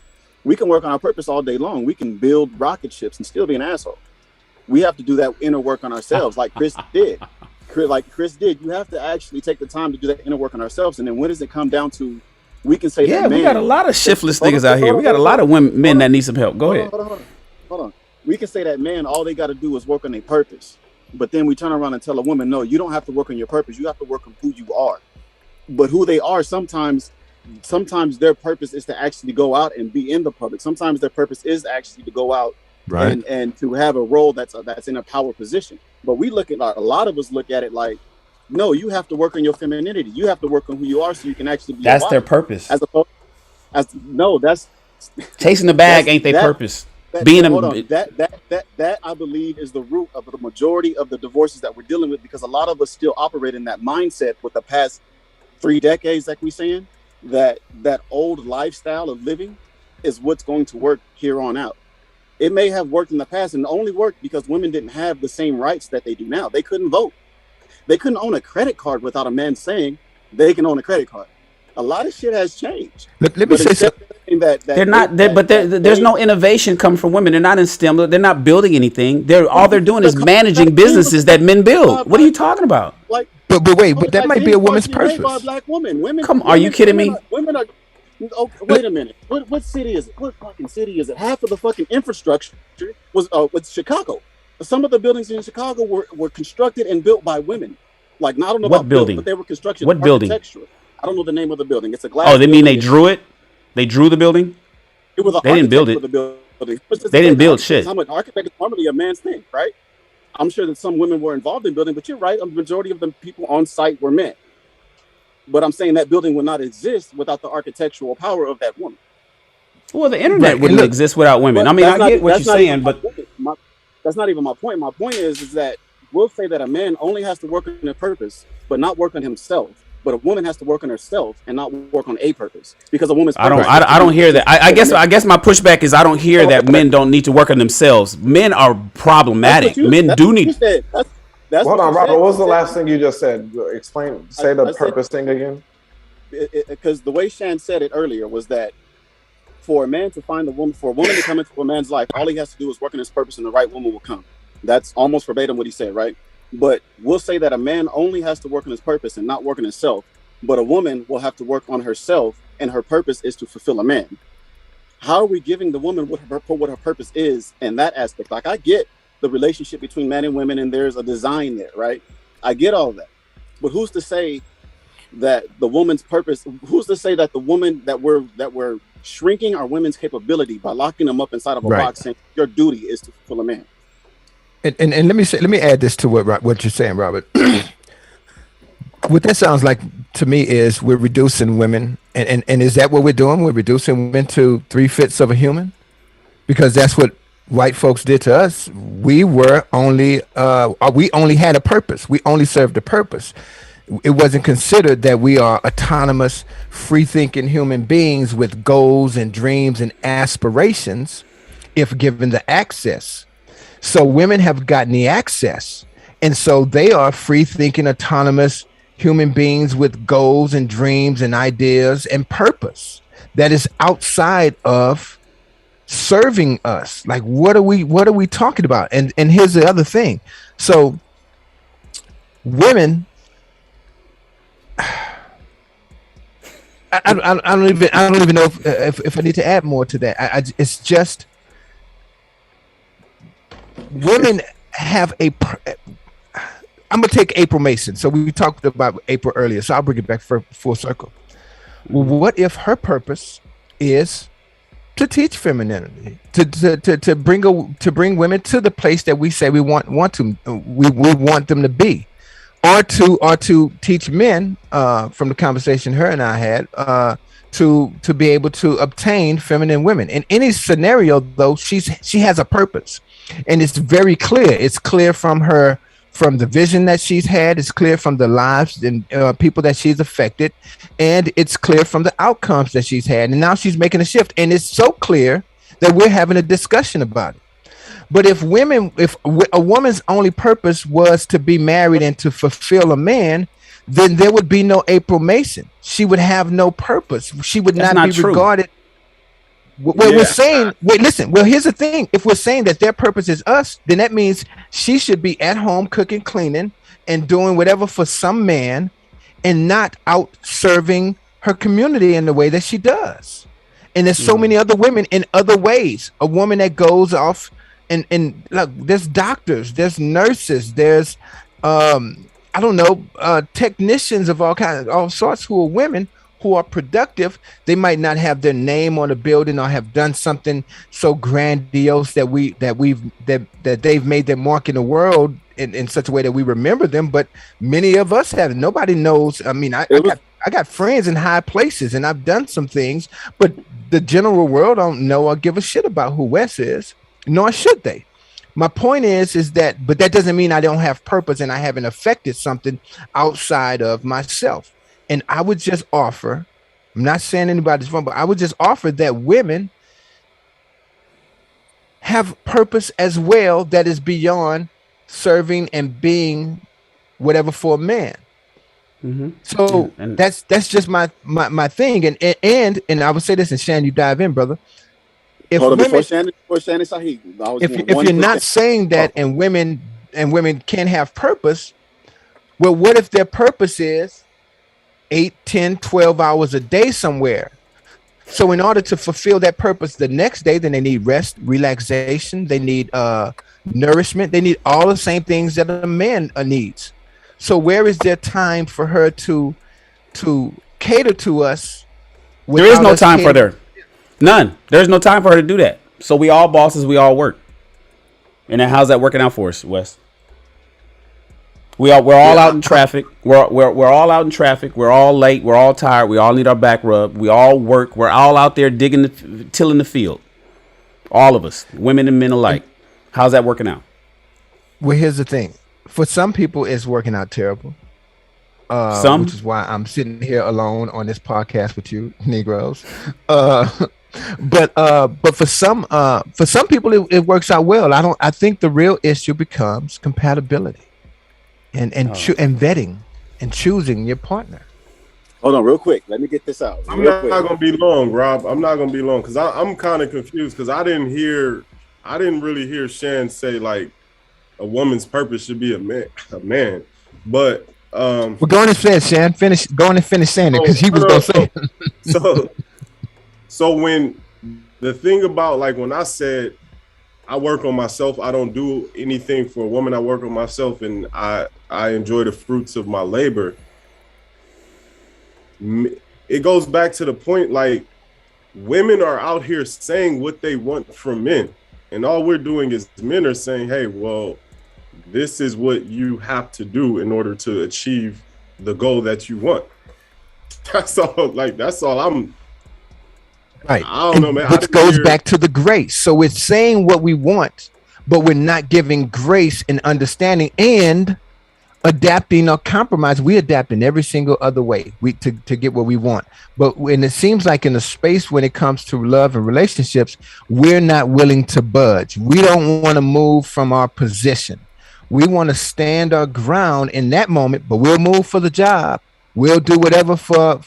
D: We can work on our purpose all day long. We can build rocket ships and still be an asshole. We have to do that inner work on ourselves, like Chris did. like Chris did, you have to actually take the time to do that inner work on ourselves. And then when does it come down to, we can say that man.
B: We got a lot of shiftless niggas out here. We got a lot of men that need some help. Go ahead.
D: Hold on. We can say that man, all they got to do is work on their purpose. But then we turn around and tell a woman, no, you don't have to work on your purpose. You have to work on who you are. But who they are, sometimes their purpose is to actually go out and be in the public. Sometimes their purpose is actually to go out and to have a role that's in a power position. But we look at, a lot of us look at it like, no, you have to work on your femininity. You have to work on who you are so you can actually be.
B: That's their purpose.
D: That's
B: chasing the bag ain't their purpose.
D: That I believe is the root of the majority of the divorces that we're dealing with, because a lot of us still operate in that mindset with the past 3 decades, like we're saying, that old lifestyle of living is what's going to work here on out. It may have worked in the past, and only worked because women didn't have the same rights that they do now. They couldn't vote. They couldn't own a credit card without a man saying they can own a credit card. A lot of shit has changed.
H: Let me say something.
B: There's no innovation coming from women. They're not in STEM. They're not building anything. All they're doing is managing businesses that men build. What are you talking about?
H: But that might be a woman's purpose.
D: Black women.
B: Come, are you kidding me?
D: Women are. Oh, wait a minute. What city is it? What fucking city is it? Half of the fucking infrastructure was Chicago. Some of the buildings in Chicago were constructed and built by women. Like, I don't know
B: what building,
D: but they were constructed.
B: What building?
D: I don't know the name of the building. It's a glass.
B: Oh, they mean they drew it? They drew the building?
D: It was.
B: They didn't build it. They didn't build shit.
D: How much architect is normally a man's thing, right? I'm sure that some women were involved in building, but you're right. The majority of the people on site were men. But I'm saying that building would not exist without the architectural power of that woman.
B: Well, the internet wouldn't exist without women. I mean, I get what you're saying, but
D: that's not even my point. My point is that we'll say that a man only has to work on a purpose, but not work on himself. But a woman has to work on herself and not work on a purpose, because a woman's.
B: I don't hear that. I guess my pushback is I don't hear that men don't need to work on themselves. Men are problematic. Men do need.
C: Hold on, Robert. What was the last thing you just said? Say the purpose thing again.
D: Because the way Shan said it earlier was that for a man to find a woman, for a woman to come into a man's life, all he has to do is work on his purpose, and the right woman will come. That's almost verbatim what he said, right? But we'll say that a man only has to work on his purpose and not work on himself. But a woman will have to work on herself, and her purpose is to fulfill a man. How are we giving the woman what her purpose is in that aspect? Like, I get the relationship between men and women, and there's a design there, right? I get all that. But who's to say that the woman's purpose, who's to say that the woman that we're shrinking our women's capability by locking them up inside of a box, saying your duty is to fulfill a man?
H: And let me add this to what you're saying, Robert. What that sounds like to me is we're reducing women, and is that what we're doing? We're reducing women to 3/5 of a human, because that's what white folks did to us. We only had a purpose. We only served a purpose. It wasn't considered that we are autonomous, free-thinking human beings with goals and dreams and aspirations if given the access. So women have gotten the access, and so they are free-thinking, autonomous human beings with goals and dreams and ideas and purpose that is outside of serving us. Like, what are we talking about? And here's the other thing. So women, I don't even know if I need to add more to that. It's just women have I'm gonna take April Mason. So we talked about April earlier, so I'll bring it back for full circle. Well, what if her purpose is to teach femininity, to bring women to the place that we say we want them to be, or to teach men, from the conversation her and I had, to be able to obtain feminine women. In any scenario, though, she has a purpose, and it's very clear. It's clear from the vision that she's had. It's clear from the lives and people that she's affected, and it's clear from the outcomes that she's had. And now she's making a shift, and it's so clear that we're having a discussion about it. But if a woman's only purpose was to be married and to fulfill a man, then there would be no April Mason. She would have no purpose. She would not be regarded. We're saying, listen, here's the thing. If we're saying that their purpose is us, then that means she should be at home cooking, cleaning, and doing whatever for some man and not out serving her community in the way that she does. And there's so many other women in other ways. A woman that goes off and look, there's doctors, there's nurses, there's I don't know, technicians of all sorts who are women who are productive. They might not have their name on a building or have done something so grandiose that they've made their mark in the world in such a way that we remember them. But many of us have. Nobody knows. I mean, I got friends in high places and I've done some things, but the general world don't know or give a shit about who Wes is, nor should they. My point is that, but that doesn't mean I don't have purpose and I haven't affected something outside of myself. And I would just offer, I'm not saying anybody's wrong, but I would just offer that women have purpose as well that is beyond serving and being whatever for a man. Mm-hmm. So that's just my thing. And I would say this, and Shan, you dive in, brother. If
D: Hold on,
H: women,
D: before Shannon Sahib,
H: if you're not saying that and women can't have purpose, well, what if their purpose is 8, 10, 12 hours a day somewhere? So in order to fulfill that purpose the next day, then they need rest, relaxation, they need nourishment, they need all the same things that a man needs. So where is there time for her to cater to us?
B: There is no time for her. None. There's no time for her to do that. So we all bosses, we all work. And then how's that working out for us, Wes? We're all out in traffic. We're all out in traffic. We're all late. We're all tired. We all need our back rubbed. We all work. We're all out there tilling the field. All of us, women and men alike. How's that working out?
H: Well, here's the thing. For some people, it's working out terrible. Which is why I'm sitting here alone on this podcast with you, Negroes. But for some people, it works out well. I think the real issue becomes compatibility. And vetting and choosing your partner.
D: Hold on, real quick. Let me get this out.
F: I'm not going to be long, Rob. I'm not going to be long because I'm kind of confused because I didn't really hear Shan say like a woman's purpose should be a man. But
H: we're going to say Shan. Go on and finish saying it because he was going to say it.
F: So when the thing about like when I said I work on myself, I don't do anything for a woman. I work on myself and I enjoy the fruits of my labor. It goes back to the point like women are out here saying what they want from men. And all we're doing is men are saying, hey, well, this is what you have to do in order to achieve the goal that you want. That's all I'm.
H: Right.
F: I don't know, man.
H: Which goes back to the grace. So it's saying what we want, but we're not giving grace and understanding and adapting or compromise. We adapt in every single other way to get what we want. But when it seems like in the space when it comes to love and relationships, we're not willing to budge. We don't want to move from our position. We want to stand our ground in that moment, but we'll move for the job. We'll do whatever for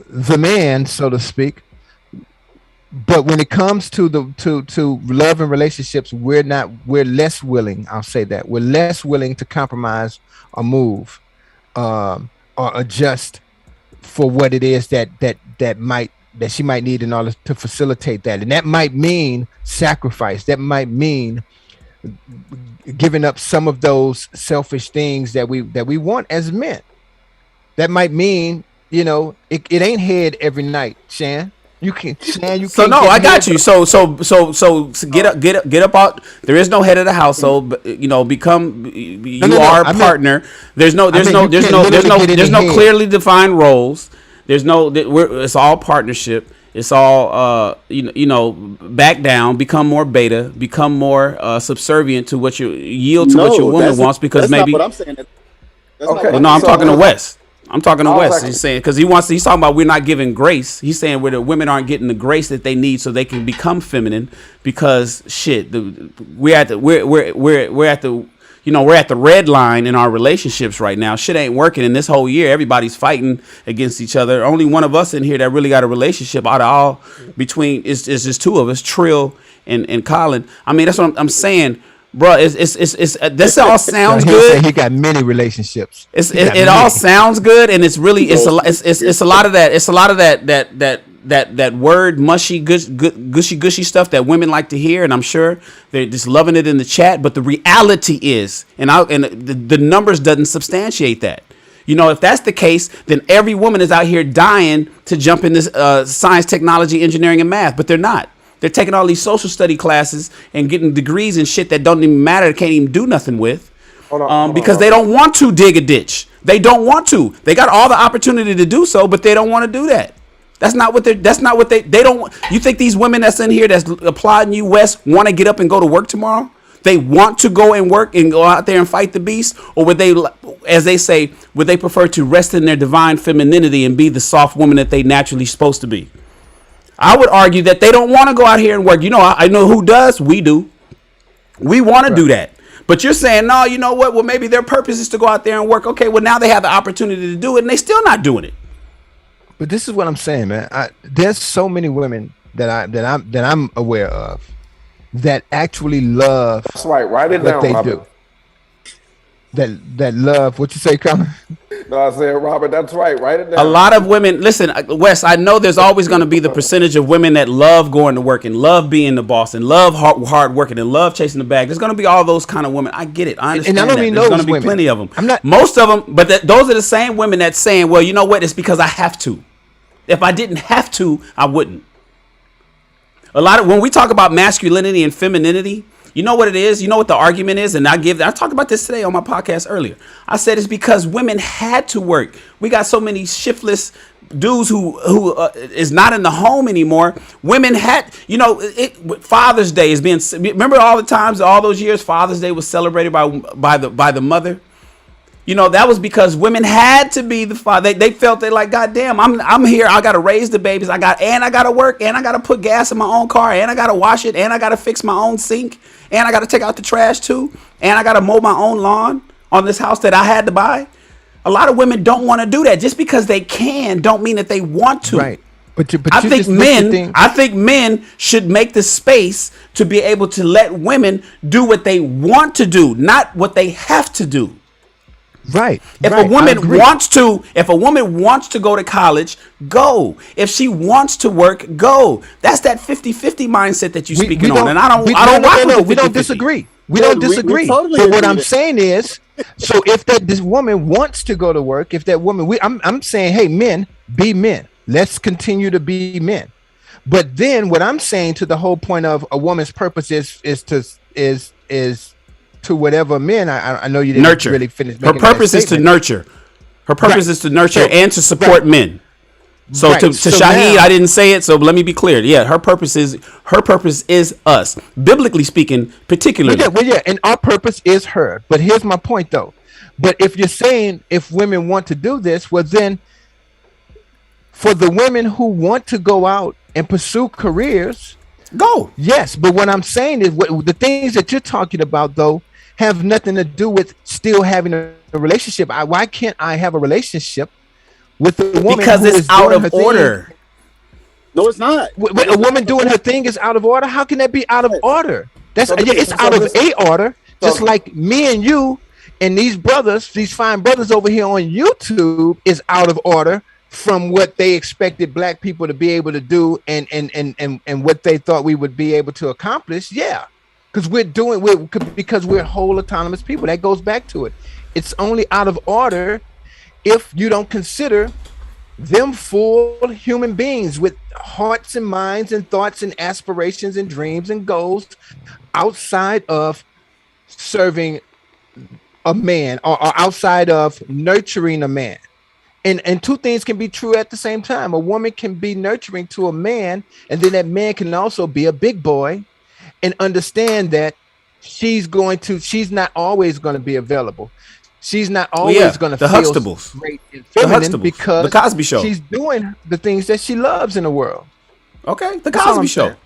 H: the man, so to speak. But when it comes to to love and relationships, we're less willing. I'll say that we're less willing to compromise or move or adjust for what it is that she might need in order to facilitate that. And that might mean sacrifice. That might mean giving up some of those selfish things that we want as men. That might mean, it ain't head every night, Shan. You can't. So
B: no, I got you. So get up out. There is no head of the household. But, become you are a partner. There's no clearly defined roles. It's all partnership. It's all back down, become more beta, become more subservient to what you yield to what your woman wants because maybe.
D: Not what I'm saying.
B: I'm talking to Wes. I'm talking to Wes. He's saying because he's talking about we're not giving grace. He's saying where the women aren't getting the grace that they need so they can become feminine because we're at the red line in our relationships right now. Shit ain't working, and this whole year everybody's fighting against each other. Only one of us in here that really got a relationship out of all between is just two of us, Trill and Colin. I mean that's what I'm saying. bro. It's this all sounds
H: He'll say
B: good.
H: he got many relationships.
B: It all sounds good, and it's really it's a lot of that. It's a lot of that word mushy gushy stuff that women like to hear, and I'm sure they're just loving it in the chat. But the reality is, and the numbers doesn't substantiate that. You know, if that's the case, then every woman is out here dying to jump in this science, technology, engineering, and math, but they're not. They're taking all these social study classes and getting degrees and shit that don't even matter, can't even do nothing with, because they don't want to dig a ditch. They don't want to. They got all the opportunity to do so, but they don't want to do that. That's not what they don't. You think these women that's in here that's applauding you, Wes, want to get up and go to work tomorrow? They want to go and work and go out there and fight the beast? Or would they, as they say, would they prefer to rest in their divine femininity and be the soft woman that they naturally supposed to be? I would argue that they don't want to go out here and work. You know, I know who does. We do. We want to do that. But you're saying, no, you know what? Well, maybe their purpose is to go out there and work. Okay, well, now they have the opportunity to do it, and they still not doing it.
H: But this is what I'm saying, man. There's so many women that I'm aware of that actually love.
C: That's right. Write it
H: what
C: down,
H: they
C: Robert.
H: do. That love. What you say, Colin?
C: No, I said, Robert, that's right. Write it down.
B: A lot of women, listen, Wes, I know there's always going to be the percentage of women that love going to work and love being the boss and love hard working and love chasing the bag. There's going to be all those kind of women. I get it. I understand.
H: And I don't mean
B: there's
H: those
B: going to be
H: women.
B: plenty of them.
H: I'm not.
B: Most of them, but those are the same women that's saying, well, you know what? It's because I have to. If I didn't have to, I wouldn't. When we talk about masculinity and femininity, you know what it is? You know what the argument is? And I talked about this today on my podcast earlier. I said it's because women had to work. We got so many shiftless dudes who is not in the home anymore. Women had, Father's Day is being, remember all the times, all those years Father's Day was celebrated by the mother? You know, that was because women had to be the father. They felt they like, God damn, I'm here. I got to raise the babies. I got to work, and I got to put gas in my own car, and I got to wash it, and I got to fix my own sink, and I got to take out the trash too, and I got to mow my own lawn on this house that I had to buy. A lot of women don't want to do that. Just because they can don't mean that they want to.
H: Right. But
B: I think men should make the space to be able to let women do what they want to do, not what they have to do.
H: Right.
B: If a woman wants to go to college, go. If she wants to work, go. That's that 50-50 mindset that you're speaking on. And I don't rock with it.
H: We don't disagree. We don't disagree.
D: Totally
H: but
D: agree
H: what I'm
D: with
H: saying is, so if this woman wants to go to work, if that woman, I'm saying, hey, men, be men. Let's continue to be men. But then what I'm saying to the whole point of a woman's purpose is to whatever men, I know you didn't
B: nurture.
H: Really finish.
B: Her purpose is to nurture. Her purpose is to nurture and to support men. So to Shahid,
H: now,
B: I didn't say it, so let me be clear. Yeah, her purpose is us, biblically speaking, particularly.
H: Yeah, and our purpose is her. But here's my point, though. But if you're saying if women want to do this, well, then for the women who want to go out and pursue careers,
B: go.
H: Yes, but what I'm saying is the things that you're talking about, though, have nothing to do with still having a relationship. Why can't I have a relationship with a woman
B: because
H: who
B: it's
H: is
B: out
H: doing
B: of
H: her
B: order?
H: Thing?
D: No, it's not.
H: A woman doing her thing is out of order. How can that be out of order? It's out of a order. Just like me and you and these fine brothers over here on YouTube is out of order from what they expected black people to be able to do and what they thought we would be able to accomplish. Yeah. Because we're whole autonomous people. That goes back to it. It's only out of order if you don't consider them full human beings with hearts and minds and thoughts and aspirations and dreams and goals outside of serving a man or outside of nurturing a man. And two things can be true at the same time. A woman can be nurturing to a man, and then that man can also be a big boy and understand that she's not always going to be available. She's not always going to feel
B: Huxtables.
H: great and feminine because
B: the Cosby Show.
H: She's doing the things that she loves in the world.
B: Okay, the Cosby Show.
H: Saying.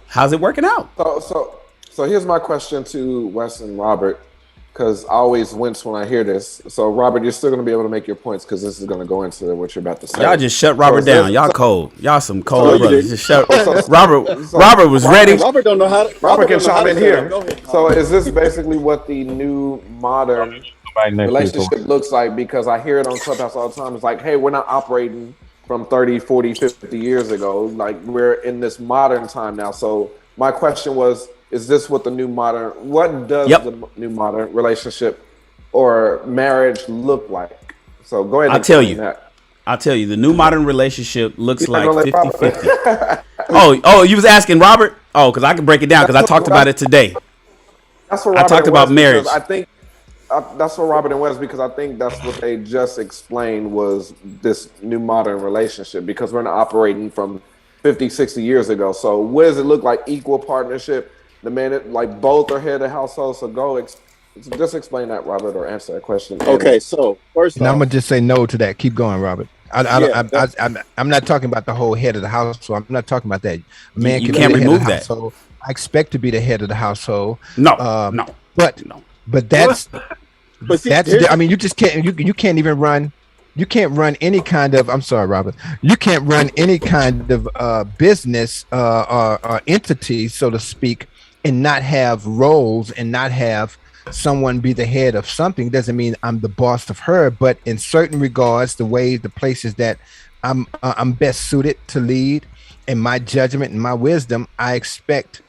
B: How's it working out?
C: So here's my question to Wes and Robert. because I always wince when I hear this. So, Robert, you're still going to be able to make your points because this is going to go into what you're about to say.
B: Y'all just shut Robert down. Y'all cold. Y'all some cold brothers. Just shut. Robert was ready.
D: Robert don't know how to.
C: Robert can chime in here.
D: Go ahead.
C: So, is this basically what the new modern relationship looks like? Because I hear it on Clubhouse all the time. It's like, hey, we're not operating from 30, 40, 50 years ago. Like, we're in this modern time now. So, my question was, is this what the new modern, what does the new modern relationship or marriage look like? So go ahead and
B: I'll tell you, the new modern relationship looks like 50-50. Oh, you was asking Robert? Oh, because I can break it down because I talked about it today.
C: That's what
B: I talked about marriage.
C: I think that's what Robert and Wes, because I think that's what they just explained was this new modern relationship, because we're not operating from 50, 60 years ago. So what does it look like? Equal partnership? The man, like both are head of the household. So just explain that, Robert, or answer that question.
D: Okay, so first
H: I'm gonna just say no to that. Keep going, Robert. I'm not talking about the whole head of the household. I'm not talking about that. A man
B: you can't remove that.
H: Household. I expect to be the head of the household. But that's I mean, you just can't. You can't even run. You can't run any kind of. I'm sorry, Robert. You can't run any kind of business or entity, so to speak, and not have roles and not have someone be the head of something. Doesn't mean I'm the boss of her, but in certain regards, the places that I'm best suited to lead, in my judgment and my wisdom, I expect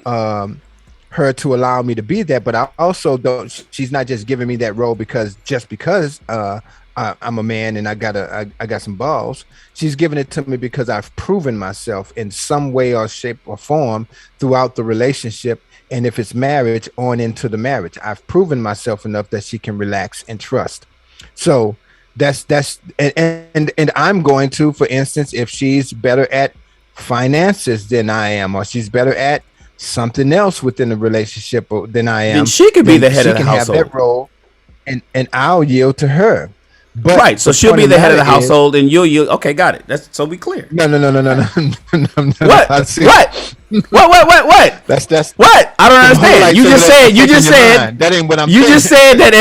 H: her to allow me to be that. But I also don't. She's not just giving me that role because I'm a man and I got some balls. She's giving it to me because I've proven myself in some way or shape or form throughout the relationship. And if it's marriage, on into the marriage, I've proven myself enough that she can relax and trust. So and I'm going to, for instance, if she's better at finances than I am, or she's better at something else within the relationship than I am,
B: then she could be the head of the household.
H: Have that role, and I'll yield to her. But
B: right, so she'll be the head of the household, and you'll yield. Okay, got it. That's so we clear.
H: No.
B: What? What?
H: That's
B: what? I don't understand.
H: Like
B: you just said
H: that ain't what I'm.
B: You just said that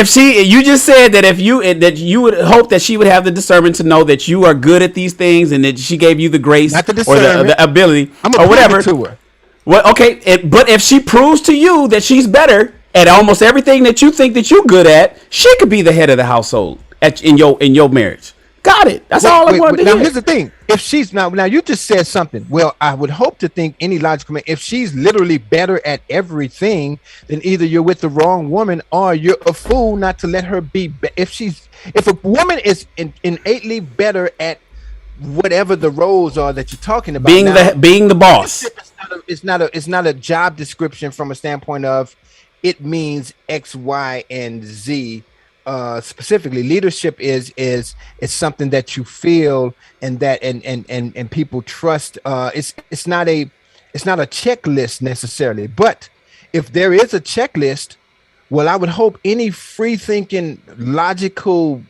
B: if you would hope that she would have the discernment to know that you are good at these things, and that she gave you the grace or the ability or whatever.
H: To her.
B: Well, okay, but if she proves to you that she's better at almost everything that you think that you're good at, she could be the head of the household in your marriage. Got it. That's all I wanted to
H: now
B: hear.
H: Here's the thing. If she's now you just said something. Well, I would hope to think any logical man, if she's literally better at everything, then either you're with the wrong woman or you're a fool not to let her be. If a woman is innately better at whatever the roles are that you're talking about,
B: being the boss,
H: it's not a job description from a standpoint of it means X, Y, and Z. Specifically, leadership is something that you feel and that and people trust. It's not a checklist necessarily, but if there is a checklist, well, I would hope any free thinking, logical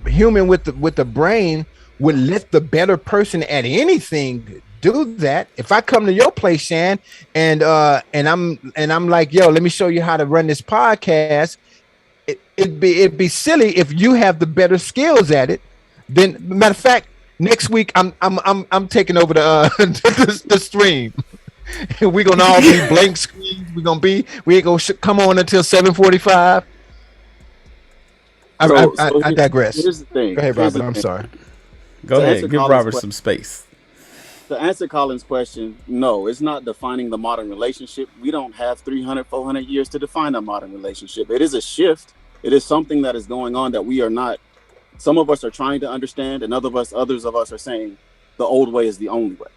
H: human with the brain would let the better person at anything do that. If I come to your place, Shan, and I'm like, yo, let me show you how to run this podcast. It'd be silly if you have the better skills at it. Then, matter of fact, next week I'm taking over the stream. We're gonna all be blank screens. We ain't gonna come on until 7:45. I digress.
D: Here's the thing.
H: Go ahead, Robert. I'm sorry.
B: Go ahead. Give Robert some space.
D: To answer Colin's question, no, it's not defining the modern relationship. We don't have 300, 400 years to define a modern relationship. It is a shift. It is something that is going on that we are not. Some of us are trying to understand, and others of us are saying the old way is the only way.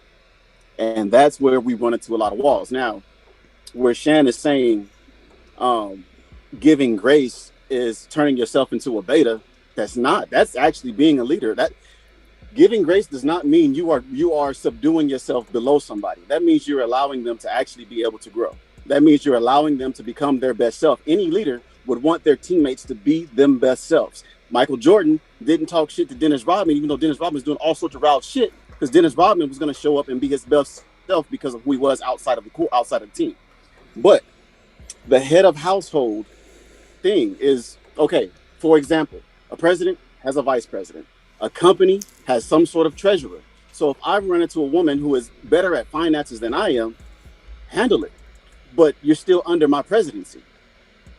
D: And that's where we run into a lot of walls. Now, where Shan is saying giving grace is turning yourself into a beta, that's actually being a leader. That giving grace does not mean you are subduing yourself below somebody. That means you're allowing them to actually be able to grow. That means you're allowing them to become their best self. Any leader would want their teammates to be them best selves. Michael Jordan didn't talk shit to Dennis Rodman, even though Dennis Rodman was doing all sorts of wild shit, because Dennis Rodman was going to show up and be his best self because of who he was outside of the team. But the head of household thing is, okay, for example, a president has a vice president. A company has some sort of treasurer. So if I run into a woman who is better at finances than I am, handle it. But you're still under my presidency.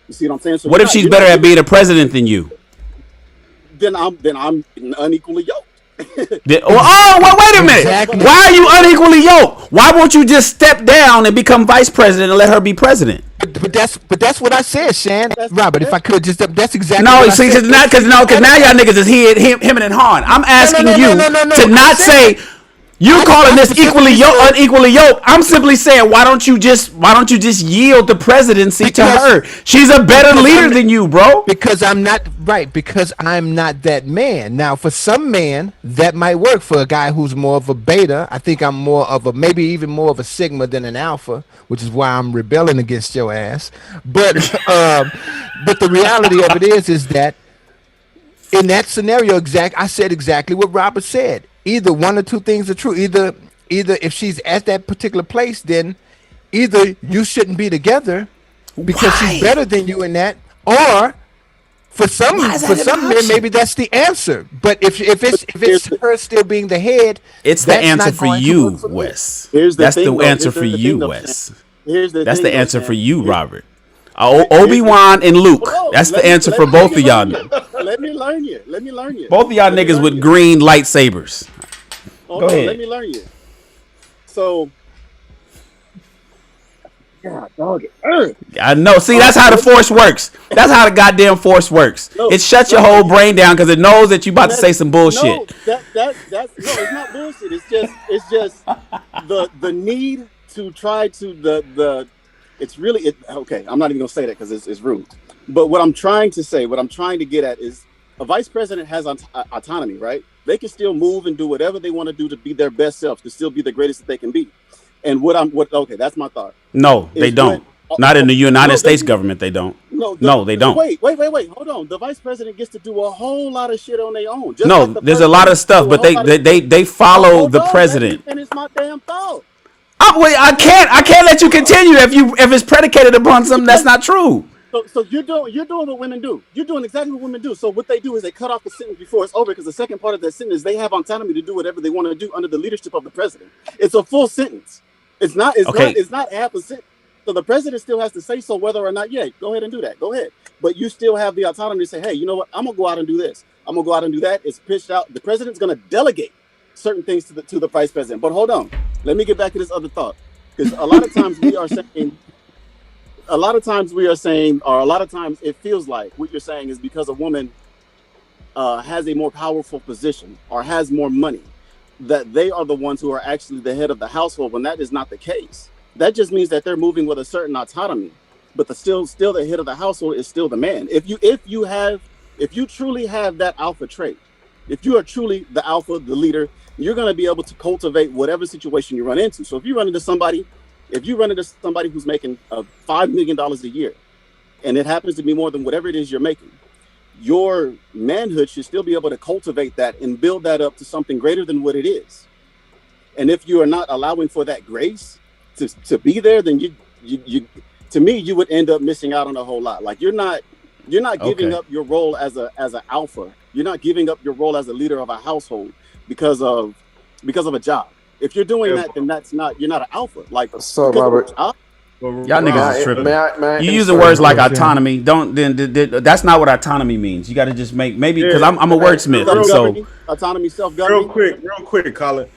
D: You see what I'm saying? So
B: what if she's better at being a president than you?
D: Then I'm unequally yoked.
B: Wait a minute.
H: Exactly.
B: Why are you unequally yoked? Why won't you just step down and become vice president and let her be president?
H: But that's what I said, Shan. Robert, if I could just that's exactly
B: No,
H: what I
B: see,
H: said.
B: because now y'all niggas is him and Han. I'm asking you to not say you calling this unequally yoked. I'm simply saying why don't you just yield the presidency to her? She's a better leader than you, bro.
H: Because I'm not right. Because I'm not that man. Now, for some man, that might work. For a guy who's more of a beta, I think I'm more of a maybe even more of a sigma than an alpha, which is why I'm rebelling against your ass. But the reality of it is that in that scenario, I said exactly what Robert said. Either one or two things are true. Either if she's at that particular place, then either you shouldn't be together because she's better than you in that, or for some men maybe that's the answer. But if it's her still being the head,
B: it's the answer for you, Wes. That's the answer for you, Wes. That's the answer for you, Robert. Obi-Wan and Luke. That's the answer for both of y'all.
D: Let me learn you.
B: Both of y'all niggas with green lightsabers. Go ahead.
D: Let me learn you. So, God, dog it.
B: I know. See, that's how the force works. That's how the goddamn force works. It shuts your whole brain down because it knows that you about to say some bullshit.
D: No, it's not bullshit. It's just the need to try to it's really okay. I'm not even gonna say that because it's rude. But what I'm trying to get at is a vice president has autonomy, right? They can still move and do whatever they want to do to be their best selves, to still be the greatest that they can be. And okay, that's my thought.
B: No, they don't. Not in the United States government, they don't. No, they don't.
D: Wait. Hold on. The vice president gets to do a whole lot of shit on their own.
B: There's a lot of stuff, but they follow the president.
D: And it's my damn thought.
B: I can't let you continue if it's predicated upon something that's not true.
D: So you're doing what women do. You're doing exactly what women do. So what they do is they cut off the sentence before it's over, because the second part of that sentence, they have autonomy to do whatever they want to do under the leadership of the president. It's a full sentence. It's not half a sentence. So the president still has to say so whether or not, yeah, go ahead and do that. Go ahead. But you still have the autonomy to say, hey, you know what? I'm gonna go out and do this. I'm gonna go out and do that. It's pitched out. The president's gonna delegate certain things to the vice president. But hold on. Let me get back to this other thought. Because a lot of times it feels like what you're saying is because a woman has a more powerful position or has more money, that they are the ones who are actually the head of the household, when that is not the case. That just means that they're moving with a certain autonomy, but still the head of the household is still the man. If you truly have that alpha trait, if you are truly the alpha, the leader, you're going to be able to cultivate whatever situation you run into. So if you run into somebody who's making $5 million a year, and it happens to be more than whatever it is you're making, your manhood should still be able to cultivate that and build that up to something greater than what it is. And if you are not allowing for that grace to be there, then you to me, you would end up missing out on a whole lot. Like you're not giving up your role as an alpha. You're not giving up your role as a leader of a household because of a job. If you're doing that, then you're not an alpha. Like,
C: so Robert,
B: y'all niggas is tripping. You using words like autonomy. That's not what autonomy means. You got to just maybe because I'm a wordsmith, and so
D: autonomy, self-governing.
F: Real quick, Colin.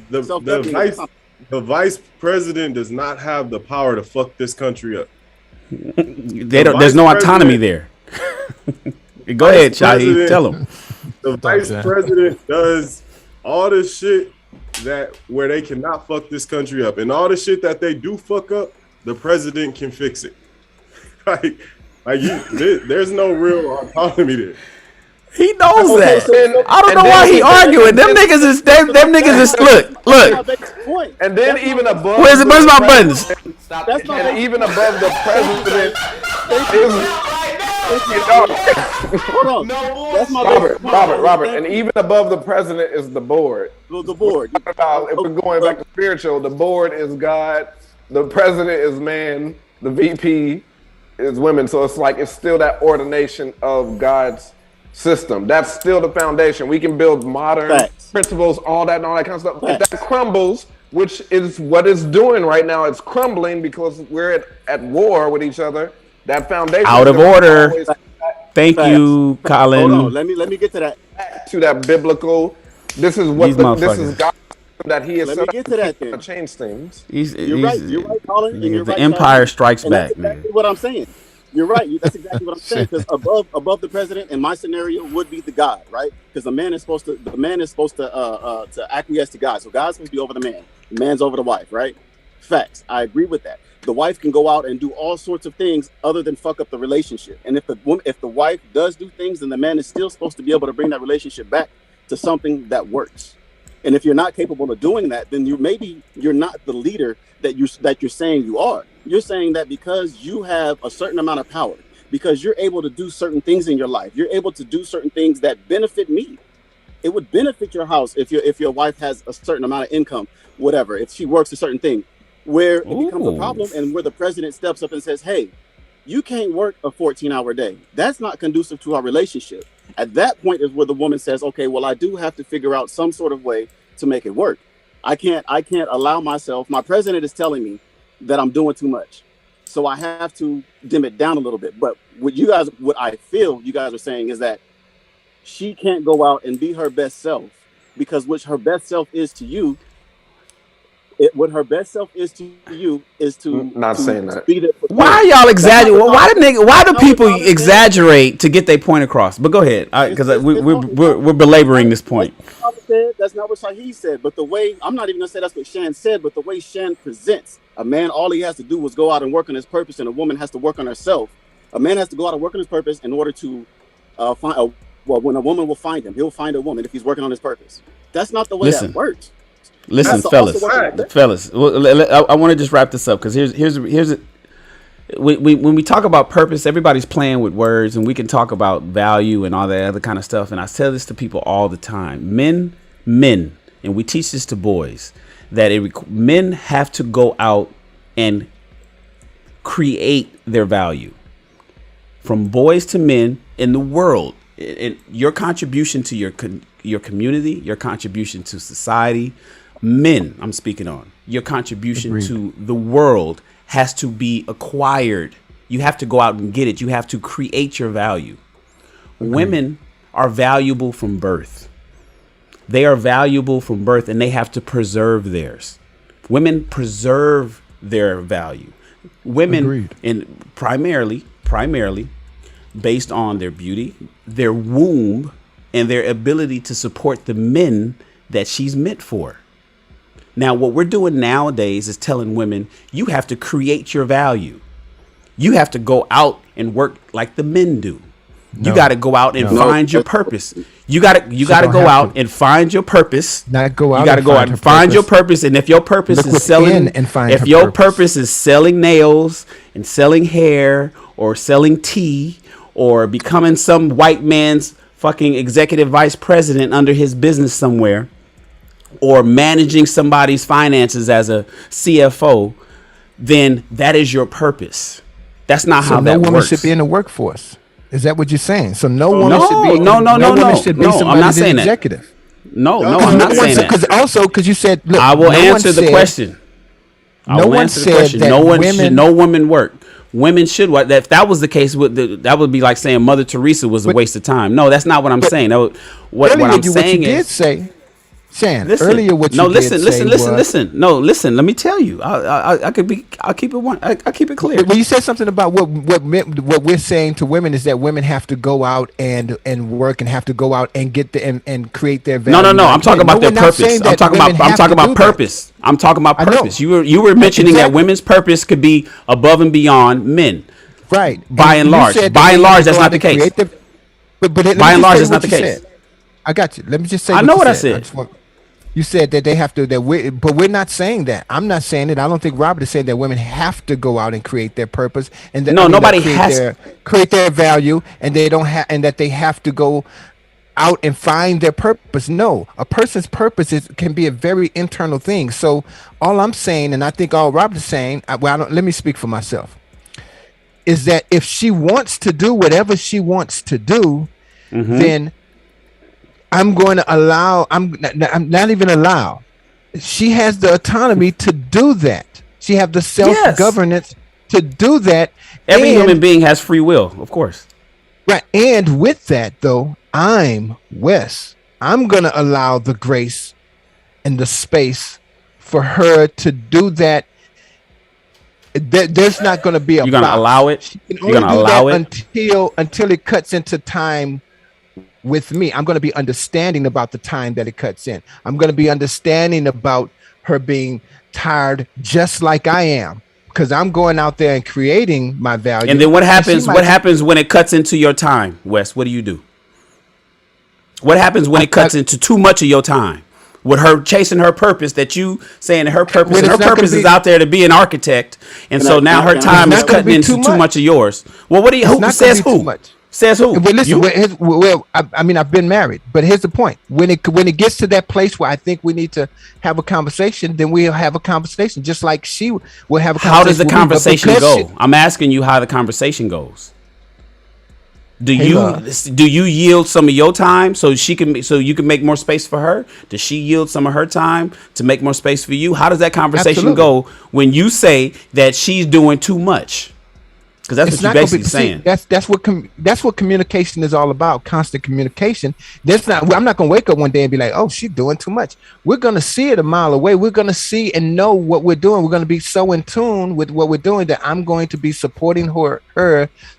F: The vice president does not have the power to fuck this country up.
B: There's no autonomy there. Go ahead, Shahi. Tell him.
F: The vice president does all the shit where they cannot fuck this country up, and all the shit that they do fuck up, the president can fix it. There's no real autonomy there.
B: He knows that. I don't know why he arguing. Them niggas is look.
C: And then even above,
B: where's my buttons?
C: And even above the president
D: Hold on. That's my
C: Robert. And even above the president is the board.
D: The board.
C: If we're going back to spiritual, the board is God, the president is man, the VP, is women. So it's like it's still that ordination of God's system. That's still the foundation. We can build modern principles, all that kind of stuff. If that crumbles, which is what it's doing right now, it's crumbling because we're at war with each other. That foundation
B: out of order. Thank you, Colin.
D: Hold on, let me get to that.
C: To that biblical. This is what this is God that He is.
D: Let me get to that. Then
C: change things.
D: You're right, Colin. And you're
B: the
D: right,
B: Empire Strikes Back.
D: That's exactly what I'm saying. You're right. That's exactly what I'm saying. Because above the president, in my scenario, would be the God, right? Because the man is supposed to acquiesce to God. So God's supposed to be over the man. The man's over the wife, right? Facts. I agree with that. The wife can go out and do all sorts of things other than fuck up the relationship. And if the wife does do things, then the man is still supposed to be able to bring that relationship back to something that works. And if you're not capable of doing that, then you're not the leader that you're saying you are. You're saying that because you have a certain amount of power, because you're able to do certain things in your life, you're able to do certain things that benefit me. It would benefit your house if your wife has a certain amount of income, whatever, if she works a certain thing, where it becomes a problem and where the president steps up and says, hey, you can't work a 14-hour day. That's not conducive to our relationship. At that point is where the woman says, okay, well, I do have to figure out some sort of way to make it work. I can't allow myself. My president is telling me that I'm doing too much. So I have to dim it down a little bit. But what I feel you guys are saying is that she can't go out and be her best self, because what her best self is to you, is to
C: not saying that.
B: Why are y'all exaggerating? Why do people exaggerate to get their point across? But go ahead, because we're belaboring this point.
D: That's not what Shaheed said. But the way, I'm not even gonna say that's what Shan said, but the way Shan presents, a man, all he has to do was go out and work on his purpose, and a woman has to work on herself. A man has to go out and work on his purpose in order to when a woman will find him, he'll find a woman if he's working on his purpose. That's not the way that works.
B: Listen, fellas. I want to just wrap this up, because here's when we talk about purpose, everybody's playing with words, and we can talk about value and all that other kind of stuff. And I tell this to people all the time: men, and we teach this to boys, that men have to go out and create their value. From boys to men in the world, your contribution to your community, your contribution to society, men, I'm speaking on, your contribution to the world has to be acquired. You have to go out and get it. You have to create your value. Women are valuable from birth. They are valuable from birth, and they have to preserve theirs. Women preserve their value. Women, and primarily based on their beauty, their womb, and their ability to support the men that she's meant for. Now, what we're doing nowadays is telling women, you have to create your value. You have to go out and work like the men do. You got to go out and find your purpose. You got to go out and find your purpose.
H: Not go out.
B: You got to go out and find your purpose. And if your purpose is selling, if your purpose is selling nails and selling hair or selling tea or becoming some white man's fucking executive vice president under his business somewhere, or managing somebody's finances as a CFO, then that is your purpose. That's not how that works.
H: No woman should be in the workforce. Is that what you're saying? So no woman should be.
B: No.
H: I'm
B: not saying
H: executive.
B: That. No, I'm not saying that.
H: Because you said, look,
B: I will answer the question.
H: No one said that
B: no women work. Women should work. If that was the case, that would be like saying Mother Teresa was a waste of time. No, that's not what I'm saying. What I'm saying is,
H: Shan, earlier what you
B: listen. No, listen. Let me tell you. I'll keep it clear.
H: Well, you said something about what we're saying to women is that women have to go out and work and have to go out and get and create their value.
B: No. I'm talking about their purpose. I'm talking about purpose. I'm talking about purpose. You were mentioning that women's purpose could be above and beyond men.
H: Right.
B: By and large, that's not the case.
H: But
B: by and large, that's not the case.
H: I got you. Let me just say.
B: I know what I said.
H: You said that they have to, but we're not saying that. I'm not saying it. I don't think Robert is saying that women have to go out and create their purpose and that
B: nobody has
H: create their value, and they don't have, and that they have to go out and find their purpose. No, a person's purpose can be a very internal thing. So all I'm saying, and I think all Robert is saying, let me speak for myself. is that if she wants to do whatever she wants to do, then I'm going to allow, I'm not even allow. She has the autonomy to do that. She has the self-governance to do that.
B: Every human being has free will, of course.
H: Right. And with that, though, I'm Wes. I'm going to allow the grace and the space for her to do that. There's not going to be a.
B: You're going to allow it. You're going to allow it
H: until it cuts into time with me. I'm going to be understanding about the time that it cuts in. I'm going to be understanding about her being tired, just like I am, because I'm going out there and creating my value.
B: And then what happens? What happens when it cuts into your time, Wes? What do you do? What happens when it cuts into too much of your time? With her chasing her purpose, that you saying her purpose, and her purpose is out there to be an architect, and so now her time is cutting into too much of yours. Well, what do you? Who says who? Says who?
H: Well, listen. Well, I mean, I've been married, but here's the point: when it gets to that place where I think we need to have a conversation, then we'll have a conversation, just like she will have a conversation.
B: How does the conversation go? I'm asking you how the conversation goes. Do you yield some of your time so you can make more space for her? Does she yield some of her time to make more space for you? How does that conversation go when you say that she's doing too much? Because that's what you're basically saying.
H: That's what communication is all about. Constant communication. I'm not going to wake up one day and be like, "Oh, she's doing too much." We're going to see it a mile away. We're going to see and know what we're doing. We're going to be so in tune with what we're doing that I'm going to be supporting her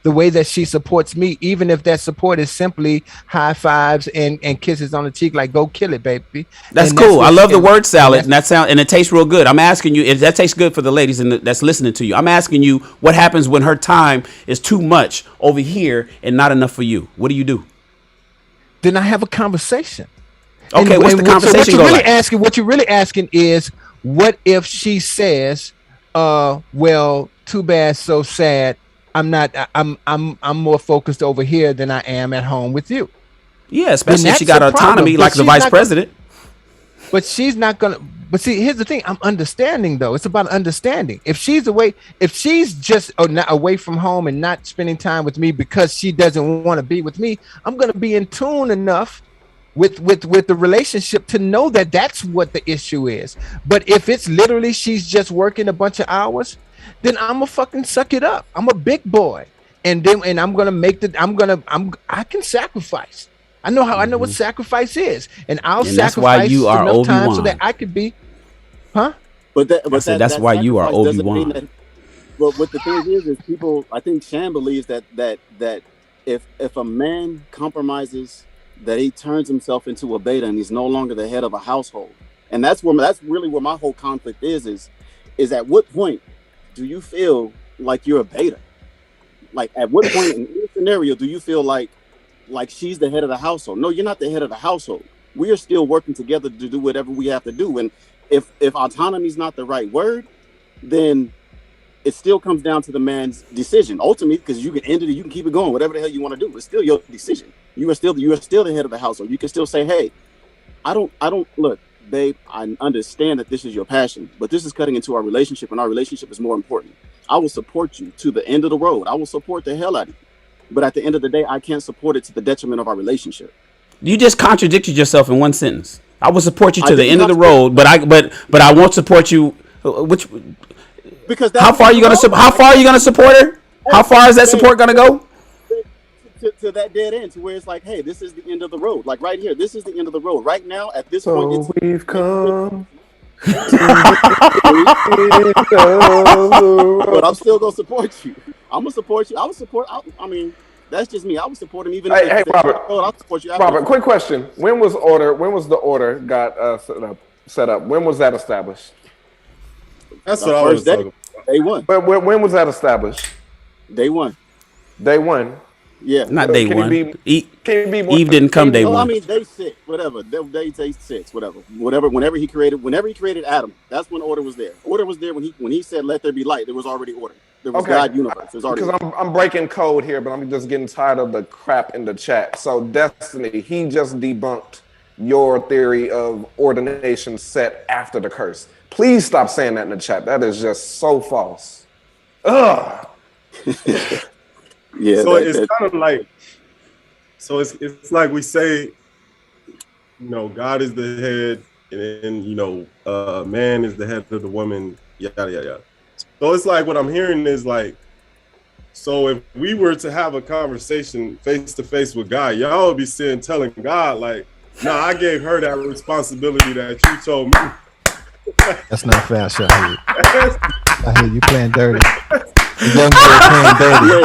H: the way that she supports me, even if that support is simply high fives and kisses on the cheek, like "Go kill it, baby."
B: That's cool. I love the word salad, and it tastes real good. I'm asking you if that tastes good for the ladies that's listening to you. I'm asking you what happens when her time is too much over here and not enough for you. What do you do?
H: Then I have a conversation.
B: Okay, what's the conversation go like?
H: What you're really asking is, what if she says, well, too bad, so sad. I'm more focused over here than I am at home with you.
B: Yeah, especially if she got autonomy like the vice president.
H: But she's not gonna. But see, here's the thing. I'm understanding, though. It's about understanding. If she's just not away from home and not spending time with me because she doesn't want to be with me, I'm gonna be in tune enough with the relationship to know that that's what the issue is. But if it's literally she's just working a bunch of hours, then I'm gonna fucking suck it up. I'm a big boy, and I'm gonna I can sacrifice. I know what sacrifice is, and I'll sacrifice enough time so that I could be, huh?
B: That's why you are Obi-Wan.
D: But what the thing is people. I think Shan believes that if a man compromises, that he turns himself into a beta and he's no longer the head of a household, and that's really where my whole conflict is at what point do you feel like you're a beta? Like at what point in this scenario do you feel like she's the head of the household? No, you're not the head of the household. We are still working together to do whatever we have to do. And if autonomy is not the right word, then it still comes down to the man's decision ultimately, because you can end it, you can keep it going, whatever the hell you want to do. It's still your decision. You are still the head of the household. You can still say, hey, I don't look, babe, I understand that this is your passion, but this is cutting into our relationship, and our relationship is more important. I will support you to the end of the road. I will support the hell out of you. But at the end of the day, I can't support it to the detriment of our relationship.
B: You just contradicted yourself in one sentence. I will support you to the end of the road, but I won't support you.
D: Because
B: how far are you gonna support her? How far is that support gonna go?
D: To that dead end, to where it's like, hey, this is the end of the road. Like right here, this is the end of the road. Right now, at this point,
C: we've come.
D: But I'm still gonna support you. I'm gonna support you. I mean, that's just me. I would support him even.
C: Hey, Robert.
D: I'll support you.
C: Robert, quick question. When was the order got set up? When was that established?
F: That's what I was talking about.
D: Day one.
C: But when was that established?
D: Day one.
C: Day one.
B: Yeah, not day one. Eve
C: didn't
B: come day one.
D: I mean, day 6, whatever. Day 6, whatever. Whenever he created Adam, that's when order was there. Order was there when he said, "Let there be light." There was already order. There was God universe. There's already.
C: Because I'm breaking code here, but I'm just getting tired of the crap in the chat. So Destiny, he just debunked your theory of ordination set after the curse. Please stop saying that in the chat. That is just so false. Ugh.
D: Yeah.
F: So it's kind of like, so it's like we say, God is the head, and then man is the head of the woman. Yada yada yada. So it's like what I'm hearing is like, so if we were to have a conversation face to face with God, y'all would be sitting telling God like, "Nah, I gave her that responsibility that you told me."
H: That's not fair, Shahid. Shahid, you playing dirty. Young boy playing dirty.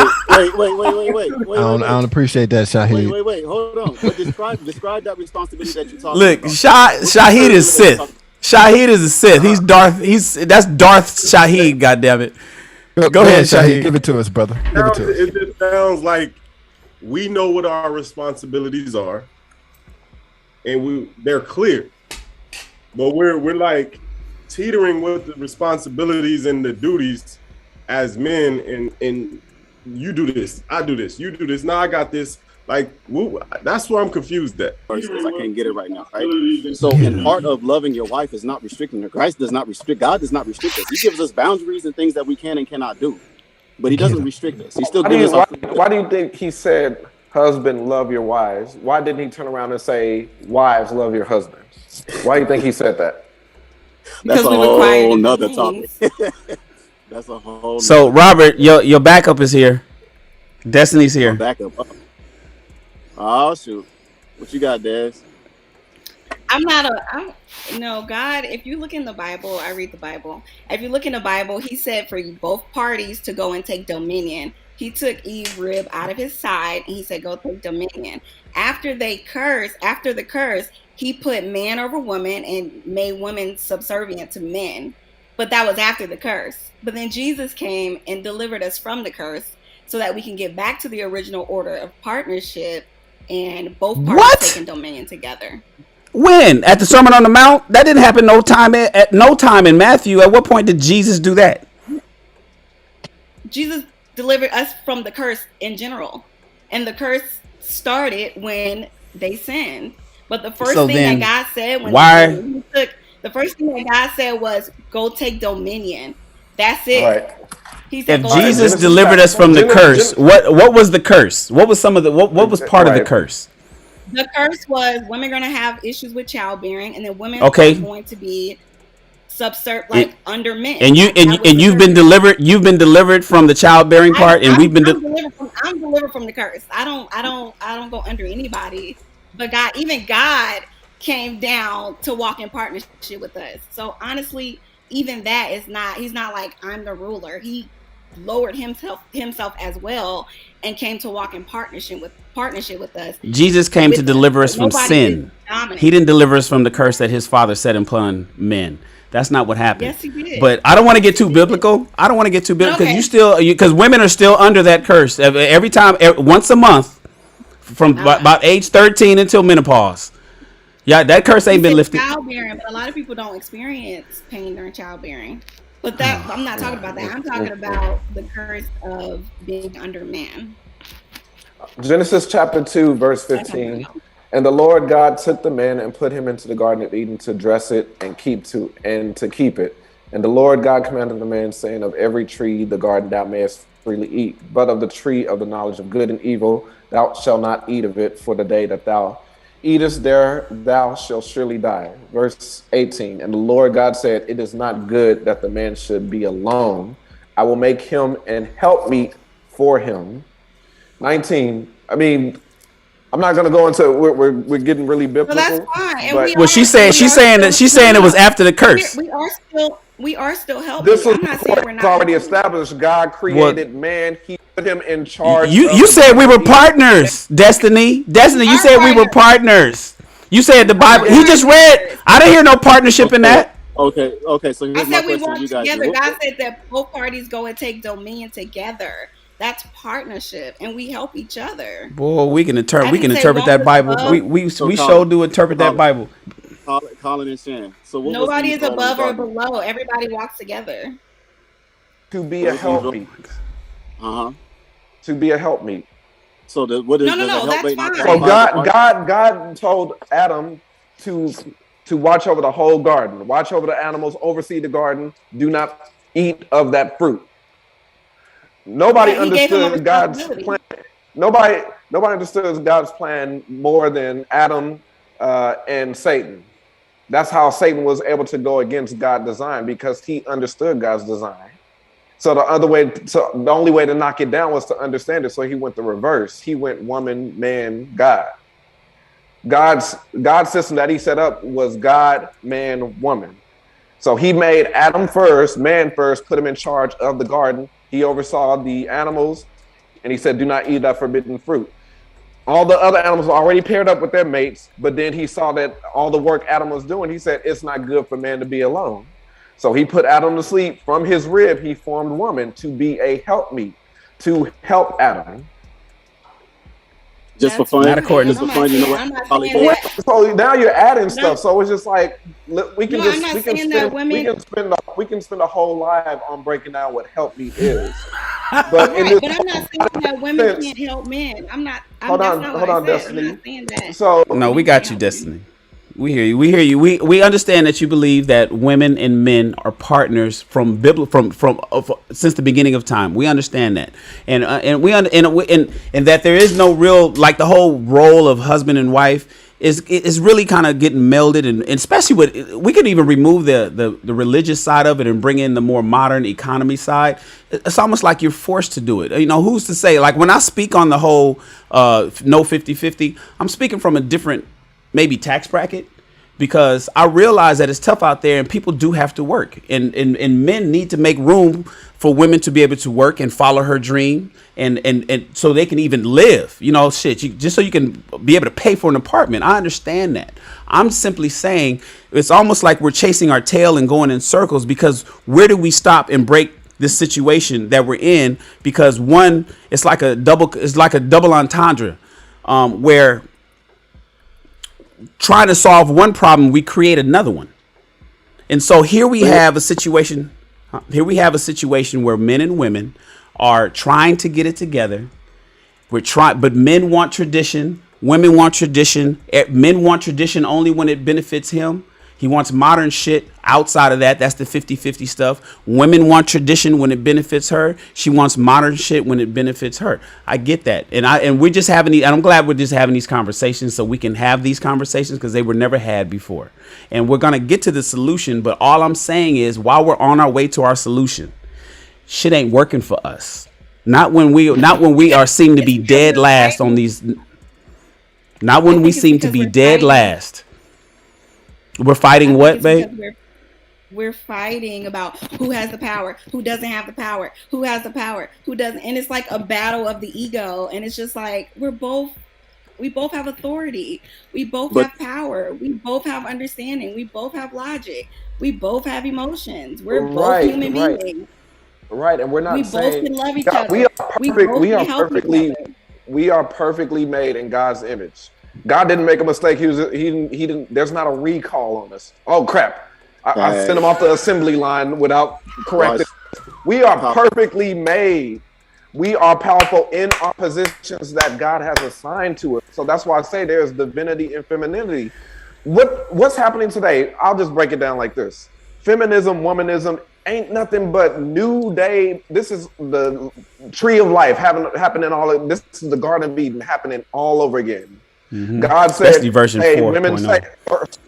D: Wait.
H: I don't appreciate that, Shahid.
D: Wait. Hold on. But describe that responsibility that you talking
B: Look,
D: about.
B: Shahid is Sith. Shahid is a Sith. He's Darth. That's Darth Shahid. Goddammit. Go ahead, Shahid.
H: Give it to us, brother. Give it to us.
F: It just sounds like we know what our responsibilities are, and they're clear, but we're like teetering with the responsibilities and the duties as men, and you do this, I do this, you do this. Now I got this. Like, that's where I'm confused at.
D: I can't get it right now, right? So, and part of loving your wife is not restricting her. Christ does not restrict. God does not restrict us. He gives us boundaries and things that we can and cannot do, but He doesn't restrict us. He still gives us.
C: Why do you think He said, "Husband, love your wives"? Why didn't He turn around and say, "Wives, love your husbands"? Why do you think He said that?
D: That's a whole nother topic. That's a whole.
B: So, Robert, your backup is here. Destiny's here.
D: Backup. Oh shoot! What you got, Des?
I: God, if you look in the Bible, I read the Bible. If you look in the Bible, He said for both parties to go and take dominion. He took Eve's rib out of his side and He said, go take dominion. After the curse, He put man over woman and made women subservient to men. But that was after the curse. But then Jesus came and delivered us from the curse so that we can get back to the original order of partnership and both parties taking dominion together.
B: When? At the Sermon on the Mount? That didn't happen at no time in Matthew. At what point did Jesus do that?
I: Jesus delivered us from the curse in general. And the curse started when they sinned. But the first thing that God said the first thing that God said was, go take dominion. That's it.
C: Right.
I: He said,
B: if Jesus delivered us from the curse, what was the curse? What was what was part of the curse?
I: The curse was women are going to have issues with childbearing, and then women are going to be under men.
B: And you've been delivered. You've been delivered from the childbearing part, and we've been.
I: I'm delivered from the curse. I don't go under anybody. But God came down to walk in partnership with us. So honestly, even that is not. He's not like I'm the ruler. He lowered himself as well and came to walk in partnership with us.
B: Jesus came to deliver us from sin. He didn't deliver us from the curse that His Father set upon men. That's not what happened.
I: Yes, He did.
B: But I don't want to get too biblical. Because because women are still under that curse every time, once a month, from about age 13 until menopause. Yeah, that curse ain't been lifted.
I: Childbearing, but a lot of people don't experience pain during childbearing. But I'm not talking about that. I'm talking about the curse of being under man.
C: Genesis chapter 2, verse 15. And the Lord God took the man and put him into the Garden of Eden to dress it and to keep it. And the Lord God commanded the man, saying, of every tree the garden thou mayest freely eat, but of the tree of the knowledge of good and evil thou shalt not eat of it, for the day that thou eatest there, thou shalt surely die. Verse 18, and the Lord God said, it is not good that the man should be alone. I will make him an helpmeet for him. 19, I'm not going to go into we're getting really biblical.
I: Well, that's fine.
B: But she's saying it was after the curse.
I: We are still helping. I'm not saying we're not.
C: It's already established. God created man. He put him in charge.
B: You said we were partners, Destiny. You said we were partners. You said the Bible. He just read. I didn't hear no partnership in that.
D: Okay. So here's my question.
I: We work together. God said that both parties go and take dominion together. That's partnership, and we help each other.
B: Boy, we can interpret that Bible. We sure do interpret that Bible.
D: Colin and Shan. So
I: nobody is above or below. Everybody walks together.
C: To be a helpmeet. To be a helpmeet.
D: So what is
I: no, that's fine.
C: So God told Adam to watch over the whole garden, watch over the animals, oversee the garden. Do not eat of that fruit. Nobody
I: Yeah, he gave him a
C: understood God's
I: responsibility.
C: plan. Nobody understood God's plan more than Adam and Satan. That's how Satan was able to go against God's design, because he understood God's design. So the only way to knock it down was to understand it. So he went the reverse. He went woman, man, God. God's system that he set up was God, man, woman. So he made Adam first, man first, put him in charge of the garden. He oversaw the animals, and he said, do not eat that forbidden fruit. All the other animals were already paired up with their mates, but then he saw that all the work Adam was doing, he said, it's not good for man to be alone. So he put Adam to sleep. From his rib, he formed woman to be a helpmeet, to help Adam.
D: Just for fun.
B: Not according.
D: Just for fun, you know what?
I: I'm not saying that.
C: So now you're adding stuff. So it's just like we can
I: I'm not saying that women.
C: we can spend a whole live on breaking down what helpmeet is.
I: But
C: But
I: I'm not saying that women can't help men. I'm not.
C: Hold on,
I: Destiny.
C: Destiny.
I: I'm not saying that.
C: So
B: No, we got you, Destiny. We hear you. We hear you. We understand that you believe that women and men are partners from since the beginning of time. We understand that, and that there is no real, like, the whole role of husband and wife is really kind of getting melded, and especially we could even remove the religious side of it and bring in the more modern economy side. It's almost like you're forced to do it. You know, who's to say? Like, when I speak on the whole no 50-50, I'm speaking from a different maybe tax bracket, because I realize that it's tough out there and people do have to work, and men need to make room for women to be able to work and follow her dream, and so they can even live, you know, just so you can be able to pay for an apartment. I understand that. I'm simply saying it's almost like we're chasing our tail and going in circles, because where do we stop and break this situation that we're in? Because one, it's like a double entendre, where trying to solve one problem, we create another one. And so here we have a situation where men and women are trying to get it together. But men want tradition, women want tradition. Men want tradition only when it benefits him. He wants modern shit outside of that. That's the 50-50 stuff. Women want tradition when it benefits her. She wants modern shit when it benefits her. I get that. And we're just having I'm glad we're just having these conversations, so we can have these conversations, because they were never had before. And we're going to get to the solution. But all I'm saying is, while we're on our way to our solution, shit ain't working for us. Not when we seem to be dead last on these. Not when we seem to be dead last. We're fighting what, babe?
I: We're fighting about who has the power, who doesn't have the power, who has the power, who doesn't. And it's like a battle of the ego. And it's just like, we both have authority. We both have power. We both have understanding. We both have logic. We both have emotions. We're both human beings.
C: Right. And we're not saying
I: both can love each other.
C: We are perfectly made in God's image. God didn't make a mistake. He didn't. There's not a recall on us. Oh crap! I sent him off the assembly line without correcting. We are perfectly made. We are powerful in our positions that God has assigned to us. So that's why I say there's divinity and femininity. What's happening today? I'll just break it down like this: feminism, womanism ain't nothing but new day. This is the tree of life happening all. This is the Garden of Eden happening all over again. Mm-hmm. God said, "Hey, women, serve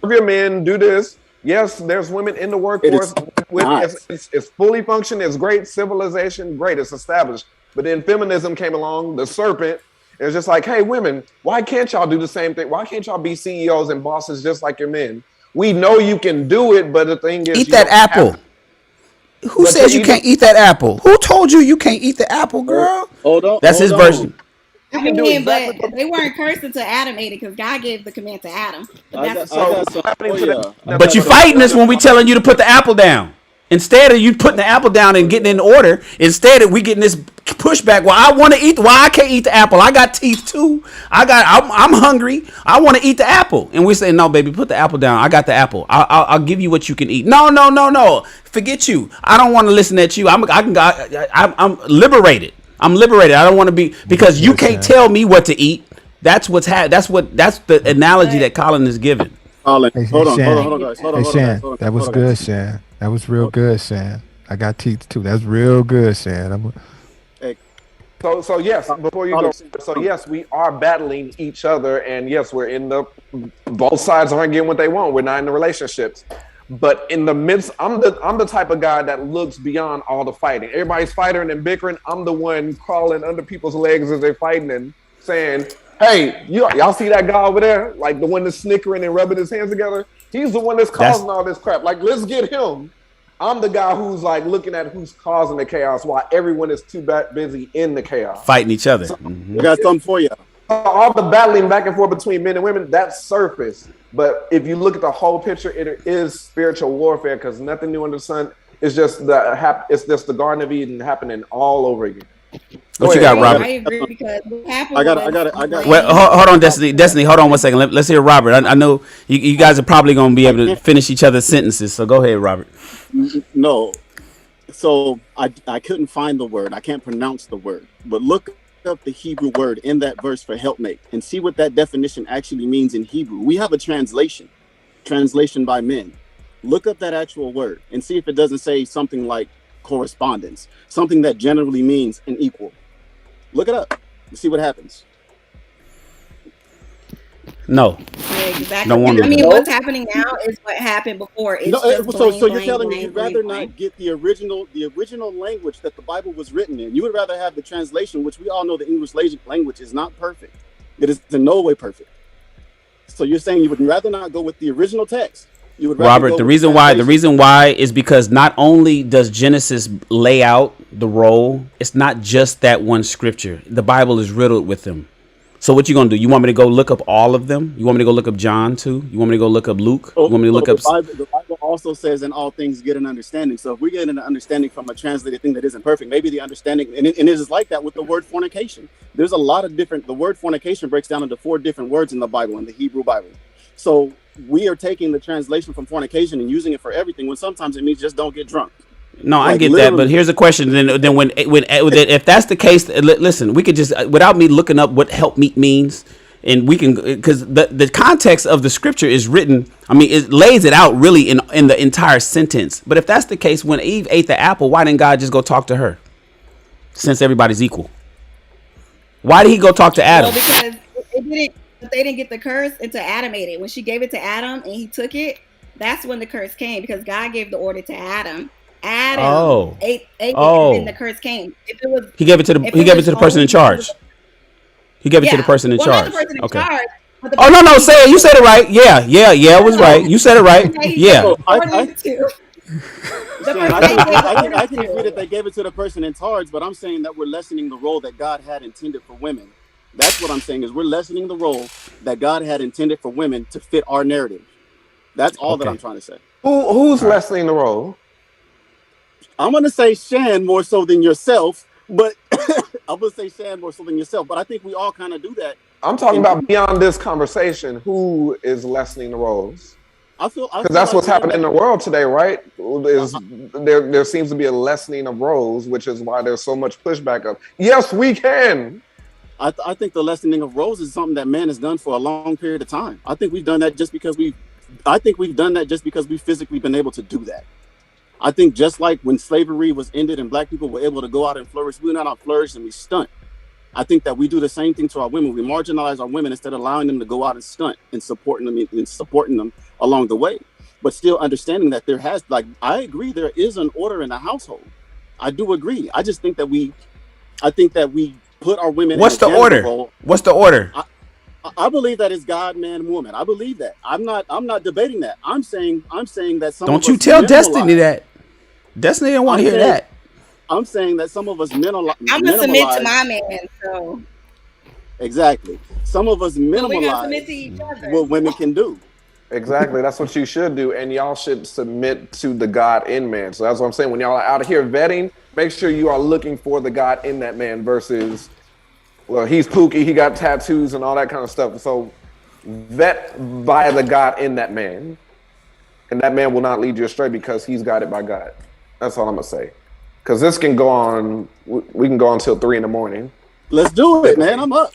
C: your men. Do this." Yes, there's women in the workforce. It's fully functioning. It's great. Civilization, great. It's established. But then feminism came along. The serpent. It was just like, "Hey, women, why can't y'all do the same thing? Why can't y'all be CEOs and bosses just like your men? We know you can do it, but the thing is,
B: eat that apple." Who says you can't eat that apple? Who told you can't eat the apple, girl?
D: Hold on.
B: That's his version.
I: I mean, but they weren't cursed until Adam ate it, because God gave the command to Adam. But
B: But you fighting us when we telling you to put the apple down. Instead of you putting the apple down and getting in order, instead of we getting this pushback. Well, I want to eat. Why I can't eat the apple? I got teeth too. I'm hungry. I want to eat the apple. And we say, no, baby, put the apple down. I got the apple. I'll give you what you can eat. No. Forget you. I don't want to listen at you. I'm liberated. I'm liberated. I don't want to be, because you can't tell me what to eat. That's the analogy that Colin is giving.
D: Colin, hold on,
H: guys. Shan, that was good, Shan. That was real good, Shan. I got teeth too. That's real good, Shan.
D: Hey,
C: So yes, before you go, so yes, we are battling each other, and yes, we're in the both sides aren't getting what they want. We're not in the relationships, but in the midst, I'm the type of guy that looks beyond all the fighting. Everybody's fighting and bickering. I'm the one crawling under people's legs as they're fighting and saying, "Hey, y'all see that guy over there? Like the one that's snickering and rubbing his hands together? He's the one that's causing all this crap. Like, let's get him." I'm the guy who's like looking at who's causing the chaos while everyone is too busy in the chaos.
B: Fighting each other.
C: So,
D: I got something for you.
C: All the battling back and forth between men and women, that's surface. But if you look at the whole picture, it is spiritual warfare because nothing new under the sun. It's just the Garden of Eden happening all over again.
B: What you got, Robert?
I: I agree because what happened
D: I got.
B: Well, hold on, Destiny. Hold on one second. Let's hear Robert. I know you guys are probably going to be able to finish each other's sentences. So go ahead, Robert.
D: No. So I couldn't find the word. I can't pronounce the word. But look up the Hebrew word in that verse for helpmate and see what that definition actually means in Hebrew. We have a translation by men. Look up that actual word and see if it doesn't say something like correspondence, something that generally means an equal. Look it up and see what happens.
B: No.
I: Yeah, exactly.
B: No wonder.
I: I mean, what's happening now is what happened before. It's
D: so you're telling me you'd rather not get the original language that the Bible was written in. You would rather have the translation, which we all know the English language is not perfect. It is in no way perfect. So you're saying you would rather not go with the original text. You would rather
B: Robert, the reason why is because not only does Genesis lay out the role, it's not just that one scripture. The Bible is riddled with them. So what you gonna do? You want me to go look up all of them? You want me to go look up John too? You want me to go look up Luke? You want me to look up?
D: The Bible also says, "In all things, get an understanding." So if we get an understanding from a translated thing that isn't perfect, maybe the understanding, and it is like that with the word fornication. There's a lot of different. The word fornication breaks down into 4 different words in the Bible, in the Hebrew Bible. So we are taking the translation from fornication and using it for everything, when sometimes it means just don't get drunk.
B: No, I get that, but here's a question. Then when if that's the case, listen, we could just, without me looking up what help meet means, and we can, because the context of the scripture is written. I mean, it lays it out really in the entire sentence. But if that's the case, when Eve ate the apple, why didn't God just go talk to her? Since everybody's equal, why did He go talk to Adam?
I: Well, because they didn't get the curse until Adam ate it. When she gave it to Adam and he took it, that's when the curse came, because God gave the order to Adam. Adam ate it, and then the curse came.
B: He gave it to the person in charge. He gave it to the person in charge. Okay. No, say it. You said it right. Yeah, it was right. You said it right. Yeah.
D: I can agree that they gave it to the person in charge, but I'm saying that we're lessening the role that God had intended for women. That's what I'm saying, is we're lessening the role that God had intended for women to fit our narrative. That's all that I'm trying to say.
C: Who's lessening the role?
D: I'm going to say Shan more so than yourself, but I'm going to say Shan more so than yourself, but I think we all kind of do that.
C: I'm talking about beyond this conversation. Who is lessening the roles? Because that's what's happening in the world today, right? There seems to be a lessening of roles, which is why there's so much pushback of, yes, we can.
D: I think the lessening of roles is something that man has done for a long period of time. I think we've done that just because we've physically been able to do that. I think just like when slavery was ended and black people were able to go out and flourish, we went out and flourished and we stunt. I think that we do the same thing to our women. We marginalize our women instead of allowing them to go out and stunt and supporting them along the way. But still understanding that I agree, there is an order in the household. I do agree. I just think that we put our women.
B: What's the order? What's the order?
D: I believe that it's God, man, woman. I believe that. I'm not debating that. I'm saying that some.
B: Don't you tell Destiny that. Destiny didn't want to hear that.
D: I'm saying that some of us
I: I'm gonna submit to my man. So
D: exactly, some of us minimalize what women can do.
C: Exactly, that's what you should do, and y'all should submit to the God in man. So that's what I'm saying. When y'all are out here vetting, make sure you are looking for the God in that man versus, well, he's pooky, he got tattoos and all that kind of stuff. So vet by the God in that man, and that man will not lead you astray because he's guided by God. That's all I'm gonna say. Because this can go on, we can go on until 3 a.m.
D: Let's do it, man. I'm up.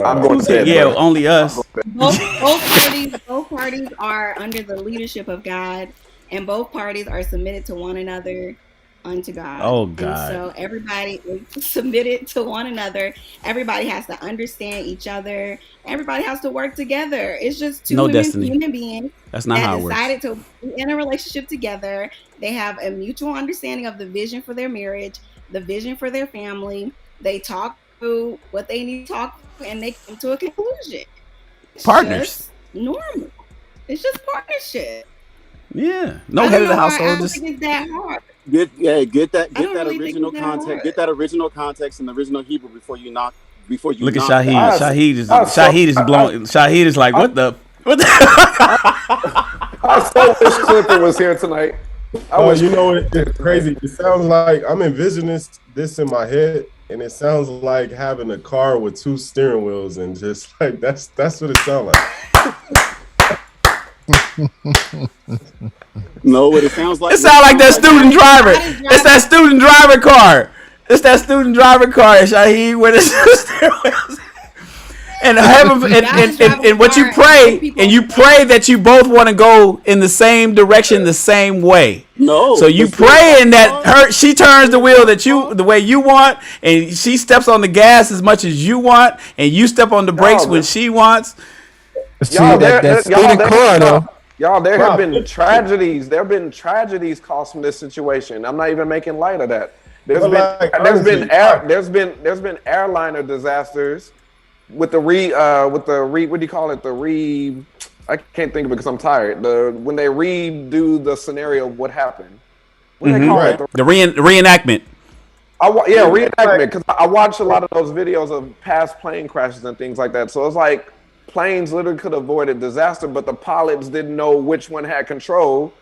C: I'm going to bed.
B: Yeah, only us.
I: Both parties are under the leadership of God, and both parties are submitted to one another. unto God.
B: Oh
I: And
B: God.
I: so everybody is submitted to one another. Everybody has to understand each other. Everybody has to work together. It's just two
B: No destiny.
I: human beings
B: That's not
I: that
B: how it works.
I: decided to be in a relationship together. They have a mutual understanding of the vision for their marriage, the vision for their family. They talk through what they need to talk through, and they come to a conclusion. It's
B: Partners.
I: just normal. It's just partnership.
B: Yeah. No
I: I
B: head
I: don't
B: of the
I: know why. I
B: household.
I: don't
B: Just
I: think it's that hard.
D: Get that
I: I don't really think
D: original
I: it's that
D: context.
I: hard.
D: Get that original context and the original Hebrew before you
B: look at
D: knock
B: Shahid.
D: that.
B: Shahid is blowing. Shahid is like, what the?
C: I so wish Clifford was here tonight.
F: You know, it's crazy. It sounds like I'm envisioning this in my head, and it sounds like having a car with 2 steering wheels, and just like that's what it sounds like.
D: No, what it sounds like.
B: It sounds like that student driver. It's that student driver car. It's that student driver car, Shahid, with his steering wheels. And what you pray, and you pray that you both want to go in the same direction, the same way.
D: No.
B: So you praying that she turns the wheel the way you want, and she steps on the gas as much as you want, and you step on the brakes when she wants.
C: Y'all, there have been tragedies. There have been tragedies caused from this situation. I'm not even making light of that. There's been airliner disasters with the what do you call it? I can't think of it because I'm tired. When they redo the scenario of what happened. What do they call it?
B: The reenactment.
C: Reenactment. Because I watched a lot of those videos of past plane crashes and things like that. So it's like planes literally could have avoided disaster, but the pilots didn't know which one had control.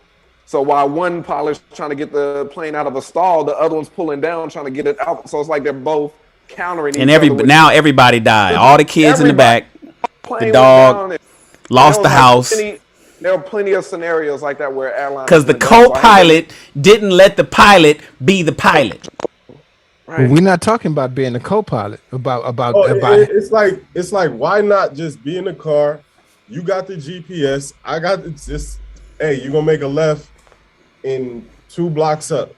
C: So while one pilot's trying to get the plane out of a stall, the other one's pulling down trying to get it out. So it's like they're both countering each other.
B: Now everybody died. All the kids in the back. The dog lost the house.
C: There are plenty of scenarios like that where airlines.
B: Because the co-pilot didn't let the pilot be the pilot.
H: Right. Well, we're not talking about being a co-pilot.
F: It's like why not just be in the car? You got the GPS. I got just. Hey, you're gonna make a left in 2 blocks up.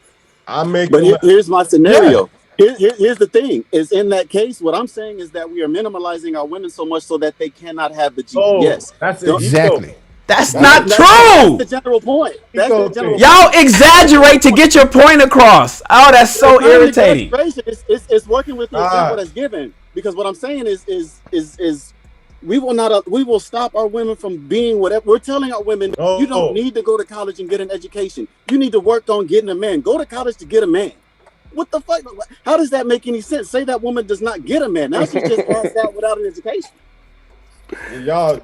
D: Here's my scenario. Yeah. Here's the thing: is in that case, what I'm saying is that we are minimalizing our women so much so that they cannot have the GPS.
F: That's
H: exactly.
B: That's not true.
D: That's the general point.
B: Y'all exaggerate to get your point across. Oh, that's so irritating.
D: It's working with the example that's given, because what I'm saying is we will stop our women from being whatever. We're telling our women, you don't need to go to college and get an education. You need to work on getting a man. Go to college to get a man. What the fuck? How does that make any sense? Say that woman does not get a man. Now she's just passed out without an education.
F: Y'all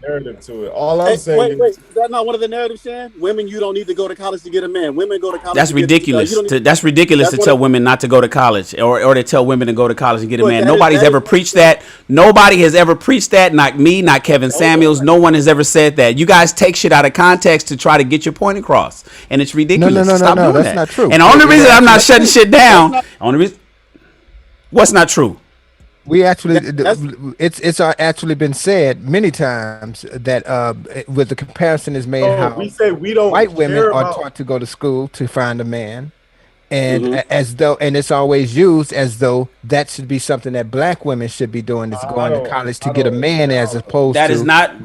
F: narrative to it. All I'm saying
D: wait, is that not one of the narratives, Shan? Women, you don't need to go to college to get a man. Women go to college.
B: That's ridiculous. That's ridiculous to tell women not to go to college, or to tell women to go to college and get a man. Nobody's ever preached that. Nobody has ever preached that. Not me, not Kevin Samuels. No one has ever said that. You guys take shit out of context to try to get your point across, and it's ridiculous. Stop doing
H: that's
B: that.
H: not true.
B: And the only reason I'm not shutting shit down, what's not true?
H: We actually, it's actually been said many times that with the comparison is made how
F: we say we don't
H: white women are taught to go to school to find a man, and and it's always used as though that should be something that black women should be doing, is going to college to get a man, as opposed to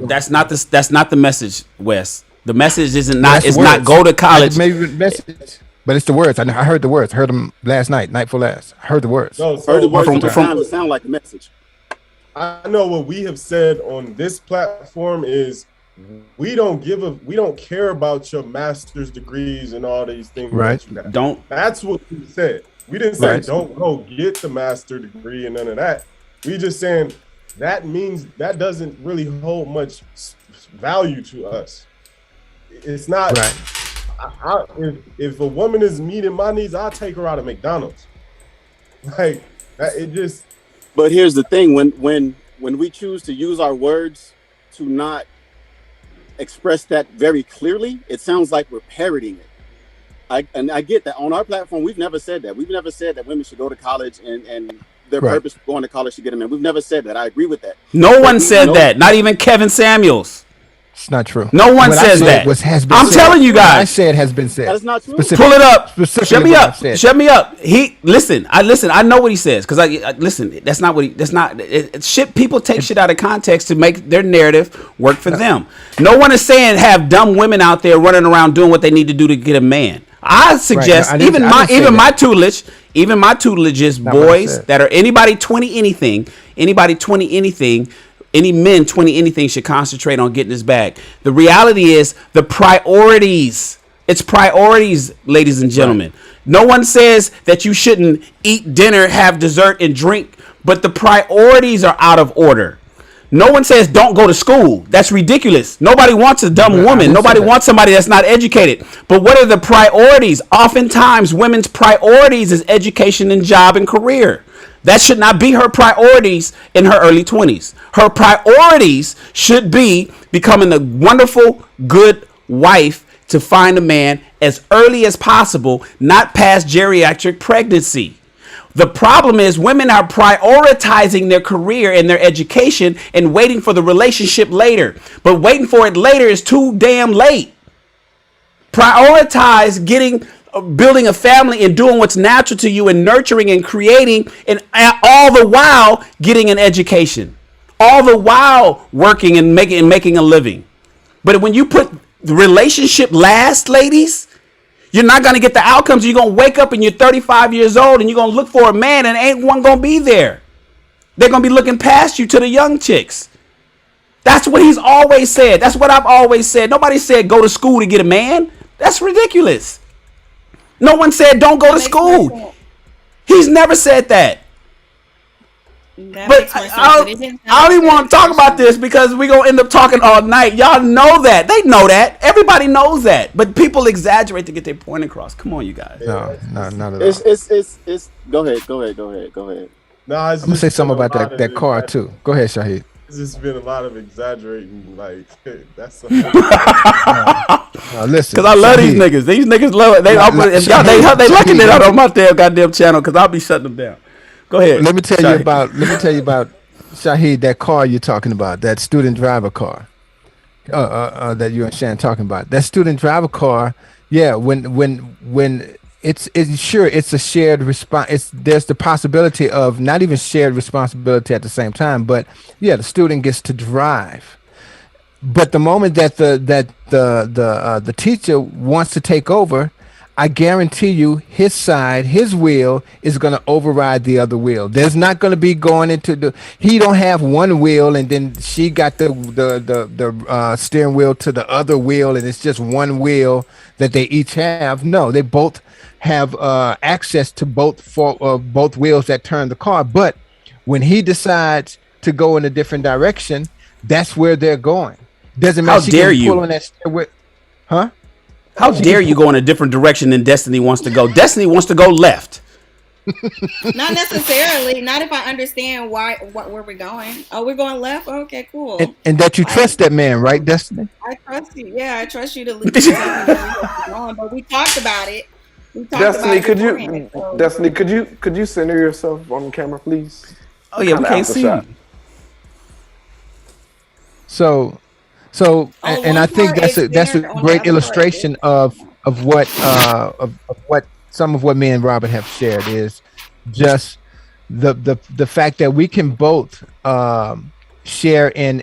B: that's not the message, Wes. The message not go to college.
H: Maybe the message. But it's the words. I heard the words. Heard them last night for last. I heard the words.
D: Heard the words from sound like a message.
F: I know what we have said on this platform is we don't care about your master's degrees and all these things.
H: Right.
F: That's what we said. We didn't say don't go get the master degree and none of that. We just saying that means that doesn't really hold much value to us. It's not
H: right.
F: If a woman is meeting my needs, I'll take her out of McDonald's. Like it just.
D: But here's the thing: when we choose to use our words to not express that very clearly, it sounds like we're parodying it. I get that. On our platform, we've never said that. We've never said that women should go to college and their purpose for going to college to get a man. We've never said that. I agree with that.
B: No one said that. Not even Kevin Samuels.
H: It's not true.
B: No one
H: What
B: says that. I'm telling you guys.
H: I said has been said.
D: That is not true.
B: Pull it up. Shut me up.
H: Said.
B: Shut me up. Listen. I know what he says because I listen. That's not what he. That's not shit. People take shit out of context to make their narrative work for them. No one is saying have dumb women out there running around doing what they need to do to get a man. I suggest my tutelage is boys that are anybody 20 anything, any men 20 anything should concentrate on getting this bag. The reality is the priorities. It's priorities, ladies and gentlemen. Right. No one says that you shouldn't eat dinner, have dessert, and drink, but the priorities are out of order. No one says don't go to school. That's ridiculous. Nobody wants a dumb woman. Nobody wants somebody that's not educated. But what are the priorities? Oftentimes, women's priorities is education and job and career. That should not be her priorities in her early 20s. Her priorities should be becoming a wonderful, good wife to find a man as early as possible, not past geriatric pregnancy. The problem is women are prioritizing their career and their education and waiting for the relationship later. But waiting for it later is too damn late. Prioritize building a family and doing what's natural to you and nurturing and creating, and all the while getting an education, all the while working and making a living. But when you put the relationship last, ladies, you're not going to get the outcomes. You're going to wake up and you're 35 years old and you're going to look for a man and ain't one going to be there. They're going to be looking past you to the young chicks. That's what he's always said. That's what I've always said. Nobody said go to school to get a man. That's ridiculous. No one said don't go to school. He's never said that. But I don't even want to talk about this because we're going to end up talking all night. Y'all know that. They know that. Everybody knows that. But people exaggerate to get their point across. Come on, you guys.
H: No, not at all.
D: It's go ahead.
F: No,
H: I'm going to say something about that car, too. Go ahead, Shahid.
F: It's just been a lot of exaggerating. Like, that's
H: listen.
B: Because I love these niggas. These niggas love it. They lucky that I'm on my damn goddamn channel because I'll be shutting them down. Go ahead.
H: Let me tell you about Shahid, that car you're talking about, that student driver car. That you and Shan talking about. That student driver car, yeah, when it's a shared response. There's the possibility of not even shared responsibility at the same time, but yeah, the student gets to drive. But the moment that the teacher wants to take over, I guarantee you his wheel is going to override the other wheel. There's not going to be going into he don't have one wheel and then she got the steering wheel to the other wheel and it's just one wheel that they each have. No, they both have access to both wheels that turn the car. But when he decides to go in a different direction, that's where they're going. Doesn't matter.
B: How dare you?
H: Pull on that stairway. Huh?
B: How dare you go in a different direction than Destiny wants to go? Destiny wants to go left.
I: Not necessarily. Not if I understand where we're going. Oh, we're going left? Okay, cool.
H: And that you trust that man, right, Destiny?
I: I trust you. Yeah, I trust you to lead me on. But we talked about it.
C: Destiny, could you center yourself on camera, please?
B: Oh yeah, we can't see you.
H: So, and I think that's a great illustration of what some of what me and Robert have shared is just the fact that we can both share in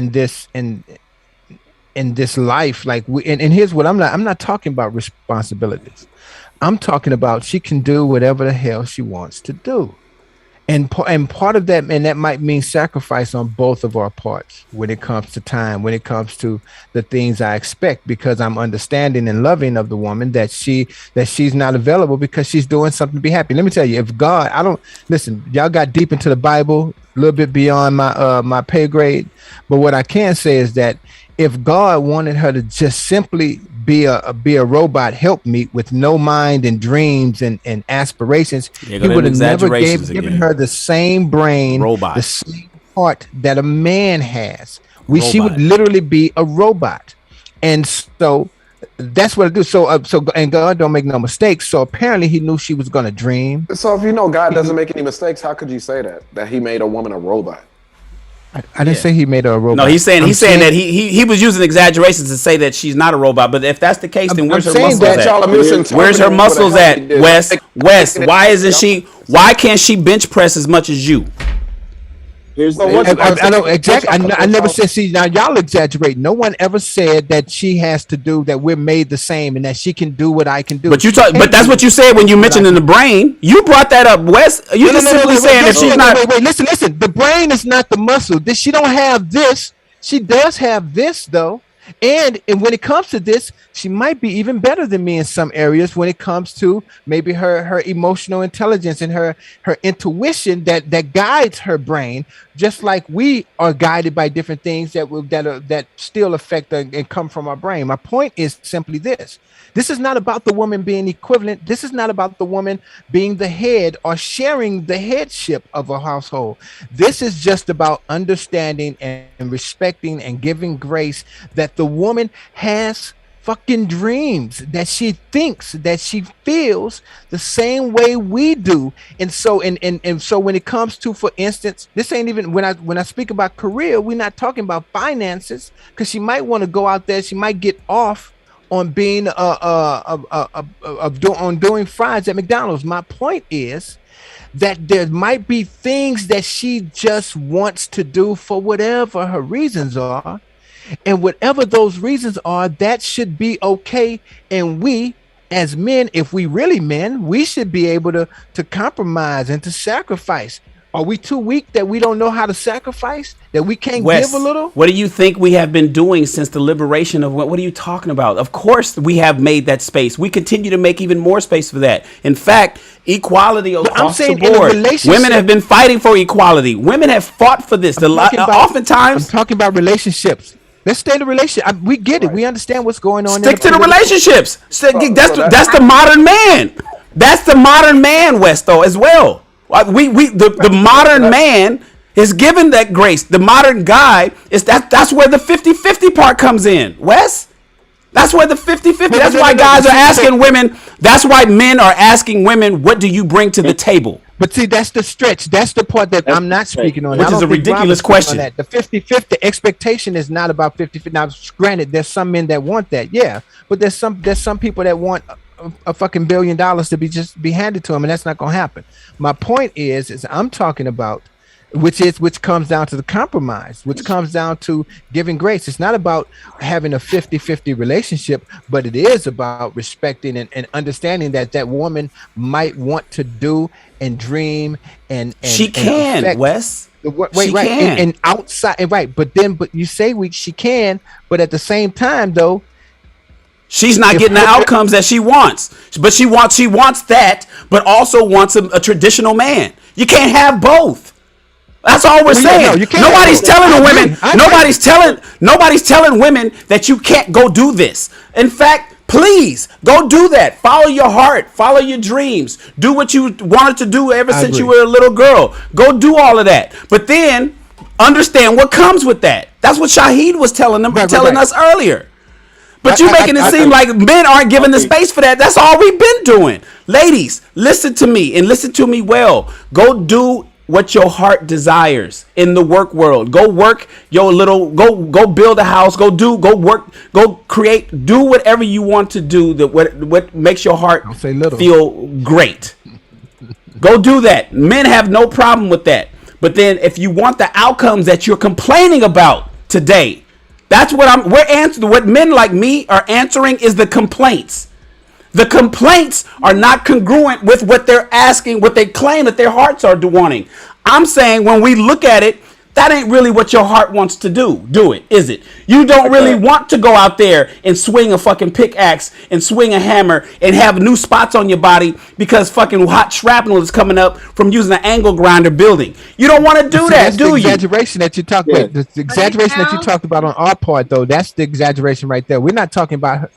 H: this life. Like and here's what I'm not talking about responsibilities. I'm talking about she can do whatever the hell she wants to do. And part of that, and that might mean sacrifice on both of our parts when it comes to time, when it comes to the things I expect, because I'm understanding and loving of the woman that she's not available because she's doing something to be happy. Let me tell you, if God, y'all got deep into the Bible, a little bit beyond my pay grade, but what I can say is that if God wanted her to just simply be a robot helpmeet with no mind and dreams and aspirations, he would have never given her the same brain, the same heart that a man has. She would literally be a robot. And so that's what I do. So and God don't make no mistakes. So apparently he knew she was going to dream.
C: So if you know God doesn't make any mistakes, how could you say that he made a woman a robot?
H: I didn't say he made her a robot.
B: No, he's saying that he was using exaggerations to say that she's not a robot. But if that's the case, then where's her muscles at? Where's her muscles at, Wes? Wes, why can't she bench press as much as you?
H: I know exactly. I never said. See, now y'all exaggerate. No one ever said that she has to do that. We're made the same, and that she can do what I can do.
B: But but that's what you said when you mentioned in the brain. You brought that up, Wes. You just simply saying if she's not.
H: Wait. Listen. The brain is not the muscle. She don't have this. She does have this though. And when it comes to this, she might be even better than me in some areas when it comes to maybe her emotional intelligence and her intuition that guides her brain, just like we are guided by different things that still affect and come from our brain. My point is simply this. This is not about the woman being equivalent. This is not about the woman being the head or sharing the headship of a household. This is just about understanding and respecting and giving grace that the woman has fucking dreams, that she thinks, that she feels the same way we do. And so so when it comes to, for instance, this ain't even when I speak about career, we're not talking about finances, because she might want to go out there, she might get off on being doing fries at McDonald's. My point is that there might be things that she just wants to do for whatever her reasons are, and whatever those reasons are, that should be okay. And we as men, if we really men, we should be able to compromise and to sacrifice. Are we too weak that we don't know how to sacrifice? That we can't give a little?
B: What do you think we have been doing since the liberation of what are you talking about? Of course we have made that space. We continue to make even more space for that. In fact, equality across the board. Women have been fighting for equality. Women have fought for this. Oftentimes,
H: I'm talking about relationships. Let's stay in the relationship. We get it. We understand what's going on.
B: Stick to the relationships. That's the modern man. That's the modern man, Westo, as well. The modern man is given that grace. The modern guy is that's where the 50-50 part comes in, Wes. That's where the 50-50. That's why guys are asking women. That's why men are asking women, what do you bring to the table?
H: But see, that's the stretch. That's the part that I'm not speaking on.
B: Which is a ridiculous question.
H: The 50-50 expectation is not about 50-50. Now, granted, there's some men that want that, yeah. But there's some people that want a fucking $1 billion to be handed to them, and that's not gonna happen. My point is I'm talking about, which comes down to the compromise, which comes down to giving grace. It's not about having a 50-50 relationship, but it is about respecting and understanding that woman might want to do and dream and
B: she can, Wes.
H: Wait, right, and outside, right? But you say she can, but at the same time, though,
B: she's not getting the outcomes that she wants. But she wants that, but also wants a traditional man. You can't have both. That's all we're saying. Nobody's telling the women. Nobody's telling women that you can't go do this. In fact, please go do that. Follow your heart. Follow your dreams. Do what you wanted to do ever since you were a little girl. Go do all of that. But then understand what comes with that. That's what Shahid was telling us earlier. But you're making it seem like men aren't given the space for that. That's all we've been doing. Ladies, listen to me and listen to me well. Go do what your heart desires in the work world. Go work your little, go build a house, go work, go create, do whatever you want to do that what makes your heart feel great. Go do that. Men have no problem with that. But then if you want the outcomes that you're complaining about today, that's what we're answering. What men like me are answering is the complaints. The complaints are not congruent with what they're asking, what they claim that their hearts are wanting. I'm saying when we look at it, that ain't really what your heart wants to do it, is it? You don't really want to go out there and swing a fucking pickaxe and swing a hammer and have new spots on your body because fucking hot shrapnel is coming up from using an angle grinder building. You don't want to do that, do you?
H: Exaggeration that you talked about. The exaggeration that you talked about on our part, though, that's the exaggeration right there. We're not talking about.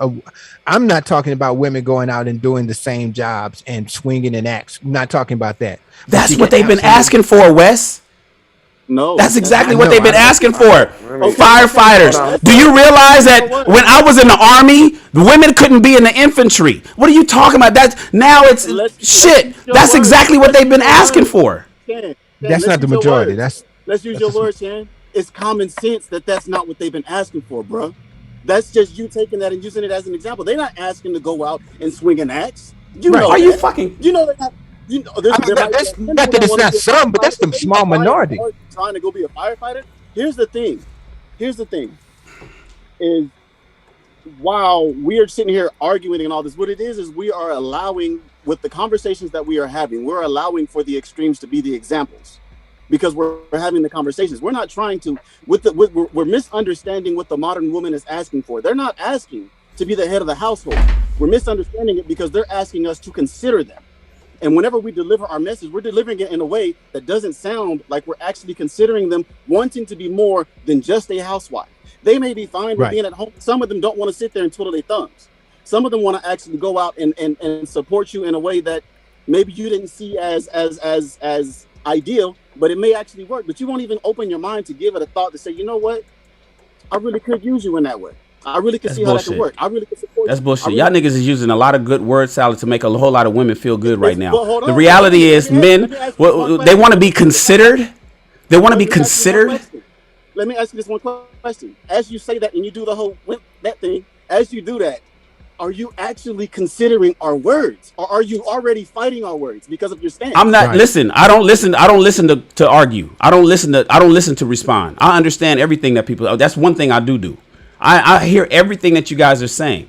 H: I'm not talking about women going out and doing the same jobs and swinging an axe. I'm not talking about that.
B: That's what they've been asking for, Wes.
D: No,
B: that's exactly what they've been asking for. Firefighters. Do you realize that when I was in the army, the women couldn't be in the infantry? What are you talking about? Shit. That's exactly what they've been asking for.
H: That's not the majority.
D: Let's use your words, Shan. It's common sense that that's not what they've been asking for, bro. That's just you taking that and using it as an example. They're not asking to go out and swing an axe. You
H: Right.
D: know
B: Are you
D: that.
B: fucking?
D: You know they're not. You know,
H: I mean,
D: there might be
H: that's
D: a
H: not
D: handful
H: that it's
D: want to
H: not
D: be a
H: some, but
D: firefighter,
H: that's the
D: they
H: small
D: not dying
H: minority.
D: hard trying to go be a firefighter. Here's the thing. Is while we are sitting here arguing and all this, what it is we are allowing, with the conversations that we are having, we're allowing for the extremes to be the examples, because we're having the conversations. We're not trying to, we're misunderstanding what the modern woman is asking for. They're not asking to be the head of the household. We're misunderstanding it because they're asking us to consider them. And whenever we deliver our message, we're delivering it in a way that doesn't sound like we're actually considering them wanting to be more than just a housewife. They may be fine with being at home. Some of them don't want to sit there and twiddle their thumbs. Some of them want to actually go out and support you in a way that maybe you didn't see as ideal, but it may actually work. But you won't even open your mind to give it a thought to say, you know what? I really could use you in that way. I really could see how that could work. I really could support
B: That's
D: you.
B: bullshit. Y'all niggas is using a lot of good word salad to make a whole lot of women feel good right now. The reality is, men, they want to be considered. They want to be considered.
D: Let me ask you this one question. As you say that and you do the whole that thing, as you do that, are you actually considering our words, or are you already fighting our words because of your stance?
B: I'm not. Listen. I don't listen to argue. I don't listen to respond. I understand everything that people. That's one thing I do. I hear everything that you guys are saying,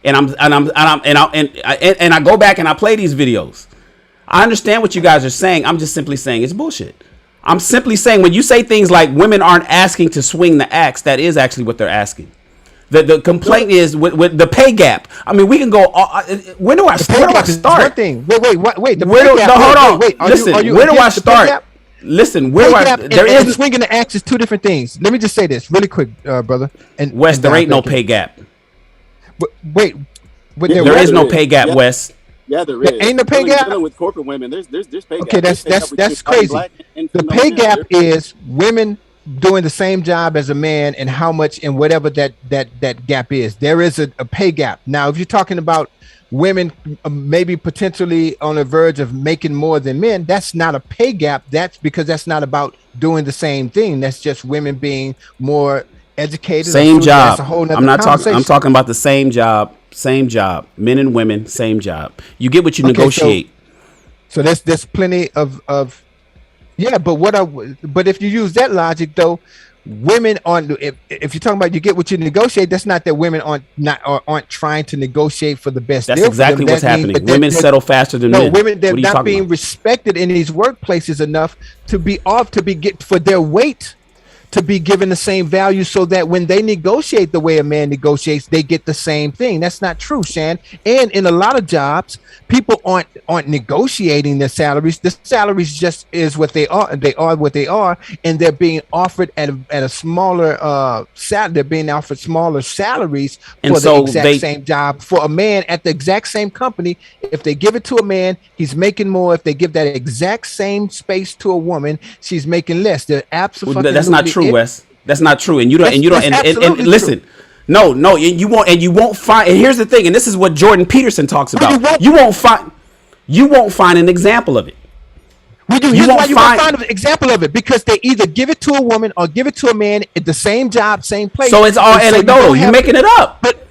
B: and I go back and I play these videos. I understand what you guys are saying. I'm just simply saying it's bullshit. I'm simply saying when you say things like women aren't asking to swing the axe, that is actually what they're asking. The complaint is with the pay gap. I mean, we can go. Where do I start?
H: One thing. Wait. The
B: where
H: pay gap.
B: hold on.
H: Wait.
B: Listen. Where do I start? Listen. Where do I? There is
H: swinging the axe is two different things. Let me just say this really quick, brother. And
B: Wes, there ain't no pay gap.
H: Wait.
B: There is no pay gap, Wes.
D: Yeah, there is.
H: Ain't no pay gap.
D: Dealing with corporate women, there's pay gap.
H: Okay, that's crazy. The pay gap is women doing the same job as a man and how much and whatever that gap is. There is a pay gap. Now, if you're talking about women maybe potentially on the verge of making more than men, that's not a pay gap. That's because that's not about doing the same thing. That's just women being more educated.
B: Same job. I'm not talking. I'm talking about the same job. Same job. Men and women, same job. You get what you negotiate.
H: So there's plenty of yeah, but if you use that logic though, women if you're talking about you get what you negotiate, that's not that women aren't trying to negotiate for the best.
B: That's exactly what's happening. Women settle faster than men.
H: No, women, they're not being respected in these workplaces enough to be get for their weight, to be given the same value, so that when they negotiate the way a man negotiates, they get the same thing. That's not true, Shan. And in a lot of jobs, people aren't negotiating their salaries. The salaries just is what they are. They are what they are, and they're being offered at a smaller they're being offered smaller salaries for the exact same job for a man at the exact same company. If they give it to a man, he's making more. If they give that exact same space to a woman, she's making less. They're absolutely
B: that's not true, Wes. That's not true. And you don't and listen. No, you won't find. And here's the thing. And this is what Jordan Peterson talks about. You won't find an example of it.
H: Here's why you won't find an example of it, because they either give it to a woman or give it to a man at the same job, same place.
B: So it's all anecdotal. You're making it up.
H: But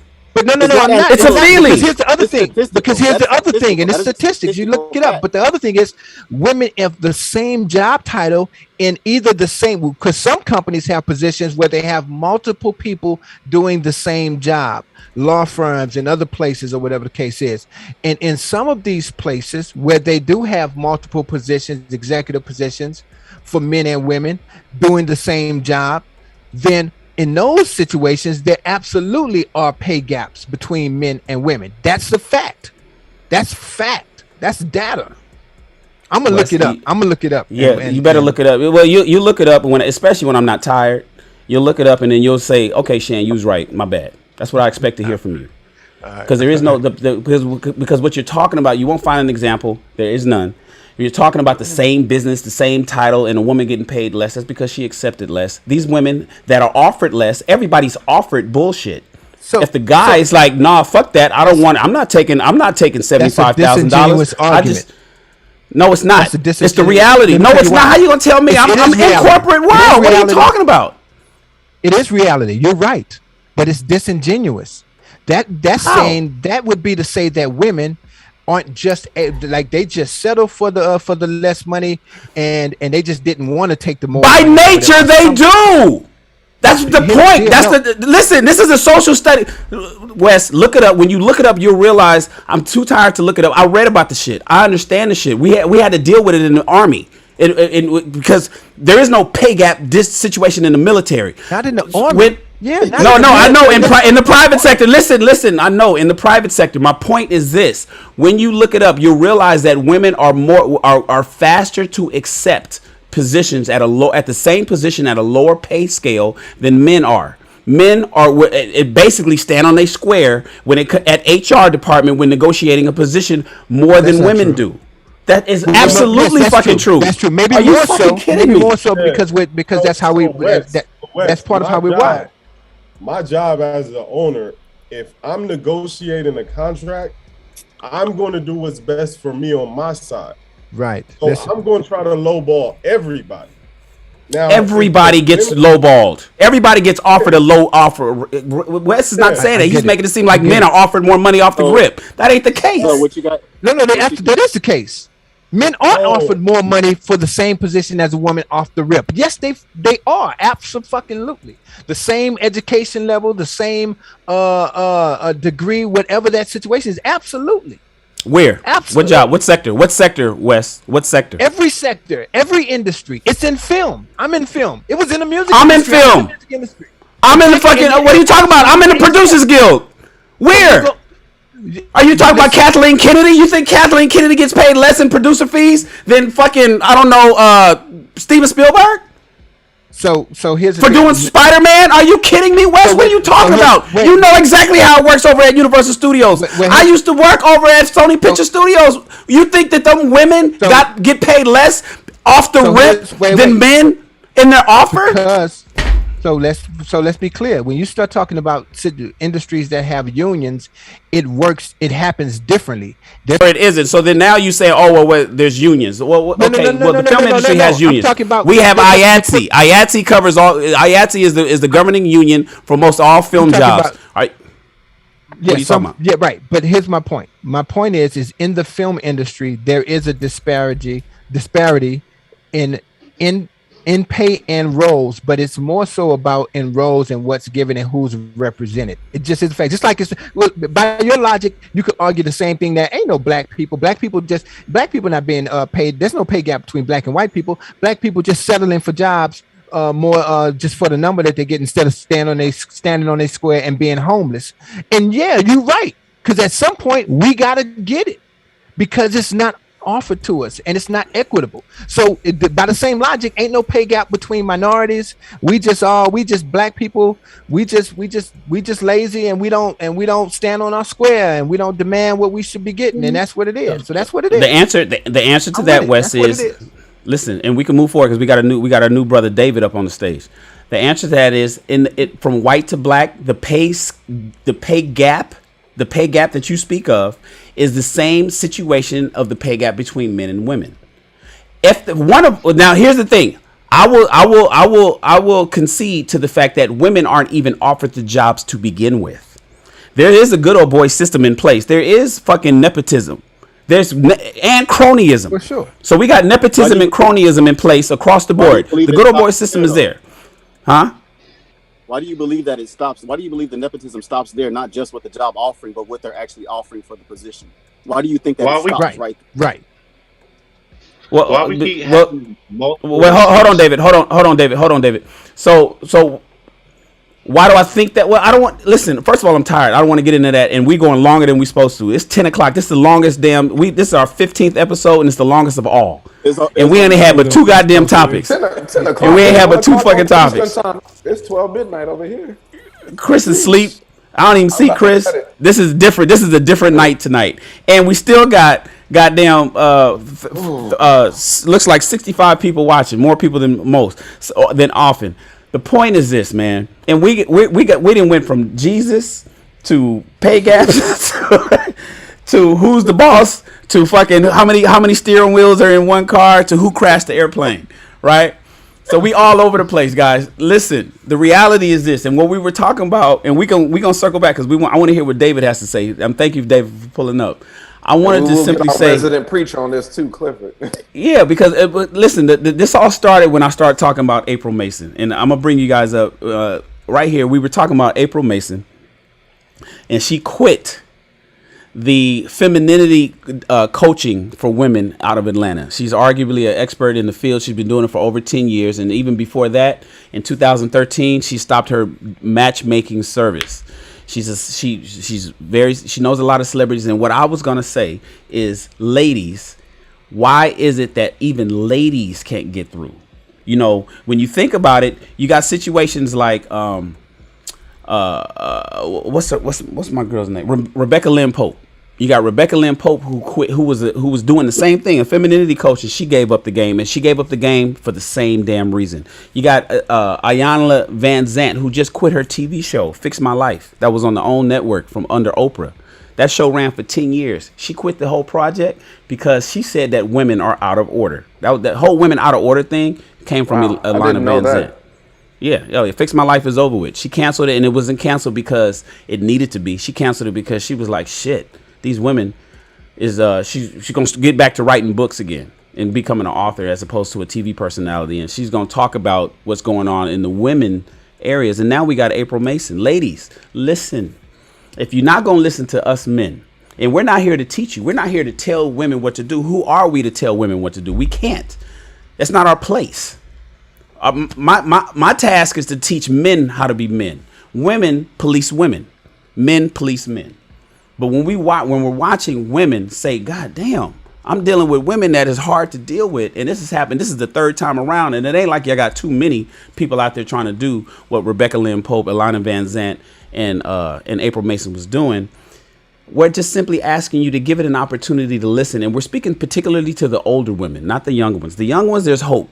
H: no, I'm not.
B: It's a feeling.
H: Because here's the other thing. Because here's the other thing, and it's statistics. You look it up. But the other thing is, women have the same job title in either the same. Because some companies have positions where they have multiple people doing the same job, law firms and other places or whatever the case is. And in some of these places where they do have multiple positions, executive positions for men and women doing the same job, then in those situations, there absolutely are pay gaps between men and women. That's the fact. That's fact. That's data. I'm gonna look it up.
B: Yeah, you better look it up. Well, you look it up especially when I'm not tired. You'll look it up and then you'll say, "Okay, Shan, you was right. My bad." That's what I expect to hear from you. Because there is no because what you're talking about, you won't find an example. There is none. You're talking about the same business, the same title, and a woman getting paid less. That's because she accepted less. These women that are offered less, everybody's offered bullshit. So if the guy is like, nah, fuck that, I don't want. I'm not taking $75,000. No, it's not. It's the reality. No, it's not. How you gonna tell me? I'm in corporate world. What are you talking about?
H: It is reality. You're right, but it's disingenuous. That's saying that would be to say that women aren't just like they just settle for the less money and they just didn't want to take the more.
B: By nature, they do. That's the point. Listen. This is a social study. Wes, look it up. When you look it up, you'll realize I'm too tired to look it up. I read about the shit. I understand the shit. We had to deal with it in the army, because there is no pay gap. This situation in the military.
H: Not in the army.
B: I know in the private sector. Listen. I know in the private sector. My point is this: when you look it up, you'll realize that women are faster to accept positions at the same position at a lower pay scale than men are. Men are basically stand on a square when at HR department when negotiating a position more than women do. That is absolutely fucking true.
H: That's true. Maybe more so. Maybe more so because that's how we. That's part of how we wired.
F: My job as the owner, if I'm negotiating a contract, I'm going to do what's best for me on my side.
H: Right.
F: So I'm going to try to lowball everybody. Now,
B: everybody gets lowballed. Everybody gets offered a low offer. Wes is not saying that. He's making it seem like men are offered more money off the rip. That ain't the case.
D: So what you got?
H: No, that is the case. Men aren't offered more money for the same position as a woman off the rip. Yes, they are. Absolutely. The same education level, the same degree, whatever that situation is. Absolutely.
B: Where? Absolutely. What job? What sector? What sector, Wes? What sector?
H: Every sector, every industry. It's in film. I'm in film. It was in the music
B: industry. I'm in film. I'm in the fucking, what are you talking about? I'm in the Producers Guild. Where? Are you talking about Kathleen Kennedy? You think Kathleen Kennedy gets paid less in producer fees than fucking, I don't know, Steven Spielberg?
H: So here's
B: for doing Spider-Man? Are you kidding me, Wes? What are you talking about? You know exactly how it works over at Universal Studios. I used to work over at Sony Picture Studios. You think that them women get paid less off the rip than men in their offer?
H: So let's be clear. When you start talking about industries that have unions, it works. It happens differently.
B: Or it isn't. So then now you say, oh well, there's unions. Well, okay. The film industry has unions. We have IATSE. IATSE covers all. IATSE is the governing union for most all film jobs. All right. What are you talking about?
H: Yeah, right. But here's my point. My point is in the film industry there is a disparity in pay and roles, but it's more so about in roles and what's given and who's represented. It just is a fact. Just like by your logic, you could argue the same thing that ain't no black people. Black people not being paid. There's no pay gap between black and white people. Black people just settling for jobs more just for the number that they get instead of standing on a square and being homeless. And yeah, you're right. Because at some point we gotta get it because it's not offered to us and it's not equitable. So by the same logic, ain't no pay gap between minorities. We just black people. We just lazy and we don't stand on our square and we don't demand what we should be getting. And that's what it is. So that's what it is.
B: The answer to that, Wes, is listen, and we can move forward because we got our new brother David up on the stage. The answer to that is from white to black, the pay gap that you speak of is the same situation of the pay gap between men and women. Now here's the thing. I will concede to the fact that women aren't even offered the jobs to begin with. There is a good old boy system in place. There is fucking nepotism. And cronyism.
H: For sure.
B: So we got nepotism and cronyism in place across the board. The good old boy system is there. Huh?
D: Why do you believe that it stops? Why do you believe the nepotism stops there, not just with the job offering, but what they're actually offering for the position? Why do you think that it stops
H: right?
A: Well, hold
B: on, David. Hold on, David. So why do I think that? Well, I don't want. Listen, first of all, I'm tired. I don't want to get into that, and we're going longer than we're supposed to. It's 10 o'clock. This is the longest This is our 15th episode, and it's the longest of all. And we only have but two goddamn topics. 10 o'clock. And we ain't have but two fucking topics.
C: It's 12 midnight over here.
B: Chris is asleep. I don't even see Chris. This is different. This is a different night tonight, and we still got goddamn. Looks like 65 people watching. More people than often. The point is this, man, and we didn't went from Jesus to pay gaps to who's the boss, to fucking how many steering wheels are in one car, to who crashed the airplane, right? So we all over the place, guys. Listen, the reality is this, and what we were talking about, and we gonna circle back because I want to hear what David has to say. Thank you, David, for pulling up. I
C: And
B: wanted
C: we
B: to
C: will get
B: simply
C: our
B: say,
C: resident preacher on this too, Clifford.
B: yeah, because but listen, this all started when I started talking about April Mason, and I'm gonna bring you guys up right here. We were talking about April Mason, and she quit the femininity coaching for women out of Atlanta. She's arguably an expert in the field. She's been doing it for over 10 years. And even before that, in 2013, she stopped her matchmaking service. She knows a lot of celebrities. And what I was going to say is, ladies, why is it that even ladies can't get through? You know, when you think about it, you got situations like, what's my girl's name? Rebecca Lynn Pope. You got Rebecca Lynn Pope who quit, who was doing the same thing, a femininity coach, and she gave up the game, and she gave up the game for the same damn reason. You got Ayanna Van Zant, who just quit her TV show, Fix My Life, that was on the OWN network from under Oprah. That show ran for 10 years. She quit the whole project because she said that women are out of order. That whole women out of order thing came from Ayanna Van Zant. Yeah, Fix My Life is over with. She canceled it, and it wasn't canceled because it needed to be. She canceled it because she was like, shit, these women is she's gonna get back to writing books again and becoming an author as opposed to a TV personality, and she's gonna talk about what's going on in the women areas. And now we got April Mason. Ladies, listen. If you're not gonna listen to us men, and we're not here to teach you, we're not here to tell women what to do. Who are we to tell women what to do? We can't. That's not our place. My task is to teach men how to be men. Women police women. Men police men. But when we're watching women say, God damn, I'm dealing with women that is hard to deal with, and this has happened. This is the third time around, and it ain't like you got too many people out there trying to do what Rebecca Lynn Pope, Ayanna Van Zant, and April Mason was doing. We're just simply asking you to give it an opportunity to listen, and we're speaking particularly to the older women, not the younger ones. The young ones, there's hope.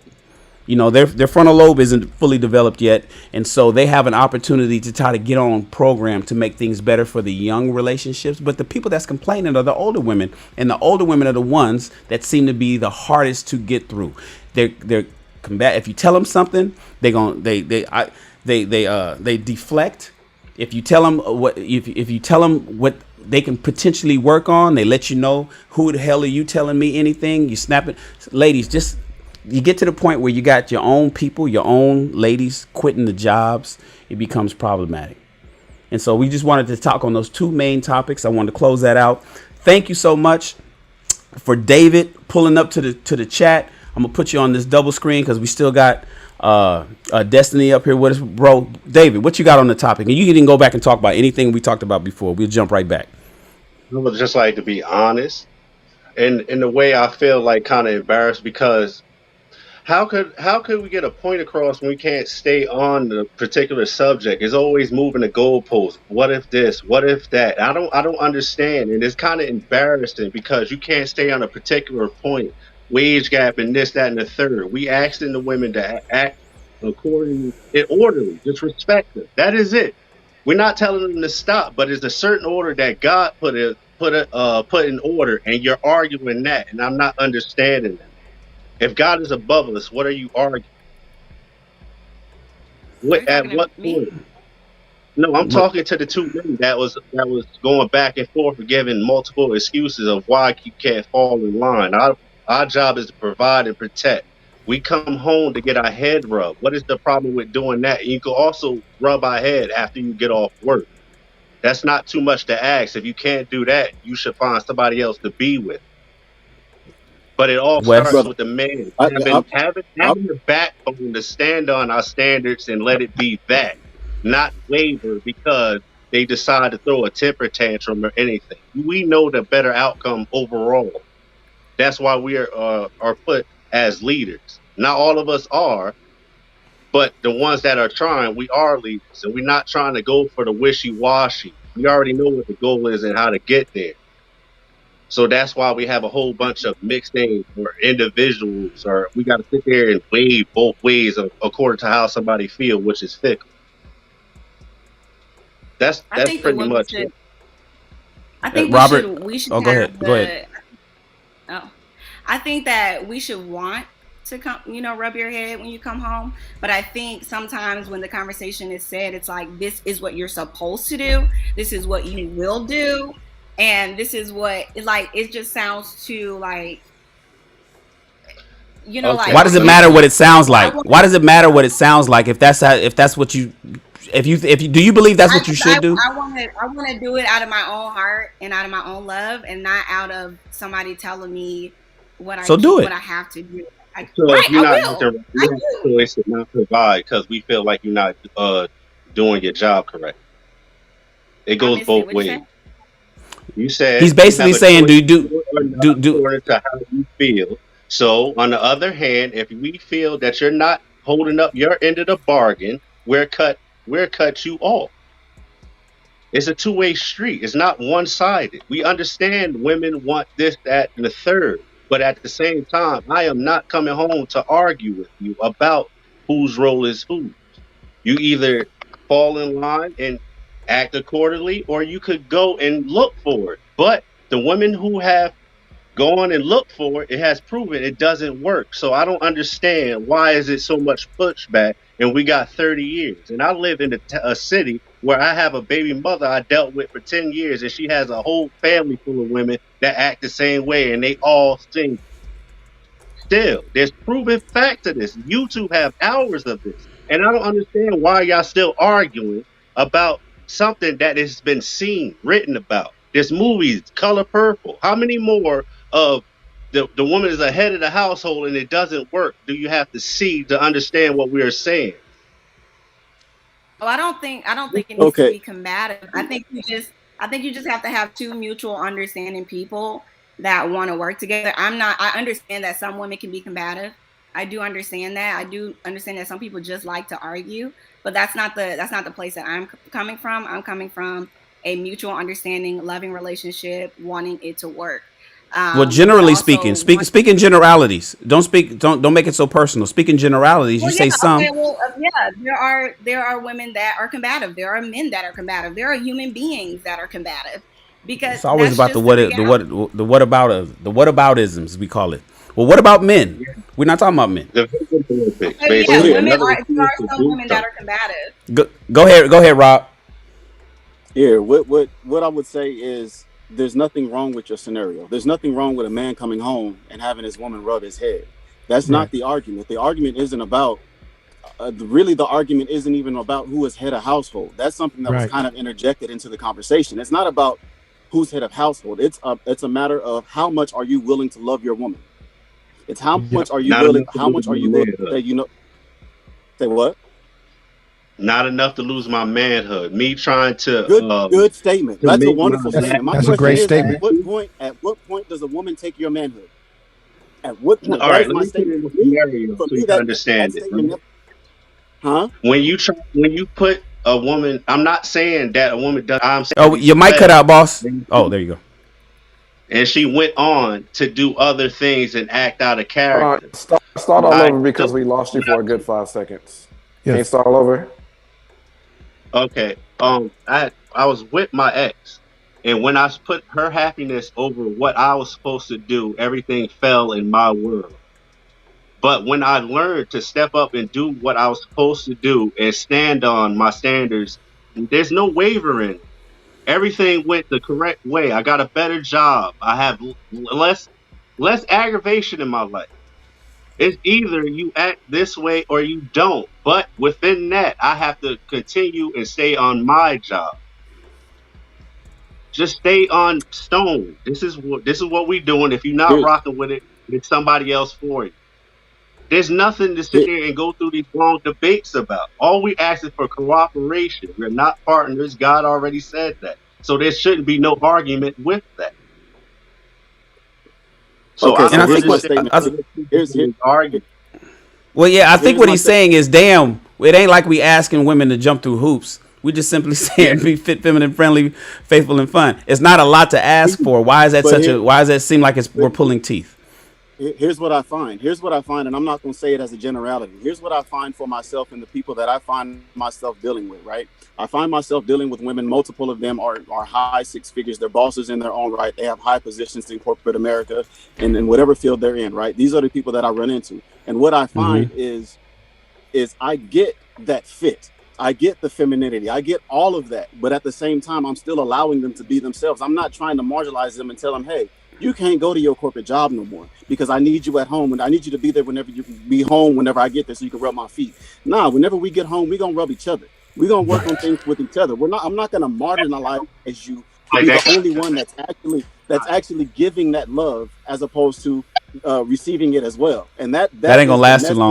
B: You know, their frontal lobe isn't fully developed yet, and so they have an opportunity to try to get on program to make things better for the young relationships. But the people that's complaining are the older women, and the older women are the ones that seem to be the hardest to get through. They're combat. If you tell them something, they deflect. If you tell them if you tell them what they can potentially work on, they let you know, who the hell are you telling me anything? You snap it, ladies. Just you get to the point where you got your own people, your own ladies quitting the jobs, it becomes problematic. And so we just wanted to talk on those two main topics. I wanted to close that out. Thank you so much for David pulling up to the chat. I'm gonna put you on this double screen because we still got Destiny up here with us, bro. David, what you got on the topic? And you can go back and talk about anything we talked about before. We'll jump right back.
J: I would just like to be honest, and in the way I feel like kind of embarrassed because how could we get a point across when we can't stay on the particular subject? It's always moving the goalpost. What if this? What if that? I don't understand, and it's kind of embarrassing because you can't stay on a particular point. Wage gap and this, that, and the third. We asking the women to act according and orderly, just respect them. That is it. We're not telling them to stop, but it's a certain order that God put in order, and you're arguing that, and I'm not understanding that. If God is above us, what are you arguing? At what point? No, I'm talking to the two men that was going back and forth and giving multiple excuses of why you can't fall in line. Our job is to provide and protect. We come home to get our head rubbed. What is the problem with doing that? You can also rub our head after you get off work. That's not too much to ask. If you can't do that, you should find somebody else to be with. But it all starts with the man having the backbone to stand on our standards and let it be that, not waver because they decide to throw a temper tantrum or anything. We know the better outcome overall. That's why we are put as leaders. Not all of us are, but the ones that are trying, we are leaders, and we're not trying to go for the wishy-washy. We already know what the goal is and how to get there. So that's why we have a whole bunch of mixed names or individuals, or we got to sit there and weigh both ways according to how somebody feels, which is fickle. That's pretty much it.
I: I think
B: Robert.
I: we should
B: Oh, go ahead.
I: have
B: Go ahead.
I: the. Oh, I think that we should want to come, rub your head when you come home. But I think sometimes when the conversation is said, it's like, this is what you're supposed to do. This is what you will do. And this is what, like, it just sounds too like,
J: Okay.
B: Why does it matter what it sounds like? Why does it matter what it sounds like if that's what you do you believe that's what you should do?
I: I want to do it out of my own heart and out of my own love, and not out of somebody telling me what I have to do.
J: So if you're not doing the choice to not provide because we feel like you're not doing your job correct. It goes both ways. You said
B: he's basically saying, according
J: to how you feel. So on the other hand, if we feel that you're not holding up your end of the bargain, we'll cut you off. It's a two-way street. It's not one-sided. We understand women want this, that, and the third. But at the same time, I am not coming home to argue with you about whose role is whose. You either fall in line and act accordingly, or you could go and look for it. But the women who have gone and looked for it, it has proven it doesn't work. So I don't understand why is it so much pushback, and we got 30 years. And I live in a city where I have a baby mother I dealt with for 10 years, and she has a whole family full of women that act the same way, and they all sing. Still, there's proven facts of this. YouTube have hours of this. And I don't understand why y'all still arguing about something that has been seen, written about. There's movies, Color Purple. How many more of the woman is the head of the household and it doesn't work do you have to see to understand what we are saying?
I: Well, I don't think it needs to be combative. I think you just have to have two mutual understanding people that want to work together. I understand that some women can be combative. I do understand that. I do understand that some people just like to argue, but that's not the place that I'm coming from. I'm coming from a mutual understanding, loving relationship, wanting it to work.
B: Well, generally speaking, speak in generalities. Don't make it so personal. Speak in generalities. You say some.
I: Okay, there are women that are combative. There are men that are combative. There are human beings that are combative. Because
B: it's always about the whataboutisms we call it. Well, what about men? We're not talking about men.
I: There are some women that are combative.
B: Go ahead, Rob.
D: Yeah, what I would say is there's nothing wrong with your scenario. There's nothing wrong with a man coming home and having his woman rub his head. That's not the argument. The argument isn't about the argument isn't even about who is head of household. That's something that was kind of interjected into the conversation. It's not about who's head of household. It's a matter of how much are you willing to love your woman. It's how much are you willing that say what?
J: Not enough to lose my manhood. Me trying to
D: good statement. That's a wonderful statement.
H: That's a great statement.
D: At what point does a woman take your manhood? At what point?
J: All right, let me put it in a scenario so you can understand it.
D: Huh?
J: When you put a woman, I'm not saying that a woman does. I'm saying
B: oh, your mic cut out, boss. Oh, there you go.
J: And she went on to do other things and act out of character.
C: Start all over because we lost you for a good 5 seconds. Can you start all over?
J: Okay. I was with my ex, and when I put her happiness over what I was supposed to do, everything fell in my world. But when I learned to step up and do what I was supposed to do and stand on my standards, there's no wavering. Everything went the correct way. I got a better job. I have less aggravation in my life. It's either you act this way or you don't. But within that, I have to continue and stay on my job. Just stay on stone. This is what we're doing. If you're not rocking with it, it's somebody else for you. There's nothing to sit there and go through these long debates about. All we ask is for cooperation. We're not partners. God already said that. So there shouldn't be no argument with that. So
D: okay,
J: I think argument.
B: Well, yeah, I think what he's saying is, damn, it ain't like we asking women to jump through hoops. We just simply saying be fit, feminine, friendly, faithful, and fun. It's not a lot to ask for. Why is that why does that seem like we're pulling teeth?
D: Here's what I find. Here's what I find, and I'm not going to say it as a generality. Here's what I find for myself and the people that I find myself dealing with, right? I find myself dealing with women, multiple of them are high six figures. They're bosses in their own right. They have high positions in corporate America and in whatever field they're in, right? These are the people that I run into. And what I find is I get that fit. I get the femininity. I get all of that. But at the same time, I'm still allowing them to be themselves. I'm not trying to marginalize them and tell them, hey, you can't go to your corporate job no more because I need you at home and I need you to be there whenever you be home, whenever I get there so you can rub my feet. Nah, whenever we get home, we're going to rub each other. We're going to work on things with each other. I'm not going to marginalize you to
J: Like
D: be the
J: that.
D: only one that's actually giving that love as opposed to receiving it as well. And that
B: ain't gonna
D: is
B: last too long.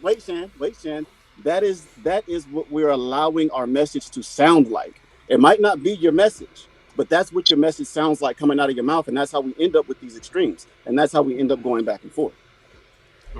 D: Wait, Shan. That is what we're allowing our message to sound like. It might not be your message, but that's what your message sounds like coming out of your mouth, and that's how we end up with these extremes, and that's how we end up going back and forth.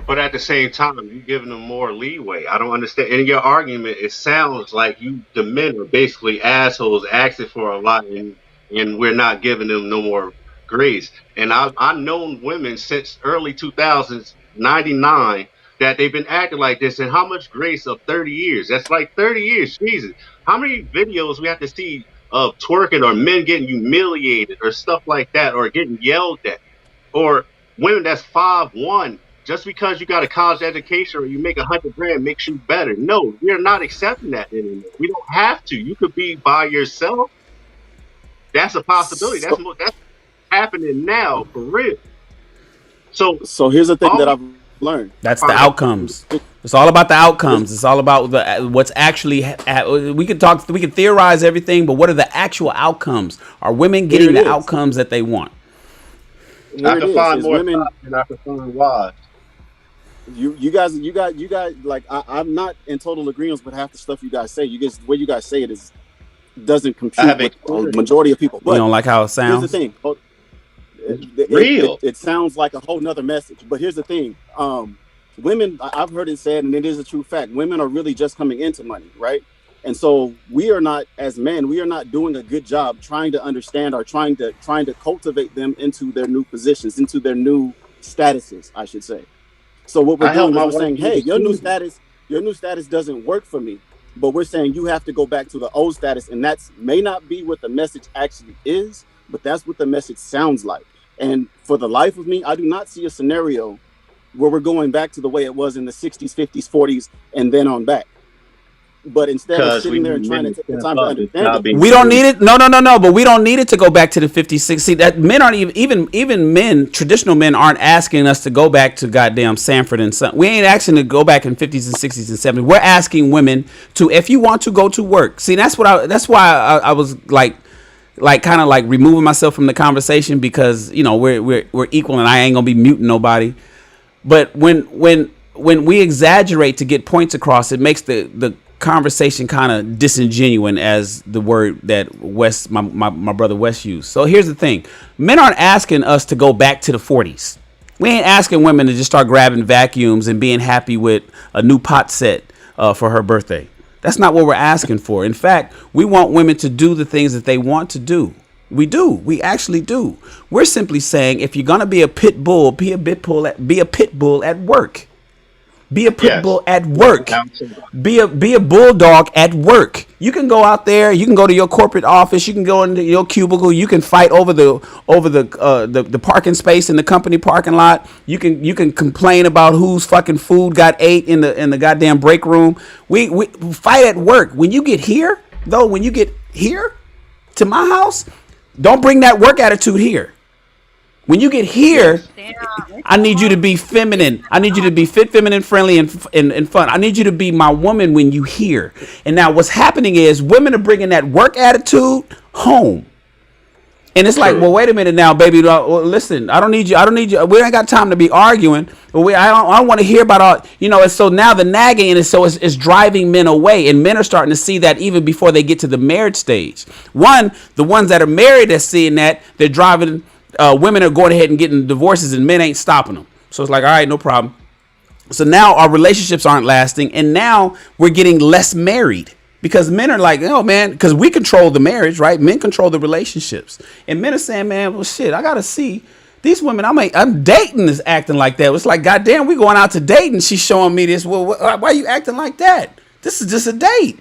J: But at the same time, you're giving them more leeway. I don't understand. In your argument, it sounds like the men are basically assholes asking for a lot, and we're not giving them no more grace. And I've known women since early 2000s, 99, that they've been acting like this. And how much grace of 30 years? That's like 30 years. Jesus. How many videos we have to see of twerking or men getting humiliated or stuff like that or getting yelled at? Or women that's 5'1", just because you got a college education or you make 100 grand makes you better. No, we're not accepting that anymore. We don't have to. You could be by yourself. That's a possibility. That's happening now for real.
D: So here's the thing that I've learned.
B: That's the outcomes. It's all about the outcomes. It's all about what's actually. We can theorize everything, but what are the actual outcomes? Are women getting the outcomes that they want?
J: I can find more women, and I can find why.
D: You guys, like I'm not in total agreement with half the stuff you guys say. The way you guys say it doesn't compute with the majority of people. But
B: you don't like how it sounds?
D: Here's the thing. It sounds like a whole nother message. But here's the thing. Women, I've heard it said, and it is a true fact, women are really just coming into money, right? And so we are not, as men, we are not doing a good job trying to understand or trying to cultivate them into their new positions, into their new statuses, I should say. So what we're doing is we're saying, hey, your new status doesn't work for me. But we're saying you have to go back to the old status, and that may not be what the message actually is, but that's what the message sounds like. And for the life of me, I do not see a scenario where we're going back to the way it was in the 60s, 50s, 40s, and then on back. But instead of sitting there and trying to take the time to understand it,
B: we don't need it. No. But we don't need it to go back to the 50s, 60s. See, that men aren't even men, traditional men aren't asking us to go back to goddamn Sanford and Son. We ain't asking to go back in 50s and 60s and 70s. We're asking women to, if you want to go to work. See, that's why I was like kind of like removing myself from the conversation because we're equal and I ain't gonna be muting nobody. But when we exaggerate to get points across, it makes the conversation kind of disingenuous, as the word that my brother Wes used. So here's the thing. Men aren't asking us to go back to the 40s. We ain't asking women to just start grabbing vacuums and being happy with a new pot set for her birthday. That's not what we're asking for. In fact, we want women to do the things that they want to do. We do. We actually do. We're simply saying, if you're gonna be a pit bull, be a pit bull at work. Be a pit bull at work. Be a bulldog at work. You can go out there. You can go to your corporate office. You can go into your cubicle. You can fight over the parking space in the company parking lot. You can complain about whose fucking food got ate in the goddamn break room. We fight at work. When you get here to my house, don't bring that work attitude here. When you get here, I need you to be feminine. I need you to be fit, feminine, friendly, and fun. I need you to be my woman when you here. And now what's happening is women are bringing that work attitude home. And it's like, well, wait a minute now, baby. Listen, I don't need you. We ain't got time to be arguing. I don't want to hear about all, And so now the nagging is driving men away. And men are starting to see that even before they get to the marriage stage. The ones that are married are seeing that. They're driving. Women are going ahead and getting divorces and men ain't stopping them. So it's like, all right, no problem. So now our relationships aren't lasting. And now we're getting less married because men are like, oh, man, because we control the marriage, right? Men control the relationships. And men are saying, man, well, shit, I got to see These women I'm dating is acting like that. It's like, goddamn, we going out to date and she's showing me this. Well, why are you acting like that? This is just a date.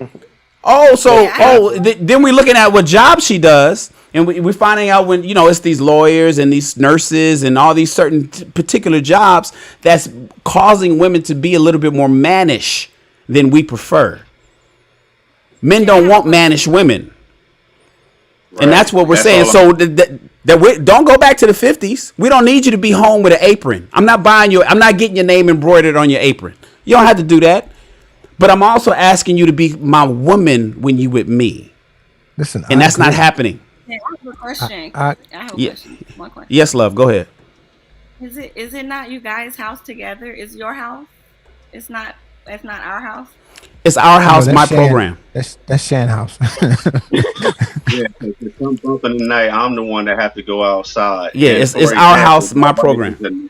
B: Oh, so then we're looking at what job she does, and we're finding out when it's these lawyers and these nurses and all these certain particular jobs that's causing women to be a little bit more mannish than we prefer. Men don't want mannish women, right. And that's what we're saying. So don't go back to the 50s. We don't need you to be home with an apron. I'm not getting your name embroidered on your apron. You don't have to do that. But I'm also asking you to be my woman when you with me.
H: Listen,
B: and that's not happening.
I: Yeah, I have a question. I have a question. One question.
B: Yes, love. Go ahead.
I: Is it not you guys' house together? It's your house. It's not our house.
B: It's our house, my program.
H: That's Shan house.
J: Yeah, if I'm bumping the night, I'm the one that have to go outside.
B: Yeah, it's our house, my program.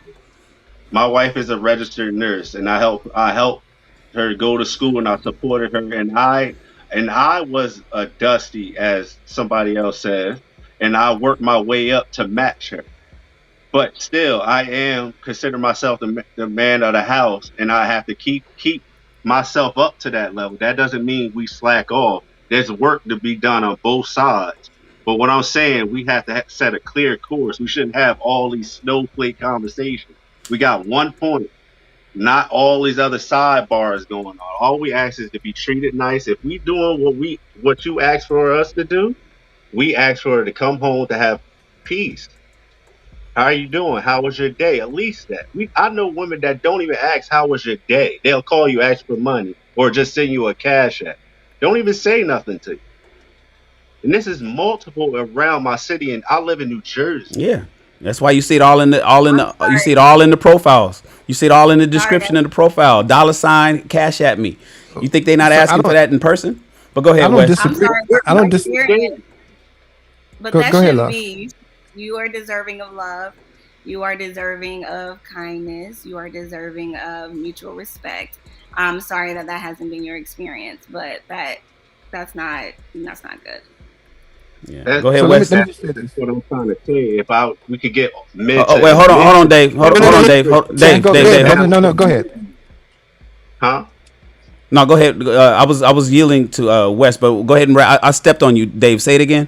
J: My wife is a registered nurse, and I help her go to school, and I supported her, and I was a dusty, as somebody else says, and I worked my way up to match her. But still, I consider myself the man of the house, and I have to keep myself up to that level. That doesn't mean we slack off. There's work to be done on both sides. But what I'm saying, we have to set a clear course. We shouldn't have all these snowflake conversations. We got one point. Not all these other sidebars going on. All we ask is to be treated nice. If we doing what you asked for us to do, we ask for her to come home to have peace. How are you doing? How was your day? At least that. I know women that don't even ask how was your day. They'll call you, ask for money, or just send you a cash app. Don't even say nothing to you. And this is multiple around my city, and I live in New Jersey.
B: Yeah. That's why you see it you see it all in the profiles. You see it all in the description of the profile. $, cash at me. You think they're not asking for that in person? But go ahead, Wes.
I: I don't disagree. But that should be. You are deserving of love. You are deserving of kindness. You are deserving of mutual respect. I'm sorry that hasn't been your experience, but that's not good.
B: Yeah. Go ahead, Wes.
J: That's what I'm trying to say. If we could get men.
B: Wait, hold on, Dave. Hold on, Dave. Dave.
H: No, go ahead.
J: Huh?
B: No, go ahead. I was yielding to Wes, but go ahead and I stepped on you, Dave. Say it again.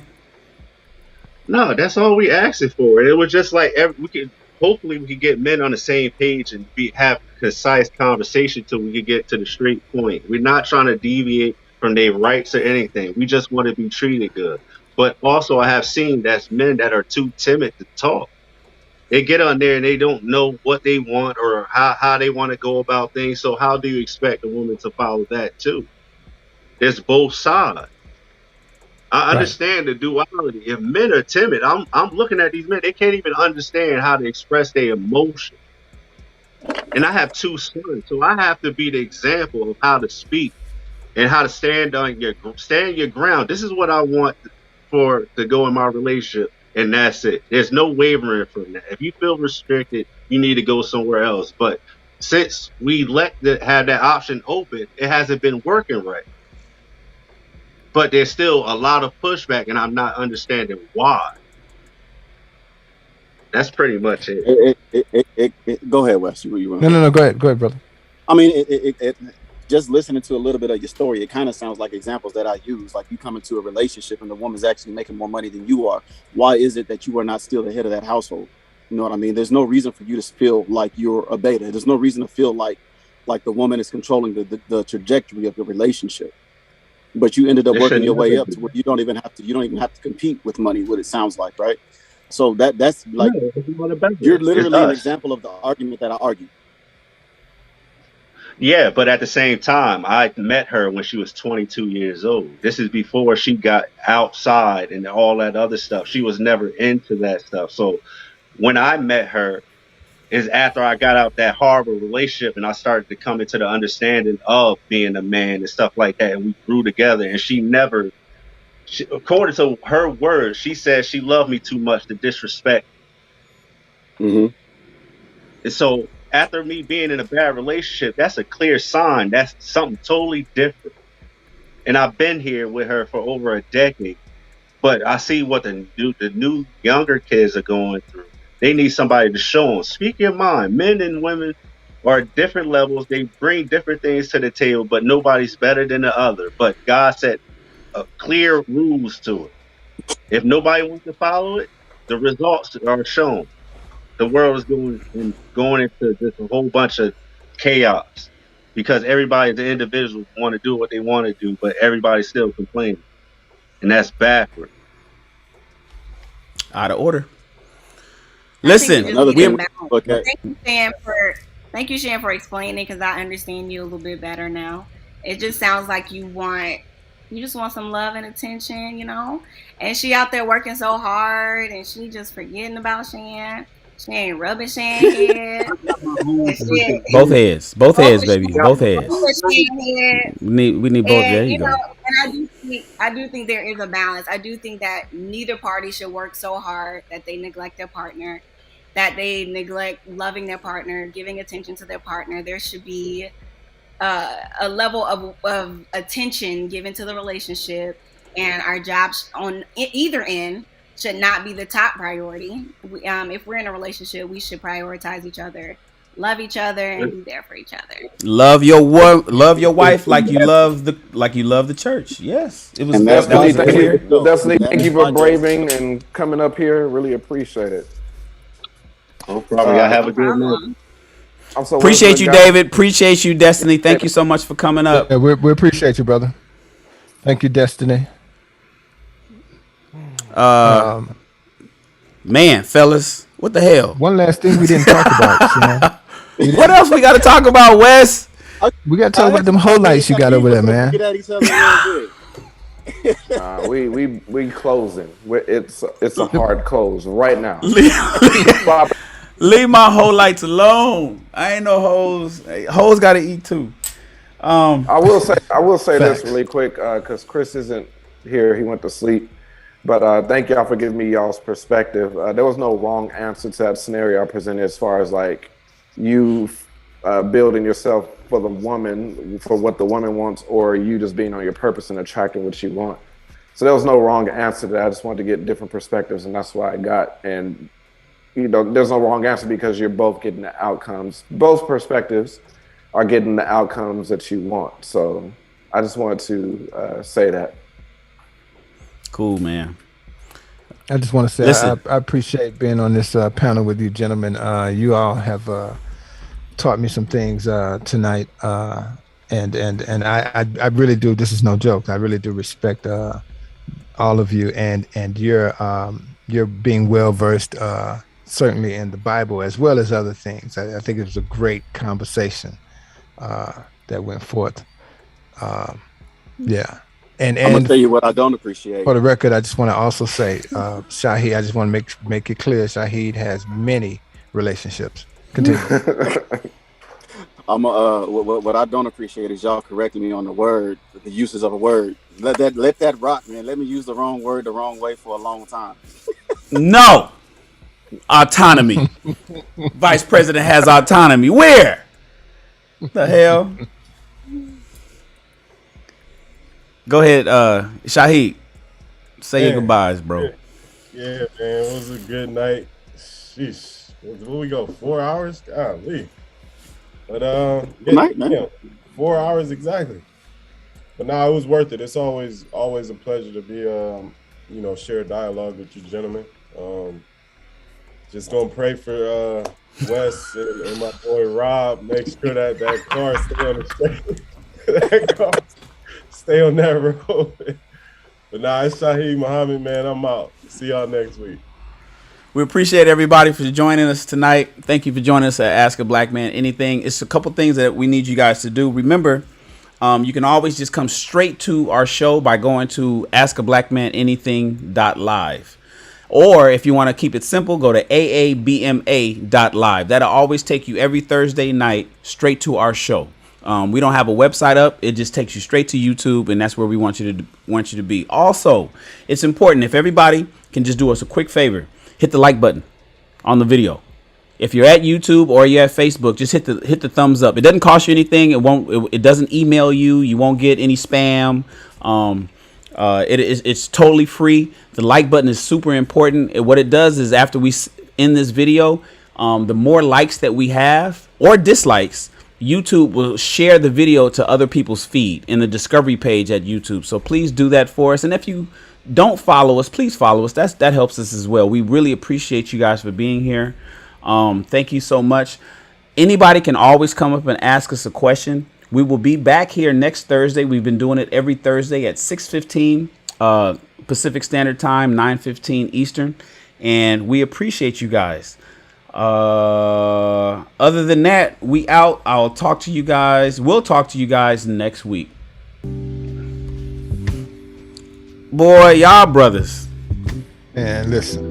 J: No, that's all we asking for. It was just like hopefully we could get men on the same page and have concise conversation till we could get to the straight point. We're not trying to deviate from their rights or anything. We just want to be treated good. But also, I have seen that's men that are too timid to talk. They get on there and they don't know what they want or how they want to go about things. So how do you expect a woman to follow that too? There's both sides. I understand the duality. If men are timid, I'm looking at these men. They can't even understand how to express their emotion. And I have 2 sons, so I have to be the example of how to speak and how to stand your ground. This is what I want to go in my relationship, and that's it. There's no wavering from that. If you feel restricted, you need to go somewhere else. But since we have that option open, it hasn't been working right. But there's still a lot of pushback, and I'm not understanding why. That's pretty much it.
D: Go ahead, Wes. You
H: No. Go ahead, brother.
D: I mean, just listening to a little bit of your story, it kind of sounds like examples that I use. Like you come into a relationship and the woman's actually making more money than you are. Why is it that you are not still the head of that household? You know what I mean? There's no reason for you to feel like you're a beta. There's no reason to feel like the woman is controlling the trajectory of your relationship. But you ended up working your way up to where you don't even have to compete with money, what it sounds like, right? So that's like you're literally an example of the argument that I argue.
J: Yeah, but at the same time, I met her when she was 22 years old. This is before she got outside and all that other stuff. She was never into that stuff. So when I met her is after I got out that horrible relationship and I started to come into the understanding of being a man and stuff like that. And we grew together, and according to her words, she said she loved me too much to disrespect.
D: Mm-hmm.
J: And so after me being in a bad relationship, that's a clear sign. That's something totally different. And I've been here with her for over a decade, but I see what the new younger kids are going through. They need somebody to show them. Speak your mind. Men and women are at different levels. They bring different things to the table, but nobody's better than the other. But God set clear rules to it. If nobody wants to follow it, the results are shown. The world is going into just a whole bunch of chaos because everybody, the individuals, want to do what they want to do, but everybody's still complaining, and that's backward.
B: Out of order. Listen,
I: thank you, Shan, for explaining, because I understand you a little bit better now. It just sounds like you just want some love and attention, you know? And she out there working so hard, and she just forgetting about Shan. She ain't rubbing Shan head.
B: Both heads, baby, both heads. We need both. There you go.
I: And I do think there is a balance. I do think that neither party should work so hard that they neglect their partner, that they neglect loving their partner, giving attention to their partner. There should be a level of attention given to the relationship, and our jobs on either end should not be the top priority. If we're in a relationship, we should prioritize each other, love each other, and be there for each other.
B: Love your wife like you love the church. Yes, it was.
C: Destiny, thank you for braving and coming up here. Really appreciate it.
J: No problem. Y'all have a good night.
B: Appreciate you, David. Appreciate you, Destiny. Thank you so much for coming up.
H: Yeah, we appreciate you, brother. Thank you, Destiny.
B: Man, fellas, what the hell?
H: One last thing we didn't talk about.
B: What else we got to talk about, Wes?
H: We got to talk about them whole lights you got over there, man.
D: Get at each other a little
C: bit. We closing. It's a hard close right now.
B: Leave my whole lights alone. I ain't no hoes. Hoes got to eat too.
C: I will say this really quick because Chris isn't here. He went to sleep. But thank y'all for giving me y'all's perspective. There was no wrong answer to that scenario I presented as far as like you building yourself for the woman, for what the woman wants, or you just being on your purpose and attracting what you want. So there was no wrong answer to that. I just wanted to get different perspectives, and that's what I got. And there's no wrong answer because you're both getting the outcomes. Both perspectives are getting the outcomes that you want. So I just wanted to say that.
B: Cool, man.
H: I just want to say I appreciate being on this panel with you, gentlemen. You all have taught me some things tonight, and I really do. This is no joke. I really do respect all of you, and you're being well versed, certainly in the Bible as well as other things. I think it was a great conversation that went forth. Yeah. And
D: I'm gonna tell you what I don't appreciate.
H: For the record, I just want to also say, Shahid, I just want to make it clear, Shahid has many relationships. Continue.
D: What I don't appreciate is y'all correcting me on the uses of a word. Let that rock, man. Let me use the wrong word the wrong way for a long time.
B: No. Autonomy. Vice President has autonomy. Where? The hell? Go ahead, Shahid. Say your goodbyes, bro.
F: Yeah, man. It was a good night. Sheesh. Where we go? 4 hours? Golly. But
D: night, man.
F: 4 hours exactly. But no, it was worth it. It's always a pleasure to be share dialogue with you gentlemen. Just gonna pray for Wes and my boy Rob. Make sure that car stay on the straight. That car stay on that road. But nah, it's Shahid Muhammad, man. I'm out. See y'all next week.
B: We appreciate everybody for joining us tonight. Thank you for joining us at Ask a Black Man Anything. It's a couple things that we need you guys to do. Remember, you can always just come straight to our show by going to askablackmananything.live. Or if you want to keep it simple, go to AABMA.live. That'll always take you every Thursday night straight to our show. We don't have a website up. It just takes you straight to YouTube, and that's where we want you to be. Also, it's important if everybody can just do us a quick favor, hit the like button on the video. If you're at YouTube or you're at Facebook, just hit the thumbs up. It doesn't cost you anything. It doesn't email you. You won't get any spam. It's totally free. The like button is super important. What it does is after we in this video, the more likes that we have or dislikes, YouTube will share the video to other people's feed in the discovery page at YouTube. So please do that for us. And if you don't follow us, please follow us. That helps us as well. We really appreciate you guys for being here. Thank you so much. Anybody can always come up and ask us a question. We will be back here next Thursday. We've been doing it every Thursday at 6:15 Pacific Standard Time, 9:15 Eastern. And we appreciate you guys. Other than that, we out. I'll talk to you guys. We'll talk to you guys next week. Boy, y'all brothers.
H: And listen,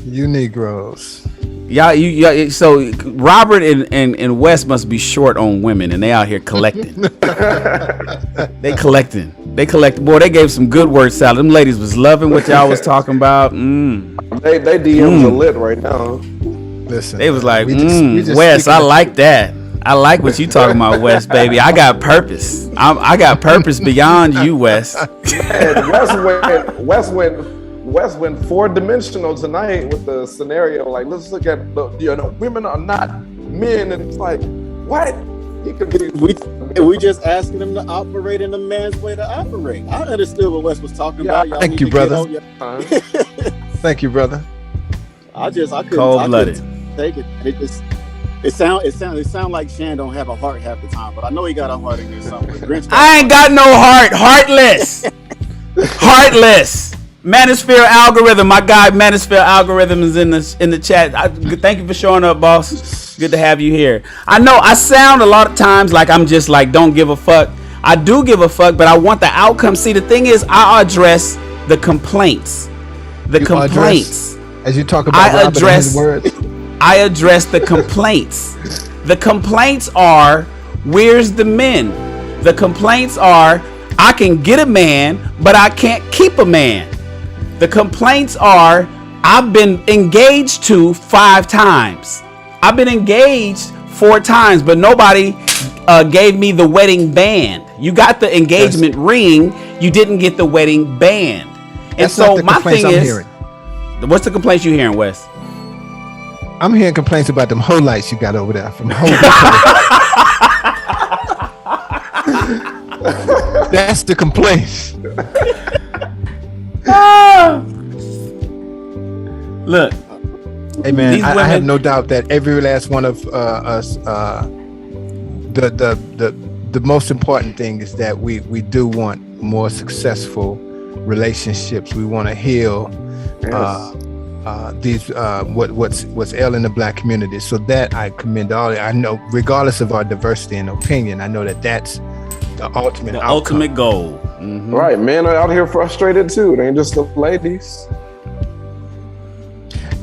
H: you Negroes.
B: Y'all, so Robert and Wes must be short on women, and they out here collecting. They collecting. Boy, they gave some good word salad. Them ladies was loving what y'all was talking about.
C: They DMs are lit right now.
H: Listen,
B: they was like,
H: we just
B: Wes, I like that. I like what you talking about, Wes, baby. I got purpose. I got purpose beyond you, Wes.
C: Man, Wes went 4-dimensional tonight with the scenario. Like, let's look at women are not men, and it's like, what? He could be.
D: We just asking him to operate in the man's way to operate. I understood what Wes was talking about. Y'all
H: thank you, brother. Thank you, brother.
D: I couldn't
B: cold-blooded.
D: Take it. It sound like Shan don't have a heart half the time, but I know he got a heart in there somewhere.
B: I ain't got no heart. Heartless. Heartless. Manosphere Algorithm. My guy Manosphere Algorithm is in the chat. Thank you for showing up, boss. Good to have you here. I know I sound a lot of times like I'm just like don't give a fuck. I do give a fuck, but I want the outcome. See, the thing is, I address the complaints.
H: As you talk about Robert and his words.
B: I address the complaints. The complaints are, where's the men? The complaints are, I can get a man, but I can't keep a man. The complaints are, I've been engaged to 5 times. I've been engaged 4 times, but nobody gave me the wedding band. You got the engagement ring, you didn't get the wedding band. And so my thing is, what's the complaints you hearing, Wes?
H: I'm hearing complaints about them whole lights you got over there from home. That's the complaints.
B: Look,
H: hey man, I have no doubt that every last one of us, the most important thing is that we do want more successful relationships. We want to heal. Yes. What's ailing the black community. So that I commend all. I know, regardless of our diversity and opinion, I know that that's the ultimate outcome.
B: Ultimate goal. Mm-hmm.
C: Right, men are out here frustrated too. They ain't just the ladies.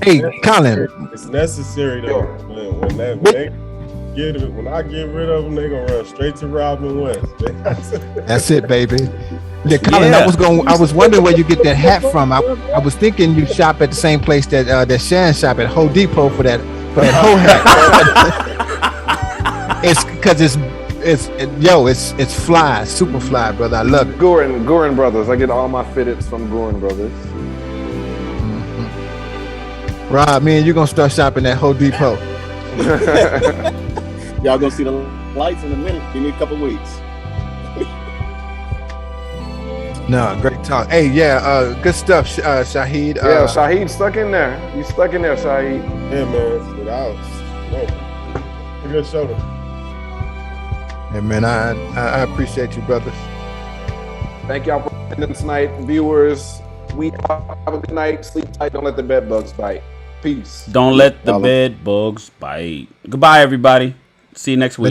H: Hey, Colin,
F: it's necessary though. When I get rid of them, they gonna run straight to Robin West.
H: That's it, baby. Yeah, Colin, I was wondering where you get that hat from. I was thinking you shop at the same place that Shan shop at Home Depot for that whole hat. It's because it's fly, super fly, brother. I love it.
C: Gorin Brothers. I get all my fitteds from Gorin Brothers.
H: Mm-hmm. Rob, me and you gonna start shopping at Home Depot.
D: Y'all gonna see the lights in a minute. Give me a couple weeks.
H: No, great talk. Hey, good stuff, Shahid.
C: Shahid stuck in there. You stuck in there, Shahid.
F: Yeah, man. A good show.
H: Hey, man, I appreciate you, brothers.
C: Thank y'all for attending tonight, viewers. We have a good night. Sleep tight. Don't let the bed bugs bite. Peace.
B: Don't let the bed bugs bite. Goodbye, everybody. See you next week.